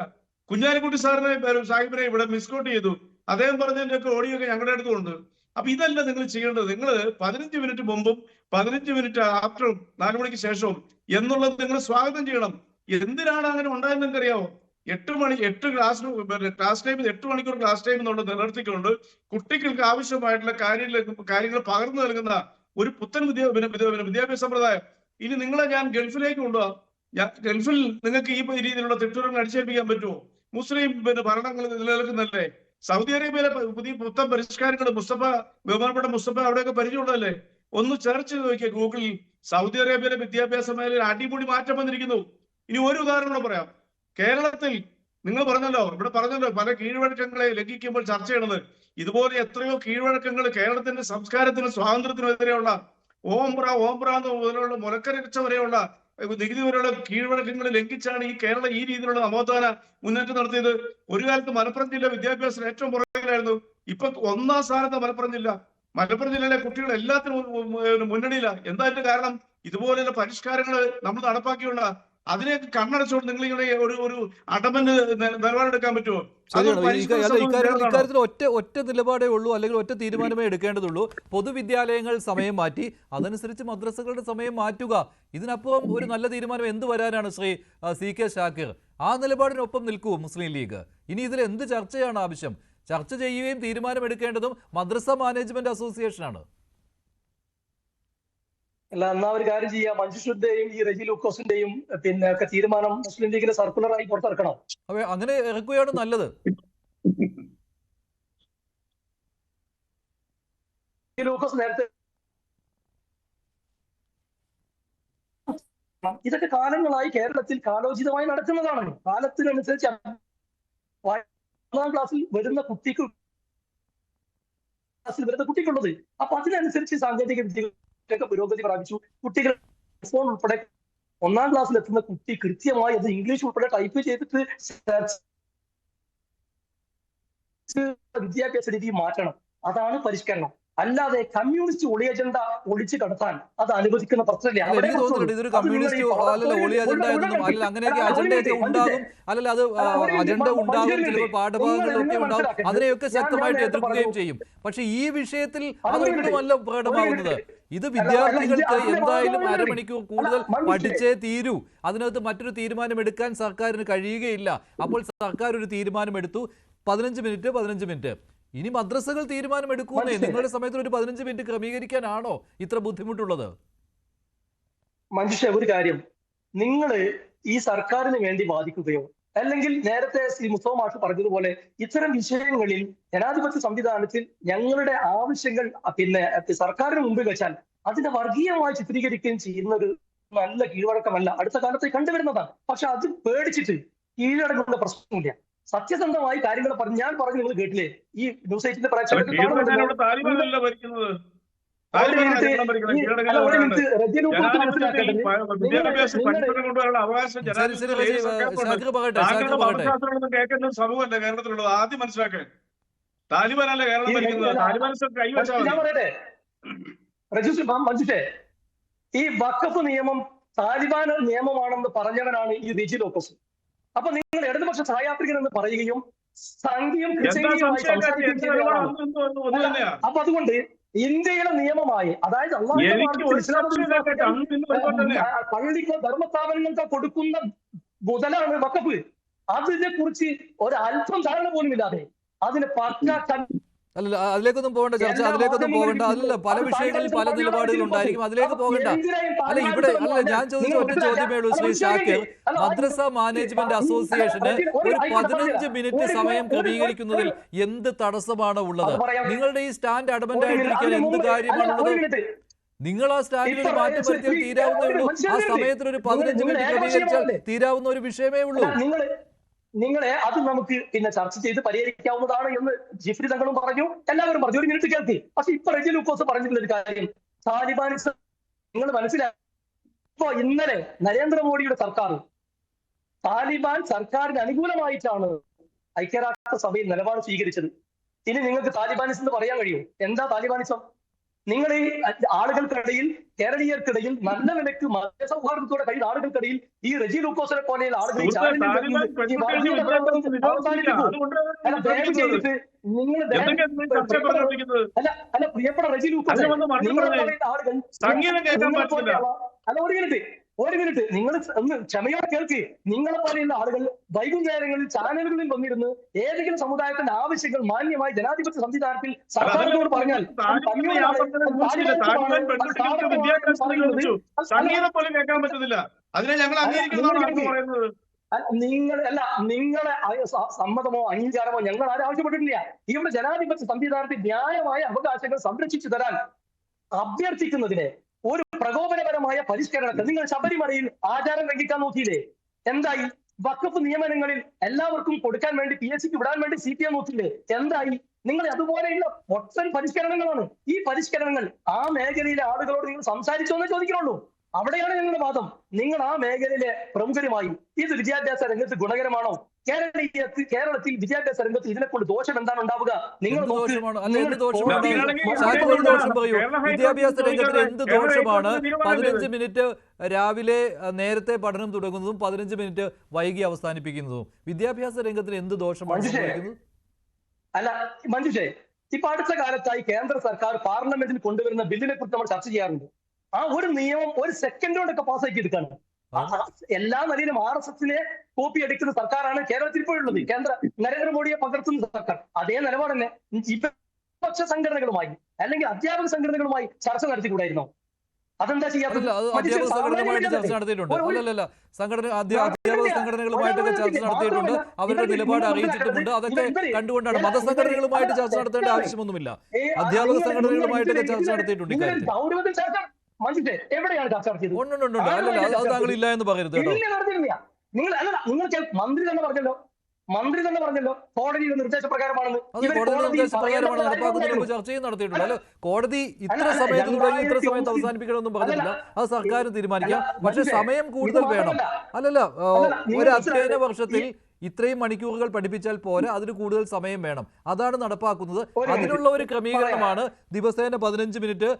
കുഞ്ഞാലിക്കുട്ടി സാഹിബിനെ ഇവിടെ മിസ്കോട്ട് ചെയ്തു. അദ്ദേഹം പറഞ്ഞതിന്റെയൊക്കെ ഓഡിയോ ഒക്കെ ഞങ്ങളുടെ അടുത്തുണ്ട്. അപ്പൊ ഇതല്ല നിങ്ങൾ ചെയ്യേണ്ടത്. നിങ്ങൾ 15 മിനിറ്റ് മുമ്പും 15 മിനിറ്റ് ആഫ്റ്ററും 4 മണിക്ക് ശേഷവും എന്നുള്ളത് നിങ്ങൾ സ്വാഗതം ചെയ്യണം. എന്തിനാണ് അങ്ങനെ ഉണ്ടായെന്ന് നിങ്ങൾക്ക് അറിയാമോ? 8 ക്ലാസ് ടൈം, 8 മണിക്കൂർ ക്ലാസ് ടൈം എന്നുള്ളത് നിലനിർത്തിക്കൊണ്ട് കുട്ടികൾക്ക് ആവശ്യമായിട്ടുള്ള കാര്യങ്ങൾ പകർന്നു നൽകുന്ന ഒരു പുത്തൻ വിദ്യാഭ്യാസ സമ്പ്രദായം. ഇനി നിങ്ങളെ ഞാൻ ഗൾഫിലേക്ക് കൊണ്ടുപോകാം. ഗൾഫിൽ നിങ്ങൾക്ക് ഈ രീതിയിലുള്ള തിട്ടൂരങ്ങൾ അടിച്ചേൽപ്പിക്കാൻ പറ്റുമോ? മുസ്ലിം ഭരണങ്ങൾ നിലനിൽക്കുന്നല്ലേ? സൗദി അറേബ്യയിലെ പുതിയ പുത്തൻ പരിഷ്കാരങ്ങൾ ബഹുമാനപ്പെട്ട മുസ്തഫ അവിടെയൊക്കെ പരിചയമുള്ളതല്ലേ? ഒന്ന് സെർച്ച് ചെയ്ത് നോക്കിയ ഗൂഗിളിൽ സൗദി അറേബ്യയിലെ വിദ്യാഭ്യാസ മേഖലയിൽ അടിമുടി മാറ്റം വന്നിരിക്കുന്നു. ഇനി ഒരു ഉദാഹരണം പറയാം. കേരളത്തിൽ നിങ്ങൾ ഇവിടെ പറഞ്ഞല്ലോ പല കീഴ്വഴക്കങ്ങളെ ലംഘിക്കുമ്പോൾ ചർച്ച ചെയ്യണത്. ഇതുപോലെ എത്രയോ കീഴ്വഴക്കങ്ങൾ കേരളത്തിന്റെ സംസ്കാരത്തിനും സ്വാതന്ത്ര്യത്തിനും എതിരെയുള്ള ഓംബ്ര മുതലുള്ള മുലക്കരച്ച വരെയുള്ള നികുതി വരെയുള്ള കീഴ്വഴക്കങ്ങൾ ലംഘിച്ചാണ് കേരളം ഈ രീതിയിലുള്ള നവോത്ഥാന മുന്നേറ്റം നടത്തിയത്. ഒരു കാലത്ത് മലപ്പുറം ജില്ല വിദ്യാഭ്യാസത്തിൽ ഏറ്റവും പുറകിലായിരുന്നു. ഇപ്പൊ 1-ാം സ്ഥാനത്ത് മലപ്പുറം ജില്ല. മലപ്പുറം ജില്ലയിലെ കുട്ടികൾ എല്ലാത്തിനും മുന്നണിയിലാണ്. എന്താ അതിന്റെ കാരണം? ഇതുപോലെയുള്ള പരിഷ്കാരങ്ങൾ നമ്മൾ നടപ്പാക്കിയുള്ള അതിനെയൊക്കെ കണ്ണടച്ചുകൊണ്ട് നിങ്ങൾ ഇങ്ങനെ ഒരു അടമന് നിലപാടെടുക്കാൻ പറ്റുമോ? ഇക്കാര്യത്തിൽ ഒറ്റ നിലപാടേ ഉള്ളൂ, അല്ലെങ്കിൽ ഒറ്റ തീരുമാനമേ എടുക്കേണ്ടതുള്ളൂ. പൊതുവിദ്യാലയങ്ങൾ സമയം മാറ്റി അതനുസരിച്ച് മദ്രസകളുടെ സമയം മാറ്റുക. ഇതിനപ്പുറം ഒരു നല്ല തീരുമാനം എന്ത് വരാനാണ്? ശ്രീ CK ഷാക്കിർ, ആ നിലപാടിനൊപ്പം നിൽക്കൂ മുസ്ലിം ലീഗ്. ഇനി ഇതിൽ എന്ത് ചർച്ചയാണ് ആവശ്യം? ചർച്ച ചെയ്യുകയും തീരുമാനമെടുക്കേണ്ടതും മദ്രസ മാനേജ്മെന്റ് അസോസിയേഷനാണ്. അല്ല, എന്നാ ഒരു കാര്യം ചെയ്യാം. മഞ്ജുഷുദ്ദയും ഈ റെജി ലൂക്കോസിന്റെയും ഒക്കെ തീരുമാനം മുസ്ലിം ലീഗിന്റെ സർക്കുലറായി പുറത്തിറക്കണം. അങ്ങനെ ഇറക്കുകയാണ് നല്ലത്. ലൂക്കോസ് നേരത്തെ ഇതൊക്കെ കാലങ്ങളായി കേരളത്തിൽ കാലോചിതമായി നടക്കുന്നതാണ്. കാലത്തിനനുസരിച്ച് 1-ാം ക്ലാസ്സിൽ വരുന്ന കുട്ടിക്കുള്ളത്. അപ്പൊ അതിനനുസരിച്ച് സാങ്കേതിക വിദ്യകളൊക്കെ പുരോഗതി പ്രാപിച്ചു. കുട്ടികൾ ഫോൺ ഉൾപ്പെടെ 1-ാം ക്ലാസ്സിൽ എത്തുന്ന കുട്ടി കൃത്യമായി അത് ഇംഗ്ലീഷ് ഉൾപ്പെടെ ടൈപ്പ് ചെയ്തിട്ട് വിദ്യാഭ്യാസ രീതി മാറ്റണം. അതാണ് പരിഷ്കരണം. അല്ലാതെ കമ്മ്യൂണിസ്റ്റ് ഒളി അജണ്ട ഒളിച്ചു കടത്താൻ അത് അനുവദിക്കുന്ന പ്രശ്നമില്ല. അല്ല, എനിക്ക് തോന്നുന്നുണ്ട് ഇതൊരു കമ്മ്യൂണിസ്റ്റ് അല്ലല്ല ഒളി അജണ്ട എന്നൊന്നും അല്ല, അങ്ങനെയൊക്കെ അജണ്ടയൊക്കെ ഉണ്ടാകും, അല്ലല്ല അത് അജണ്ട ഉണ്ടാകും, ചിലപ്പോൾ പാഠഭാഗങ്ങളിലൊക്കെ ഉണ്ടാകും, അതിനെയൊക്കെ ശക്തമായിട്ട് എതിർക്കുകയും ചെയ്യും. പക്ഷെ ഈ വിഷയത്തിൽ അതൊന്നുമല്ല പ്രകടമാകുന്നത്. ഇത് വിദ്യാർത്ഥികൾക്ക് എന്തായാലും അരമണിക്കൂർ കൂടുതൽ പഠിച്ചേ തീരൂ, അതിനകത്ത് മറ്റൊരു തീരുമാനം എടുക്കാൻ സർക്കാരിന് കഴിയുകയില്ല. അപ്പോൾ സർക്കാർ ഒരു തീരുമാനമെടുത്തു, 15 മിനിറ്റ്. ഇനി മദ്രസകൾ തീരുമാനമെടുക്കുന്നേ, നിങ്ങളുടെ സമയത്ത് ഒരു 15 മിനിറ്റ് ക്രമീകരിക്കാനാണോ ഇത്ര ബുദ്ധിമുട്ടുള്ളത്? മനുഷ്യ, ഒരു കാര്യം, നിങ്ങൾ ഈ സർക്കാരിന് വേണ്ടി വാദിക്കുകയോ അല്ലെങ്കിൽ നേരത്തെ ശ്രീ മുസ്തഫ മാഷ് പറഞ്ഞതുപോലെ ഇത്തരം വിഷയങ്ങളിൽ ജനാധിപത്യ സംവിധാനത്തിൽ ഞങ്ങളുടെ ആവശ്യങ്ങൾ സർക്കാരിന് മുമ്പിൽ വെച്ചാൽ അതിനെ വർഗീയമായി ചിത്രീകരിക്കുകയും ചെയ്യുന്ന ഒരു നല്ല കീഴ്വഴക്കമല്ല അടുത്ത കാലത്ത് കണ്ടുവരുന്നതാണ്. പക്ഷെ അത് പേടിച്ചിട്ട് കീഴടങ്ങുന്ന പ്രശ്നമില്ല. സത്യസന്ധമായി കാര്യങ്ങൾ പറഞ്ഞു. ഞാൻ പറഞ്ഞു, നിങ്ങൾ കേട്ടില്ലേ ഈ ന്യൂസ് എയ്റ്റിന്റെ പ്രേക്ഷകർക്ക് സമൂഹമല്ല കേരളത്തിലുള്ളത്. ആദ്യം മനസ്സിലാക്കാൻ താലിബാനല്ല കേരളം ഭരിക്കുന്നത്. ഞാൻ പറയട്ടെ മഞ്ജുഷേ, ഈ വഖഫ് നിയമം താലിബാൻ നിയമമാണെന്ന് പറഞ്ഞവനാണ് ഈ റിജി ലോക്കസ്. അപ്പൊ നിങ്ങൾ ഇടതുപക്ഷ സഹയാത്രികൻ എന്ന് പറയുകയും സംഘീയം ക്രിസ്ത്യാനിയുമായി സംസാരിക്കുകയും ചെയ്യുന്നതാണ്. അപ്പൊ അതുകൊണ്ട് ഇന്ത്യയുടെ നിയമമായി, അതായത് പള്ളിക്കോ ധർമ്മസ്ഥാപനങ്ങൾക്കോ കൊടുക്കുന്ന മുതലാണ് വഖഫ്. അതിനെ കുറിച്ച് ഒരല്പം ധാരണ പോലും ഇല്ലാതെ അതിന് അല്ല, അതിലേക്കൊന്നും പോകേണ്ട ചർച്ച, അതിലേക്കൊന്നും പോകേണ്ട. അല്ല, പല വിഷയങ്ങളിൽ പല നിലപാടുകൾ ഉണ്ടായിരിക്കും, അതിലേക്ക് പോകേണ്ട. അല്ല, ഇവിടെ അല്ല, ഞാൻ ചോദിച്ച ഒറ്റ ചോദ്യമേ ഉള്ളൂ ശ്രീ ഷാക്കിർ. മദ്രസ മാനേജ്മെന്റ് അസോസിയേഷന് ഒരു 15 മിനിറ്റ് സമയം ക്രമീകരിക്കുന്നതിൽ എന്ത് തടസ്സമാണ് ഉള്ളത്? നിങ്ങളുടെ ഈ സ്റ്റാൻഡ് അഡമന്റ് ആയിട്ടിരിക്കാൻ എന്ത് കാര്യമാണുള്ളത്? നിങ്ങൾ ആ സ്റ്റാൻഡിൽ ഒരു മാറ്റം വരുത്തിയാൽ തീരാവുന്നേ ഉള്ളൂ. ആ സമയത്തിന് ഒരു 15 മിനിറ്റ് ക്രമീകരിച്ചാൽ തീരാവുന്ന ഒരു വിഷയമേ ഉള്ളൂ. നിങ്ങളെ അത് നമുക്ക് ചർച്ച ചെയ്ത് പരിഹരിക്കാവുന്നതാണ് എന്ന് ജിഫ്രി തങ്ങളും പറഞ്ഞു, എല്ലാവരും പറഞ്ഞു. ഒരു മിനിറ്റ് കേൾക്കി. പക്ഷെ ഇപ്പൊ റജി ലൂക്കോസ് പറഞ്ഞിട്ടുള്ള ഒരു കാര്യം, താലിബാനിസം നിങ്ങൾ മനസ്സിലാക്കി. ഇപ്പൊ ഇന്നലെ നരേന്ദ്രമോദിയുടെ സർക്കാർ താലിബാൻ സർക്കാരിന് അനുകൂലമായിട്ടാണ് ഐക്യരാഷ്ട്ര സഭയിൽ നിലപാട് സ്വീകരിച്ചത്. ഇനി നിങ്ങൾക്ക് താലിബാനിസം എന്ന് പറയാൻ കഴിയും? എന്താ താലിബാനിസം? നിങ്ങൾ ഈ ആളുകൾക്കിടയിൽ, കേരളീയർക്കിടയിൽ നല്ല നിലയ്ക്ക് മതസൗഹാർദ്ദത്തോടെ കഴിയുന്ന ആളുകൾക്കിടയിൽ ഈ റജി ലൂക്കോസിനെ പോലെയുള്ള ആളുകൾ അല്ല പ്രിയപ്പെട്ട റജി ലൂക്കോസ്, നിങ്ങളെ പോലെയുള്ള ആളുകൾ ഒരു മിനിറ്റ് നിങ്ങൾ ഒന്ന് ക്ഷമയോടെ കേൾക്ക്. നിങ്ങളെ പോലെയുള്ള ആളുകൾ വൈകുന്നേരങ്ങളിൽ ചാനലുകളിൽ വന്നിരുന്ന് ഏതെങ്കിലും സമുദായത്തിന്റെ ആവശ്യങ്ങൾ മാന്യമായി ജനാധിപത്യ സംവിധാനത്തിൽ സർക്കാരിനോട് പറഞ്ഞാൽ നിങ്ങളെ സമ്മതമോ അംഗീകാരമോ ഞങ്ങൾ ആരും ആവശ്യപ്പെട്ടിട്ടില്ല. ഇവിടെ ജനാധിപത്യ സംവിധാനത്തിൽ ന്യായമായ അവകാശങ്ങൾ സംരക്ഷിച്ചു തരാൻ അഭ്യർത്ഥിക്കുന്നതിനെ ഒരു പ്രകോപനപരമായ പരിഷ്കരണത്തെ നിങ്ങൾ ശബരിമലയിൽ ആചാരം ലംഘിക്കാൻ നോക്കിയില്ലേ? എന്തായി? വഖഫ് നിയമനങ്ങളിൽ എല്ലാവർക്കും കൊടുക്കാൻ വേണ്ടി PSCക്ക് വിടാൻ വേണ്ടി CPM നോക്കിയില്ലേ? എന്തായി? നിങ്ങൾ അതുപോലെയുള്ള ഒട്ടൻ പരിഷ്കരണങ്ങളാണ്. ഈ പരിഷ്കരണങ്ങൾ ആ മേഖലയിലെ ആളുകളോട് നിങ്ങൾ സംസാരിച്ചോന്നേ ചോദിക്കണുള്ളൂ. അവിടെയാണ് ഞങ്ങളുടെ വാദം. നിങ്ങൾ ആ മേഖലയിലെ പ്രമുഖരുമായി ഇത് വിദ്യാഭ്യാസ രംഗത്ത് ഗുണകരമാണോ? കേരളത്തിൽ വിദ്യാഭ്യാസ രംഗത്ത് ഇതിനെക്കൊണ്ട് ദോഷം എന്താണ് ഉണ്ടാവുക? നിങ്ങൾ വിദ്യാഭ്യാസ രംഗത്ത് എന്ത് ദോഷമാണ് 15 മിനിറ്റ് രാവിലെ നേരത്തെ പഠനം തുടങ്ങുന്നതും 15 മിനിറ്റ് വൈകി അവസാനിപ്പിക്കുന്നതും? വിദ്യാഭ്യാസ രംഗത്തിന് എന്ത് ദോഷമാണ് സംഭവിക്കുന്നത്? അല്ല മഞ്ജുഷേ, ഇപ്പൊ അടുത്ത കാലത്തായി കേന്ദ്ര സർക്കാർ പാർലമെന്റിൽ കൊണ്ടുവരുന്ന ബില്ലിനെ കുറിച്ച് നമ്മൾ ചർച്ച ചെയ്യാറുണ്ട്. ആ ഒരു നിയമം ഒരു സെക്കൻഡോടൊക്കെ പാസ്സാക്കി എടുക്കാണ്. എല്ലാ നിലയിലും RSSനെ കോപ്പി എടുക്കുന്ന സർക്കാരാണ് കേരളത്തിൽ ഇപ്പോഴുള്ളത്. കേന്ദ്ര നരേന്ദ്രമോദിയെ പകർത്തുന്ന സർക്കാർ അതേ നിലപാട് തന്നെ വിപക്ഷ സംഘടനകളുമായി അല്ലെങ്കിൽ അധ്യാപക സംഘടനകളുമായി ചർച്ച നടത്തിക്കൂടായിരുന്നോ? അതെന്താ ചെയ്യാത്തത്? അധ്യാപക സംഘടനകളുമായിട്ട് ചർച്ച നടത്തിയിട്ടുണ്ട്. അല്ലല്ല, അധ്യാപക സംഘടനകളുമായിട്ടൊക്കെ ചർച്ച നടത്തിയിട്ടുണ്ട്. അവരുടെ നിലപാട് അറിയിച്ചിട്ടുമുണ്ട്. അതൊക്കെ കണ്ടുകൊണ്ടാണ്. മതസംഘടനകളുമായിട്ട് ചർച്ച നടത്തേണ്ട ആവശ്യമൊന്നുമില്ല. അധ്യാപക സംഘടനകളായിട്ടൊക്കെ ചർച്ച നടത്തിയിട്ടുണ്ട് ഇക്കാര്യത്തിൽ. എവിടെയാണ് ചർച്ച നടത്തിയത്? അത് താങ്കൾ ഇല്ല എന്ന് പറയരുത് കേട്ടോ. നിങ്ങൾ മന്ത്രി തന്നെ പറഞ്ഞല്ലോ കോടതിയുടെ നിർദ്ദേശപ്രകാരമാണെന്ന്. നടപ്പാക്കുന്നതിന് ചർച്ചയും നടത്തിയിട്ടുണ്ട്. അല്ല, കോടതി ഇത്ര സമയത്ത് തുടങ്ങി ഇത്ര സമയത്ത് അവസാനിപ്പിക്കണമെന്നും പറഞ്ഞിട്ടില്ല. അത് സർക്കാർ തീരുമാനിക്കാം. പക്ഷെ സമയം കൂടുതൽ വേണം. അല്ലല്ല, ഒരു അധ്യയന വർഷത്തിൽ ഇത്രയും മണിക്കൂറുകൾ പഠിപ്പിച്ചാൽ പോരാ, അതിന് കൂടുതൽ സമയം വേണം. അതാണ് നടപ്പാക്കുന്നത്. ഒരു മിനിറ്റ് അതിനുള്ള ഒരു ക്രമീകരണമാണ് ദിവസേന 15 മിനിറ്റ്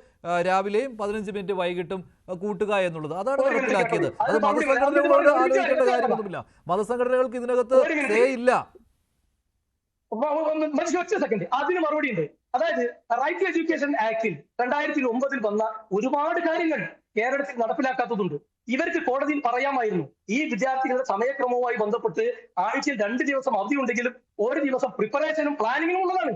രാവിലെയും 15 മിനിറ്റ് വൈകിട്ടും കൂട്ടുക എന്നുള്ളത്. അതാണ് ഒരു മിനിറ്റ് നടപ്പിലാക്കിയത്. കേട്ടോ. അത് അത് മതസംഘടനകളോട് ഒരു മിനിറ്റ് ആലോചിക്കേണ്ട കാര്യമൊന്നുമില്ല. മതസംഘടനകൾക്ക് ഇതിനകത്ത് ഒരു മിനിറ്റ്. സേ ഇല്ല. ഒറ്റ സെക്കൻഡ്, അതിന് മറുപടി ഉണ്ട്. അതായത് റൈറ്റ് ടു എഡ്യൂക്കേഷൻ ആക്ടിൽ 2009 വന്ന ഒരുപാട് കാര്യങ്ങൾ കേരളത്തിൽ നടപ്പിലാക്കാത്തതുണ്ട്. ഇവർക്ക് കോടതിയിൽ പറയാമായിരുന്നു, ഈ വിദ്യാർത്ഥികളുടെ സമയക്രമവുമായി ബന്ധപ്പെട്ട് ആഴ്ചയിൽ 2 ദിവസം അവധി ഉണ്ടെങ്കിലും 1 ദിവസം പ്രിപ്പറേഷനും പ്ലാനിങ്ങിനും ഉള്ളതാണ്.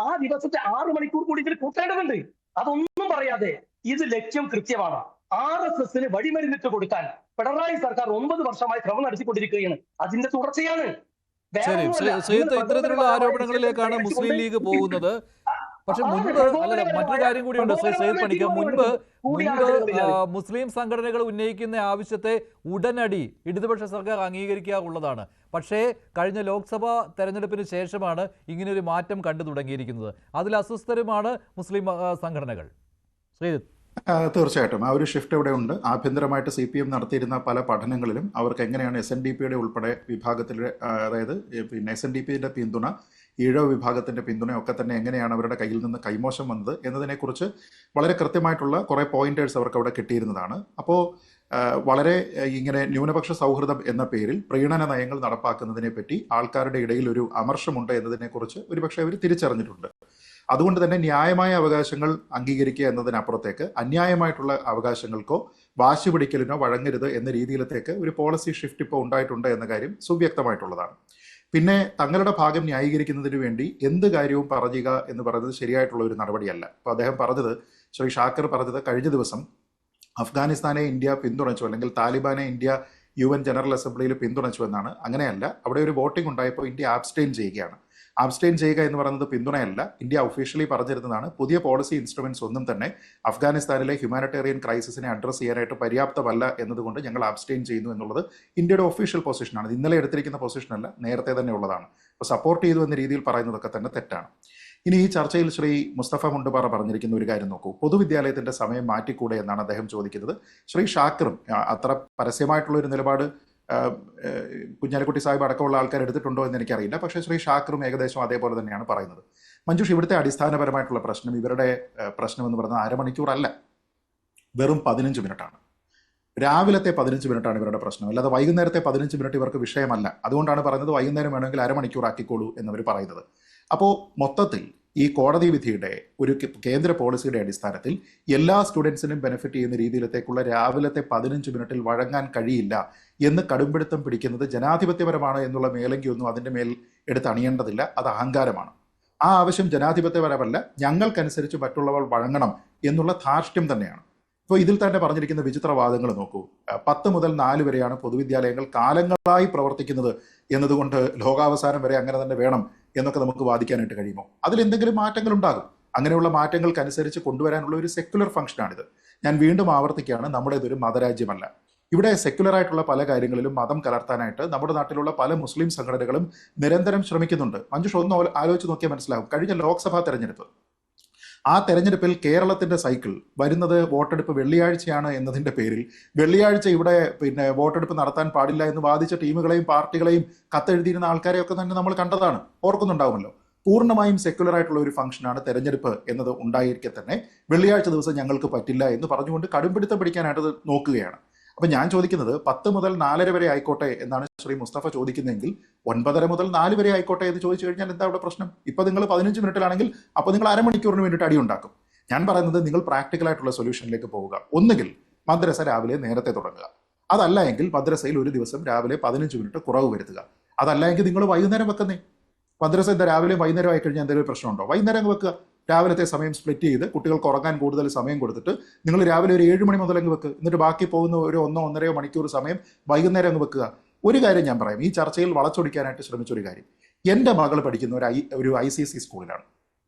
ആ ദിവസത്തെ 6 മണിക്കൂർ കൂടി ഇതിൽ കൂട്ടേണ്ടതുണ്ട്. അതൊന്നും പറയാതെ ഇത് ലക്ഷ്യം കൃത്യമാണ്. RSSന് വഴിമരുന്നിട്ട് കൊടുക്കാൻ പിണറായി സർക്കാർ 9 വർഷമായി ശ്രമം നടത്തിക്കൊണ്ടിരിക്കുകയാണ്. അതിന്റെ തുടർച്ചയാണ്. ശരി, ശ്രീജിത്ത്, ഇത്തരത്തിലുള്ള ആരോപണങ്ങളിലേക്കാണ് മുസ്ലിം ലീഗ് പോകുന്നത്. പക്ഷെ മുൻപ് അല്ല, മറ്റൊരു കാര്യം കൂടിയുണ്ട് ശ്രീജിത്ത് പണിക്കർ. മുൻപ് മുസ്ലിം സംഘടനകൾ ഉന്നയിക്കുന്ന ആവശ്യത്തെ ഉടനടി ഇടതുപക്ഷ സർക്കാർ അംഗീകരിക്കാറുള്ളതാണ്. പക്ഷേ കഴിഞ്ഞ ലോക്സഭാ തെരഞ്ഞെടുപ്പിന് ശേഷമാണ് ഇങ്ങനെയൊരു മാറ്റം കണ്ടു തുടങ്ങിയിരിക്കുന്നത്. അതിൽ അസ്വസ്ഥരുമാണ് മുസ്ലിം സംഘടനകൾ. ശ്രീജിത്ത്. തീർച്ചയായിട്ടും ആ ഒരു ഷിഫ്റ്റ് ഇവിടെ ഉണ്ട്. ആഭ്യന്തരമായിട്ട് CPM നടത്തിയിരുന്ന പല പഠനങ്ങളിലും അവർക്ക് എങ്ങനെയാണ് SNDPയുടെ ഉൾപ്പെടെ വിഭാഗത്തിലെ, അതായത് പിന്നെ SNDPയുടെ പിന്തുണ, ഈഴവ വിഭാഗത്തിൻ്റെ പിന്തുണയൊക്കെ തന്നെ എങ്ങനെയാണ് അവരുടെ കയ്യിൽ നിന്ന് കൈമോശം വന്നത് എന്നതിനെക്കുറിച്ച് വളരെ കൃത്യമായിട്ടുള്ള കുറേ പോയിന്റേഴ്സ് അവർക്ക് അവിടെ കിട്ടിയിരുന്നതാണ്. അപ്പോൾ വളരെ ഇങ്ങനെ ന്യൂനപക്ഷ സൗഹൃദം എന്ന പേരിൽ പ്രീണന നയങ്ങൾ നടപ്പാക്കുന്നതിനെ പറ്റി ആൾക്കാരുടെ ഇടയിൽ ഒരു അമർഷമുണ്ട് എന്നതിനെക്കുറിച്ച് ഒരുപക്ഷെ അവർ തിരിച്ചറിഞ്ഞിട്ടുണ്ട്. അതുകൊണ്ട് തന്നെ ന്യായമായ അവകാശങ്ങൾ അംഗീകരിക്കുക എന്നതിനപ്പുറത്തേക്ക് അന്യായമായിട്ടുള്ള അവകാശങ്ങൾക്കോ വാശി പിടിക്കലിനോ വഴങ്ങരുത് എന്ന രീതിയിലത്തേക്ക് ഒരു പോളിസി ഷിഫ്റ്റ് ഇപ്പോൾ ഉണ്ടായിട്ടുണ്ട് എന്ന കാര്യം സുവ്യക്തമായിട്ടുള്ളതാണ്. പിന്നെ തങ്ങളുടെ ഭാഗം ന്യായീകരിക്കുന്നതിന് വേണ്ടി എന്ത് കാര്യവും പറയുക എന്ന് പറയുന്നത് ശരിയായിട്ടുള്ള ഒരു നടപടിയല്ല. അപ്പോൾ അദ്ദേഹം പറഞ്ഞത്, ശ്രീ ഷാക്കിർ പറഞ്ഞത്, കഴിഞ്ഞ ദിവസം അഫ്ഗാനിസ്ഥാനെ ഇന്ത്യ പിന്തുണച്ചു, അല്ലെങ്കിൽ താലിബാനെ ഇന്ത്യ UN ജനറൽ അസംബ്ലിയിൽ പിന്തുണച്ചു എന്നാണ്. അങ്ങനെയല്ല. അവിടെ ഒരു വോട്ടിംഗ് ഉണ്ടായപ്പോൾ ഇന്ത്യ ആബ്സ്റ്റെയിൻ ചെയ്യുകയാണ്. ആബ്സ്റ്റെയിൻ ചെയ്യുക എന്ന് പറയുന്നത് പിന്തുണയല്ല. ഇന്ത്യ ഒഫീഷ്യലി പറഞ്ഞിരുന്നതാണ്, പുതിയ പോളിസി ഇൻസ്ട്രുമെന്റ്സ് ഒന്നും തന്നെ അഫ്ഗാനിസ്ഥാനിലെ ഹ്യൂമാനിറ്റേറിയൻ ക്രൈസിസിനെ അഡ്രസ്സ് ചെയ്യാനായിട്ട് പര്യാപ്തമല്ല എന്നതുകൊണ്ട് ഞങ്ങൾ ആബ്സ്റ്റെയിൻ ചെയ്യുന്നു എന്നുള്ളത് ഇന്ത്യയുടെ ഒഫീഷ്യൽ പൊസിഷനാണ്. ഇന്നലെ എടുത്തിരിക്കുന്ന പൊസിഷനല്ല, നേരത്തെ തന്നെ ഉള്ളതാണ്. അപ്പോൾ സപ്പോർട്ട് ചെയ്തു എന്ന രീതിയിൽ പറയുന്നതൊക്കെ തന്നെ തെറ്റാണ്. ഇനി ഈ ചർച്ചയിൽ ശ്രീ മുസ്തഫ മുണ്ടുപാറ പറഞ്ഞിരിക്കുന്ന ഒരു കാര്യം നോക്കൂ. പൊതുവിദ്യാലയത്തിന്റെ സമയം മാറ്റിക്കൂടെ എന്നാണ് അദ്ദേഹം ചോദിക്കുന്നത്. ശ്രീ ഷാക്കിറും അത്ര പരസ്യമായിട്ടുള്ള ഒരു നിലപാട് കുഞ്ഞാലിക്കുട്ടി സാഹിബ് അടക്കമുള്ള ആൾക്കാർ എടുത്തിട്ടുണ്ടോ എന്ന് എനിക്കറിയില്ല. പക്ഷേ ശ്രീ ഷാക്കിറും ഏകദേശം അതേപോലെ തന്നെയാണ് പറയുന്നത്. മഞ്ജുഷ്, ഇവിടുത്തെ അടിസ്ഥാനപരമായിട്ടുള്ള പ്രശ്നം, ഇവരുടെ പ്രശ്നം എന്ന് പറയുന്നത് അരമണിക്കൂറല്ല, വെറും 15 മിനിറ്റാണ്. രാവിലത്തെ 15 മിനിറ്റാണ് ഇവരുടെ പ്രശ്നം, അല്ലാതെ വൈകുന്നേരത്തെ 15 മിനിറ്റ് ഇവർക്ക് വിഷയമല്ല. അതുകൊണ്ടാണ് പറയുന്നത് വൈകുന്നേരം വേണമെങ്കിൽ അരമണിക്കൂർ ആക്കിക്കോളൂ എന്നവർ പറയുന്നത്. അപ്പോൾ മൊത്തത്തിൽ ഈ കോടതി വിധിയുടെ ഒരു കേന്ദ്ര പോളിസിയുടെ അടിസ്ഥാനത്തിൽ എല്ലാ സ്റ്റുഡൻസിനും ബെനിഫിറ്റ് ചെയ്യുന്ന രീതിയിലത്തേക്കുള്ള രാവിലത്തെ 15 മിനിറ്റിൽ വഴങ്ങാൻ കഴിയില്ല എന്ന് കടുംപിടുത്തം പിടിക്കുന്നത് ജനാധിപത്യപരമാണ് എന്നുള്ള മേലങ്കിയൊന്നും അതിൻ്റെ മേൽ എടുത്ത് അണിയേണ്ടതില്ല. അത് അഹങ്കാരമാണ്. ആ ആവശ്യം ജനാധിപത്യപരമല്ല, ഞങ്ങൾക്കനുസരിച്ച് മറ്റുള്ളവർ വഴങ്ങണം എന്നുള്ള ധാർഷ്ട്യം തന്നെയാണ്. ഇപ്പോൾ ഇതിൽ തന്നെ പറഞ്ഞിരിക്കുന്ന വിചിത്രവാദങ്ങൾ നോക്കൂ. 10 മുതൽ 4 വരെയാണ് പൊതുവിദ്യാലയങ്ങൾ കാലങ്ങളായി പ്രവർത്തിക്കുന്നത് എന്നതുകൊണ്ട് ലോകാവസാനം വരെ അങ്ങനെ തന്നെ വേണം എന്നൊക്കെ നമുക്ക് വാദിക്കാനായിട്ട് കഴിയുമോ? അതിലെന്തെങ്കിലും മാറ്റങ്ങൾ ഉണ്ടാകും. അങ്ങനെയുള്ള മാറ്റങ്ങൾക്കനുസരിച്ച് കൊണ്ടുവരാനുള്ള ഒരു സെക്യുലർ ഫംഗ്ഷനാണിത്. ഞാൻ വീണ്ടും ആവർത്തിക്കുകയാണ്, നമ്മുടെ ഇതൊരു മതരാജ്യമല്ല. ഇവിടെ സെക്യുലറായിട്ടുള്ള പല കാര്യങ്ങളിലും മതം കലർത്താനായിട്ട് നമ്മുടെ നാട്ടിലുള്ള പല മുസ്ലിം സംഘടനകളും നിരന്തരം ശ്രമിക്കുന്നുണ്ട്. മഞ്ജുഷ്, ഒന്ന് ആലോചിച്ച് നോക്കിയാൽ മനസ്സിലാവും. കഴിഞ്ഞ ലോക്സഭാ തെരഞ്ഞെടുപ്പ്, ആ തെരഞ്ഞെടുപ്പിൽ കേരളത്തിന്റെ സൈക്കിൾ വരുന്നത് വോട്ടെടുപ്പ് വെള്ളിയാഴ്ചയാണ് എന്നതിന്റെ പേരിൽ വെള്ളിയാഴ്ച ഇവിടെ വോട്ടെടുപ്പ് നടത്താൻ പാടില്ല എന്ന് വാദിച്ച ടീമുകളെയും പാർട്ടികളെയും കത്തെഴുതിയിരുന്ന ആൾക്കാരെയൊക്കെ തന്നെ നമ്മൾ കണ്ടതാണ്, ഓർക്കുന്നുണ്ടാവുമല്ലോ. പൂർണ്ണമായും സെക്യുലർ ആയിട്ടുള്ള ഒരു ഫംഗ്ഷനാണ് തെരഞ്ഞെടുപ്പ് എന്നത് ഉണ്ടായിരിക്കെ തന്നെ വെള്ളിയാഴ്ച ദിവസം ഞങ്ങൾക്ക് പറ്റില്ല എന്ന് പറഞ്ഞുകൊണ്ട് കടുംപിടുത്തം പിടിക്കാനായിട്ട് നോക്കുകയാണ്. അപ്പൊ ഞാൻ ചോദിക്കുന്നത് 10 മുതൽ 4:30 വരെ ആയിക്കോട്ടെ എന്നാണ് ശ്രീ മുസ്തഫ ചോദിക്കുന്നതെങ്കിൽ 9:30 മുതൽ 4 വരെ ആയിക്കോട്ടെ എന്ന് ചോദിച്ചു കഴിഞ്ഞാൽ എന്താ അവിടെ പ്രശ്നം? ഇപ്പൊ നിങ്ങൾ 15 മിനിറ്റിലാണെങ്കിൽ അപ്പോൾ നിങ്ങൾ അരമണിക്കൂറിന് വേണ്ടിയിട്ട് അടി ഉണ്ടാക്കും. ഞാൻ പറയുന്നത് നിങ്ങൾ പ്രാക്ടിക്കലായിട്ടുള്ള സൊല്യൂഷനിലേക്ക് പോവുക. ഒന്നുകിൽ മദ്രസ രാവിലെ നേരത്തെ തുടങ്ങുക, അതല്ല എങ്കിൽ മദ്രസയിൽ ഒരു ദിവസം രാവിലെ 15 മിനിറ്റ് കുറവ് വരുത്തുക. അതല്ല എങ്കിൽ നിങ്ങൾ വൈകുന്നേരം വെക്കുന്നേ. മദ്രസ എന്താ രാവിലെ വൈകുന്നേരം ആയി കഴിഞ്ഞാൽ എന്തെങ്കിലും പ്രശ്നമുണ്ടോ? വൈകുന്നേരം വെക്കുക. രാവിലത്തെ സമയം സ്പ്ലിറ്റ് ചെയ്ത് കുട്ടികൾക്ക് ഉറങ്ങാൻ കൂടുതൽ സമയം കൊടുത്തിട്ട് നിങ്ങൾ രാവിലെ ഒരു 7 മണി മുതൽ അങ്ങ് വെക്കുക. എന്നിട്ട് ബാക്കി പോകുന്ന ഒരു 1-1.5 മണിക്കൂർ സമയം വൈകുന്നേരം അങ്ങ് വെക്കുക. ഒരു കാര്യം ഞാൻ പറയാം, ഈ ചർച്ചയിൽ വളച്ചൊടിക്കാനായിട്ട് ശ്രമിച്ച ഒരു കാര്യം, എൻ്റെ മകൾ പഠിക്കുന്ന ഒരു ICC സ്കൂളിലാണ്.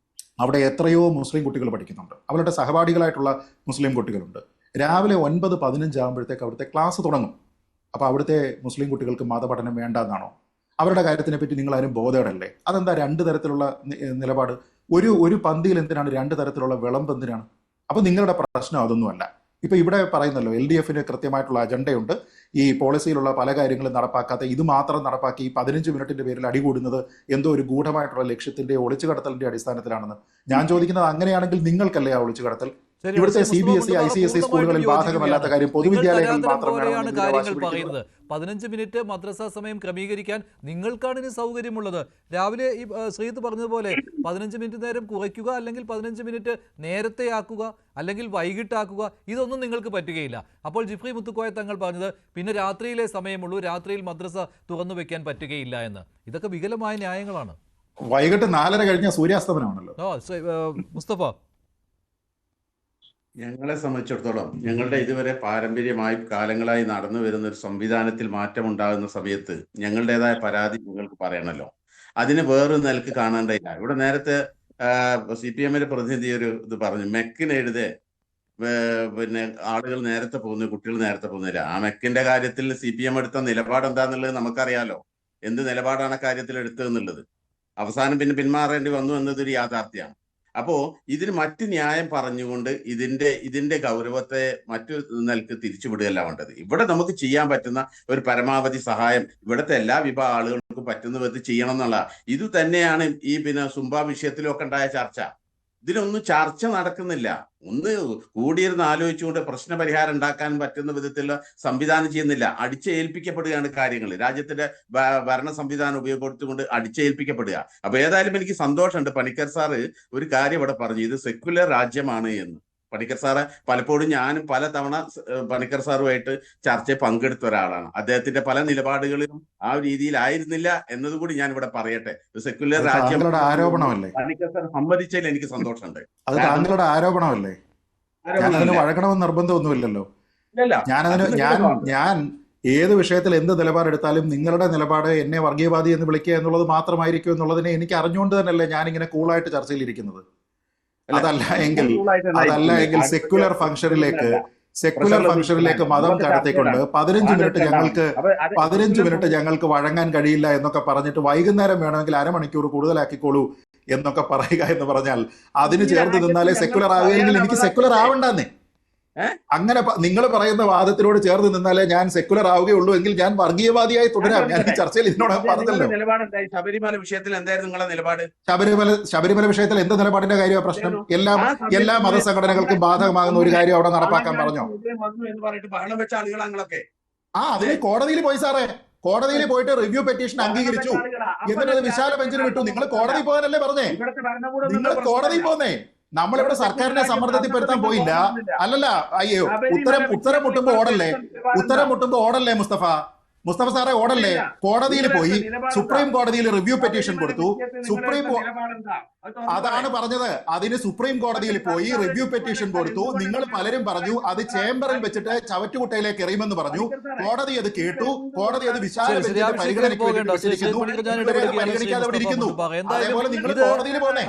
അവിടെ എത്രയോ മുസ്ലിം കുട്ടികൾ പഠിക്കുന്നുണ്ട്. അവരുടെ സഹപാഠികളായിട്ടുള്ള മുസ്ലിം കുട്ടികളുണ്ട്. രാവിലെ 9:15 ആകുമ്പോഴത്തേക്ക് അവിടുത്തെ ക്ലാസ് തുടങ്ങും. അപ്പോൾ അവിടുത്തെ മുസ്ലിം കുട്ടികൾക്ക് മതപഠനം വേണ്ടെന്നാണോ? അവരുടെ കാര്യത്തിനെ പറ്റി നിങ്ങൾ ആരും ബോധേടല്ലേ? അതെന്താ 2 തരത്തിലുള്ള നിലപാട്? ഒരു പന്തിയിൽ എന്തിനാണ് 2 തരത്തിലുള്ള വിളമ്പ് എന്തിനാണ്? അപ്പൊ നിങ്ങളുടെ പ്രശ്നം അതൊന്നുമല്ല. ഇപ്പോൾ ഇവിടെ പറയുന്നല്ലോ LDF കൃത്യമായിട്ടുള്ള അജണ്ടയുണ്ട്, ഈ പോളിസിയിലുള്ള പല കാര്യങ്ങളും നടപ്പാക്കാത്ത ഇത് മാത്രം നടപ്പാക്കി ഈ 15 മിനിറ്റിന്റെ പേരിൽ അടികൂടുന്നത് എന്തോ ഒരു ഗൂഢമായിട്ടുള്ള ലക്ഷ്യത്തിന്റെ ഒളിച്ചുകടത്തലിന്റെ അടിസ്ഥാനത്തിലാണെന്ന് ഞാൻ ചോദിക്കുന്നത്. അങ്ങനെയാണെങ്കിൽ നിങ്ങൾക്കല്ലേ ആ ഒളിച്ചുകടത്തൽ? ഇവിടുത്തെ CBSE ICSE സ്കൂളുകളിൽ ബാധകമല്ലാത്ത കാര്യം പൊതുവിദ്യാലയങ്ങളിൽ മാത്രമാണ് കാര്യങ്ങൾ പറയുന്നത്. 15 മിനിറ്റ് മദ്രസ സമയം ക്രമീകരിക്കാൻ നിങ്ങൾക്കാണ് ഇനി സൗകര്യമുള്ളത്. രാവിലെ ഈ ശ്രീത്ത് പറഞ്ഞതുപോലെ 15 മിനിറ്റ് നേരം കുറയ്ക്കുക, അല്ലെങ്കിൽ 15 മിനിറ്റ് നേരത്തെ ആക്കുക, അല്ലെങ്കിൽ വൈകിട്ടാക്കുക, ഇതൊന്നും നിങ്ങൾക്ക് പറ്റുകയില്ല. അപ്പോൾ ജിഫ്രി മുത്തുക്കോയ തങ്ങൾ പറഞ്ഞത് പിന്നെ രാത്രിയിലെ സമയമുള്ളൂ, രാത്രിയിൽ മദ്രസ തുറന്നു വെക്കാൻ പറ്റുകയില്ല എന്ന്. ഇതൊക്കെ വികലമായ ന്യായങ്ങളാണ്. വൈകിട്ട് 4:30 കഴിഞ്ഞ സൂര്യാസ്തമനമാണല്ലോ. മുസ്തഫ, ഞങ്ങളെ സംബന്ധിച്ചിടത്തോളം ഞങ്ങളുടെ ഇതുവരെ പാരമ്പര്യമായി കാലങ്ങളായി നടന്നു വരുന്ന ഒരു സംവിധാനത്തിൽ മാറ്റമുണ്ടാകുന്ന സമയത്ത് ഞങ്ങളുടേതായ പരാതി നിങ്ങൾക്ക് പറയണമല്ലോ. അതിന് വേറൊരു നിലക്ക് കാണേണ്ടതില്ല. ഇവിടെ നേരത്തെ CPM പ്രതിനിധി ഒരു ഇത് പറഞ്ഞു, മെക്കിനെഴുതെ പിന്നെ ആളുകൾ നേരത്തെ പോകുന്നു, കുട്ടികൾ നേരത്തെ പോകുന്നില്ല. ആ മെക്കിന്റെ കാര്യത്തിൽ CPM എടുത്ത നിലപാട് എന്താന്നുള്ളത് നമുക്കറിയാലോ. എന്ത് നിലപാടാണ് കാര്യത്തിൽ എടുത്തതെന്നുള്ളത്. അവസാനം പിന്നെ പിന്മാറേണ്ടി വന്നു എന്നതൊരു യാഥാർത്ഥ്യമാണ്. അപ്പോ ഇതിന് മറ്റു ന്യായം പറഞ്ഞുകൊണ്ട് ഇതിന്റെ ഗൗരവത്തെ മറ്റു നിലക്ക് തിരിച്ചുവിടുകയല്ല വേണ്ടത്. ഇവിടെ നമുക്ക് ചെയ്യാൻ പറ്റുന്ന ഒരു പരമാവധി സഹായം ഇവിടുത്തെ എല്ലാ വിഭാഗം ആളുകൾക്കും പറ്റുന്ന വിധത്തിൽ ചെയ്യണം എന്നുള്ള ഇത് തന്നെയാണ് ഈ പിന്നെ സുംബ വിഷയത്തിലൊക്കെ ഉണ്ടായ ചർച്ച. ഇതിനൊന്നും ചർച്ച നടക്കുന്നില്ല. ഒന്ന് കൂടിയിരുന്ന് ആലോചിച്ചുകൊണ്ട് പ്രശ്നപരിഹാരം ഉണ്ടാക്കാൻ പറ്റുന്ന വിധത്തിലുള്ള സംവിധാനം ചെയ്യുന്നില്ല. അടിച്ചേൽപ്പിക്കപ്പെടുകയാണ് കാര്യങ്ങൾ. രാജ്യത്തിന്റെ ഭരണ സംവിധാനം ഉപയോഗപ്പെടുത്തിക്കൊണ്ട് അടിച്ചേൽപ്പിക്കപ്പെടുക. അപ്പൊ ഏതായാലും എനിക്ക് സന്തോഷമുണ്ട്. പണിക്കർ സാറ് ഒരു കാര്യം ഇവിടെ പറഞ്ഞു, ഇത് സെക്യുലർ രാജ്യമാണ് എന്ന്. പണിക്കർ സാറ് പലപ്പോഴും ഞാനും പല തവണ പണിക്കർ സാറുമായിട്ട് ചർച്ചയിൽ പങ്കെടുത്ത ഒരാളാണ്. അദ്ദേഹത്തിന്റെ പല നിലപാടുകളിലും ആ രീതിയിലായിരുന്നില്ല എന്നതുകൂടി ഞാൻ ഇവിടെ പറയട്ടെ. സെക്യുലർ രാജ്യം ആരോപണമല്ലേ? പണിക്കർ സാർ സമ്മതിച്ചതിൽ എനിക്ക് സന്തോഷമുണ്ട്. അത് താങ്കളുടെ ആരോപണമല്ലേ? ഞാനതിന് വഴങ്ങണമെന്ന് നിർബന്ധമൊന്നുമില്ലല്ലോ. ഞാൻ ഏത് വിഷയത്തിൽ എന്ത് നിലപാടെടുത്താലും നിങ്ങളുടെ നിലപാട് എന്നെ വർഗീയവാദി എന്ന് വിളിക്കുക എന്നുള്ളത് മാത്രമായിരിക്കും എന്നുള്ളതിനെ എനിക്ക് അറിഞ്ഞുകൊണ്ട് തന്നെയല്ലേ ഞാനിങ്ങനെ കൂളായിട്ട് ചർച്ചയിലിരിക്കുന്നത്. അതല്ല എങ്കിൽ സെക്യുലർ ഫംഗ്ഷനിലേക്ക് മതം കടത്തിക്കൊണ്ട് 15 മിനിറ്റ് ഞങ്ങൾക്ക് വഴങ്ങാൻ കഴിയില്ല എന്നൊക്കെ പറഞ്ഞിട്ട് വൈകുന്നേരം വേണമെങ്കിൽ അരമണിക്കൂർ കൂടുതലാക്കിക്കോളൂ എന്നൊക്കെ പറയുക എന്ന് പറഞ്ഞാൽ അതിന് ചേർന്ന് നിന്നാലേ സെക്യുലർ ആവുകയെങ്കിൽ എനിക്ക് സെക്യുലർ ആവണ്ടെന്നേ. അങ്ങനെ നിങ്ങൾ പറയുന്ന വാദത്തിനോട് ചേർന്ന് നിന്നാലേ ഞാൻ സെക്യുലർ ആവുകയുള്ളൂ എങ്കിൽ ഞാൻ വർഗീയവാദിയായി തുടരാം. ഞാൻ ഈ ചർച്ചയിൽ ഇതിനോട് പറഞ്ഞല്ലോ. ശബരിമല വിഷയത്തിൽ എന്തായിരുന്നു നിങ്ങളുടെ നിലപാട്? ശബരിമല വിഷയത്തിൽ എന്ത് നിലപാടിന്റെ കാര്യമാണ് പ്രശ്നം? എല്ലാ മതസംഘടനകൾക്കും ബാധകമാകുന്ന ഒരു കാര്യം അവിടെ നടപ്പാക്കാൻ പറഞ്ഞോ? അതിന് കോടതിയിൽ പോയി സാറേ. കോടതിയിൽ പോയിട്ട് റിവ്യൂ പെറ്റീഷൻ അംഗീകരിച്ചു, എന്നിട്ട് വിശാല ബെഞ്ചിന് വിട്ടു. നിങ്ങൾ കോടതി പോകാനല്ലേ പറഞ്ഞേ? നിങ്ങൾ കോടതി പോന്നേ. നമ്മളിവിടെ സർക്കാരിനെ സമ്മർദ്ദത്തിൽ പെടുത്താൻ പോയില്ല. അല്ലല്ല, അയ്യോ, ഉത്തരം മുട്ടുമ്പോ ഓടല്ലേ മുസ്തഫ സാറെ, ഓടല്ലേ? കോടതിയിൽ പോയി സുപ്രീം കോടതിയിൽ റിവ്യൂ പെറ്റീഷൻ കൊടുത്തു. അതാണ് പറഞ്ഞത്. അതിന് സുപ്രീം കോടതിയിൽ പോയി റിവ്യൂ പെറ്റീഷൻ കൊടുത്തു. നിങ്ങൾ പലരും പറഞ്ഞു അത് ചേംബറിൽ വെച്ചിട്ട് ചവറ്റുകുട്ടയിലേക്ക് എറിയുമെന്ന് പറഞ്ഞു. കോടതി അത് കേട്ടു. കോടതി അത് വിശാല പരിഗണിക്കാതെ ഇരിക്കുന്നു. അതേപോലെ നിങ്ങൾ കോടതിയിൽ പോന്നേ.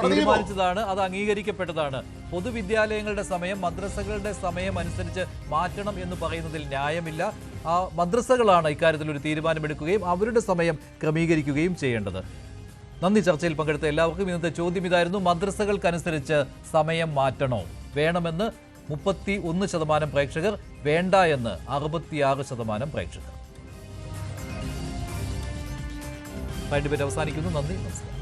തീരുമാനിച്ചതാണ്, അത് അംഗീകരിക്കപ്പെട്ടതാണ്. പൊതുവിദ്യാലയങ്ങളുടെ സമയം മദ്രസകളുടെ സമയം അനുസരിച്ച് മാറ്റണം എന്ന് പറയുന്നതിൽ ന്യായമില്ല. മദ്രസകളാണ് ഇക്കാര്യത്തിൽ ഒരു തീരുമാനമെടുക്കുകയും അവരുടെ സമയം ക്രമീകരിക്കുകയും ചെയ്യേണ്ടത്. നന്ദി. ചർച്ചയിൽ പങ്കെടുത്ത എല്ലാവർക്കും ഇന്നത്തെ ചോദ്യം ഇതായിരുന്നു: മദ്രസകൾക്കനുസരിച്ച് സമയം മാറ്റണോ? വേണമെന്ന് 31% പ്രേക്ഷകർ, വേണ്ട എന്ന് 66% പ്രേക്ഷകർ. ഡിബേറ്റ് അവസാനിക്കുന്നു. നന്ദി, നമസ്കാരം.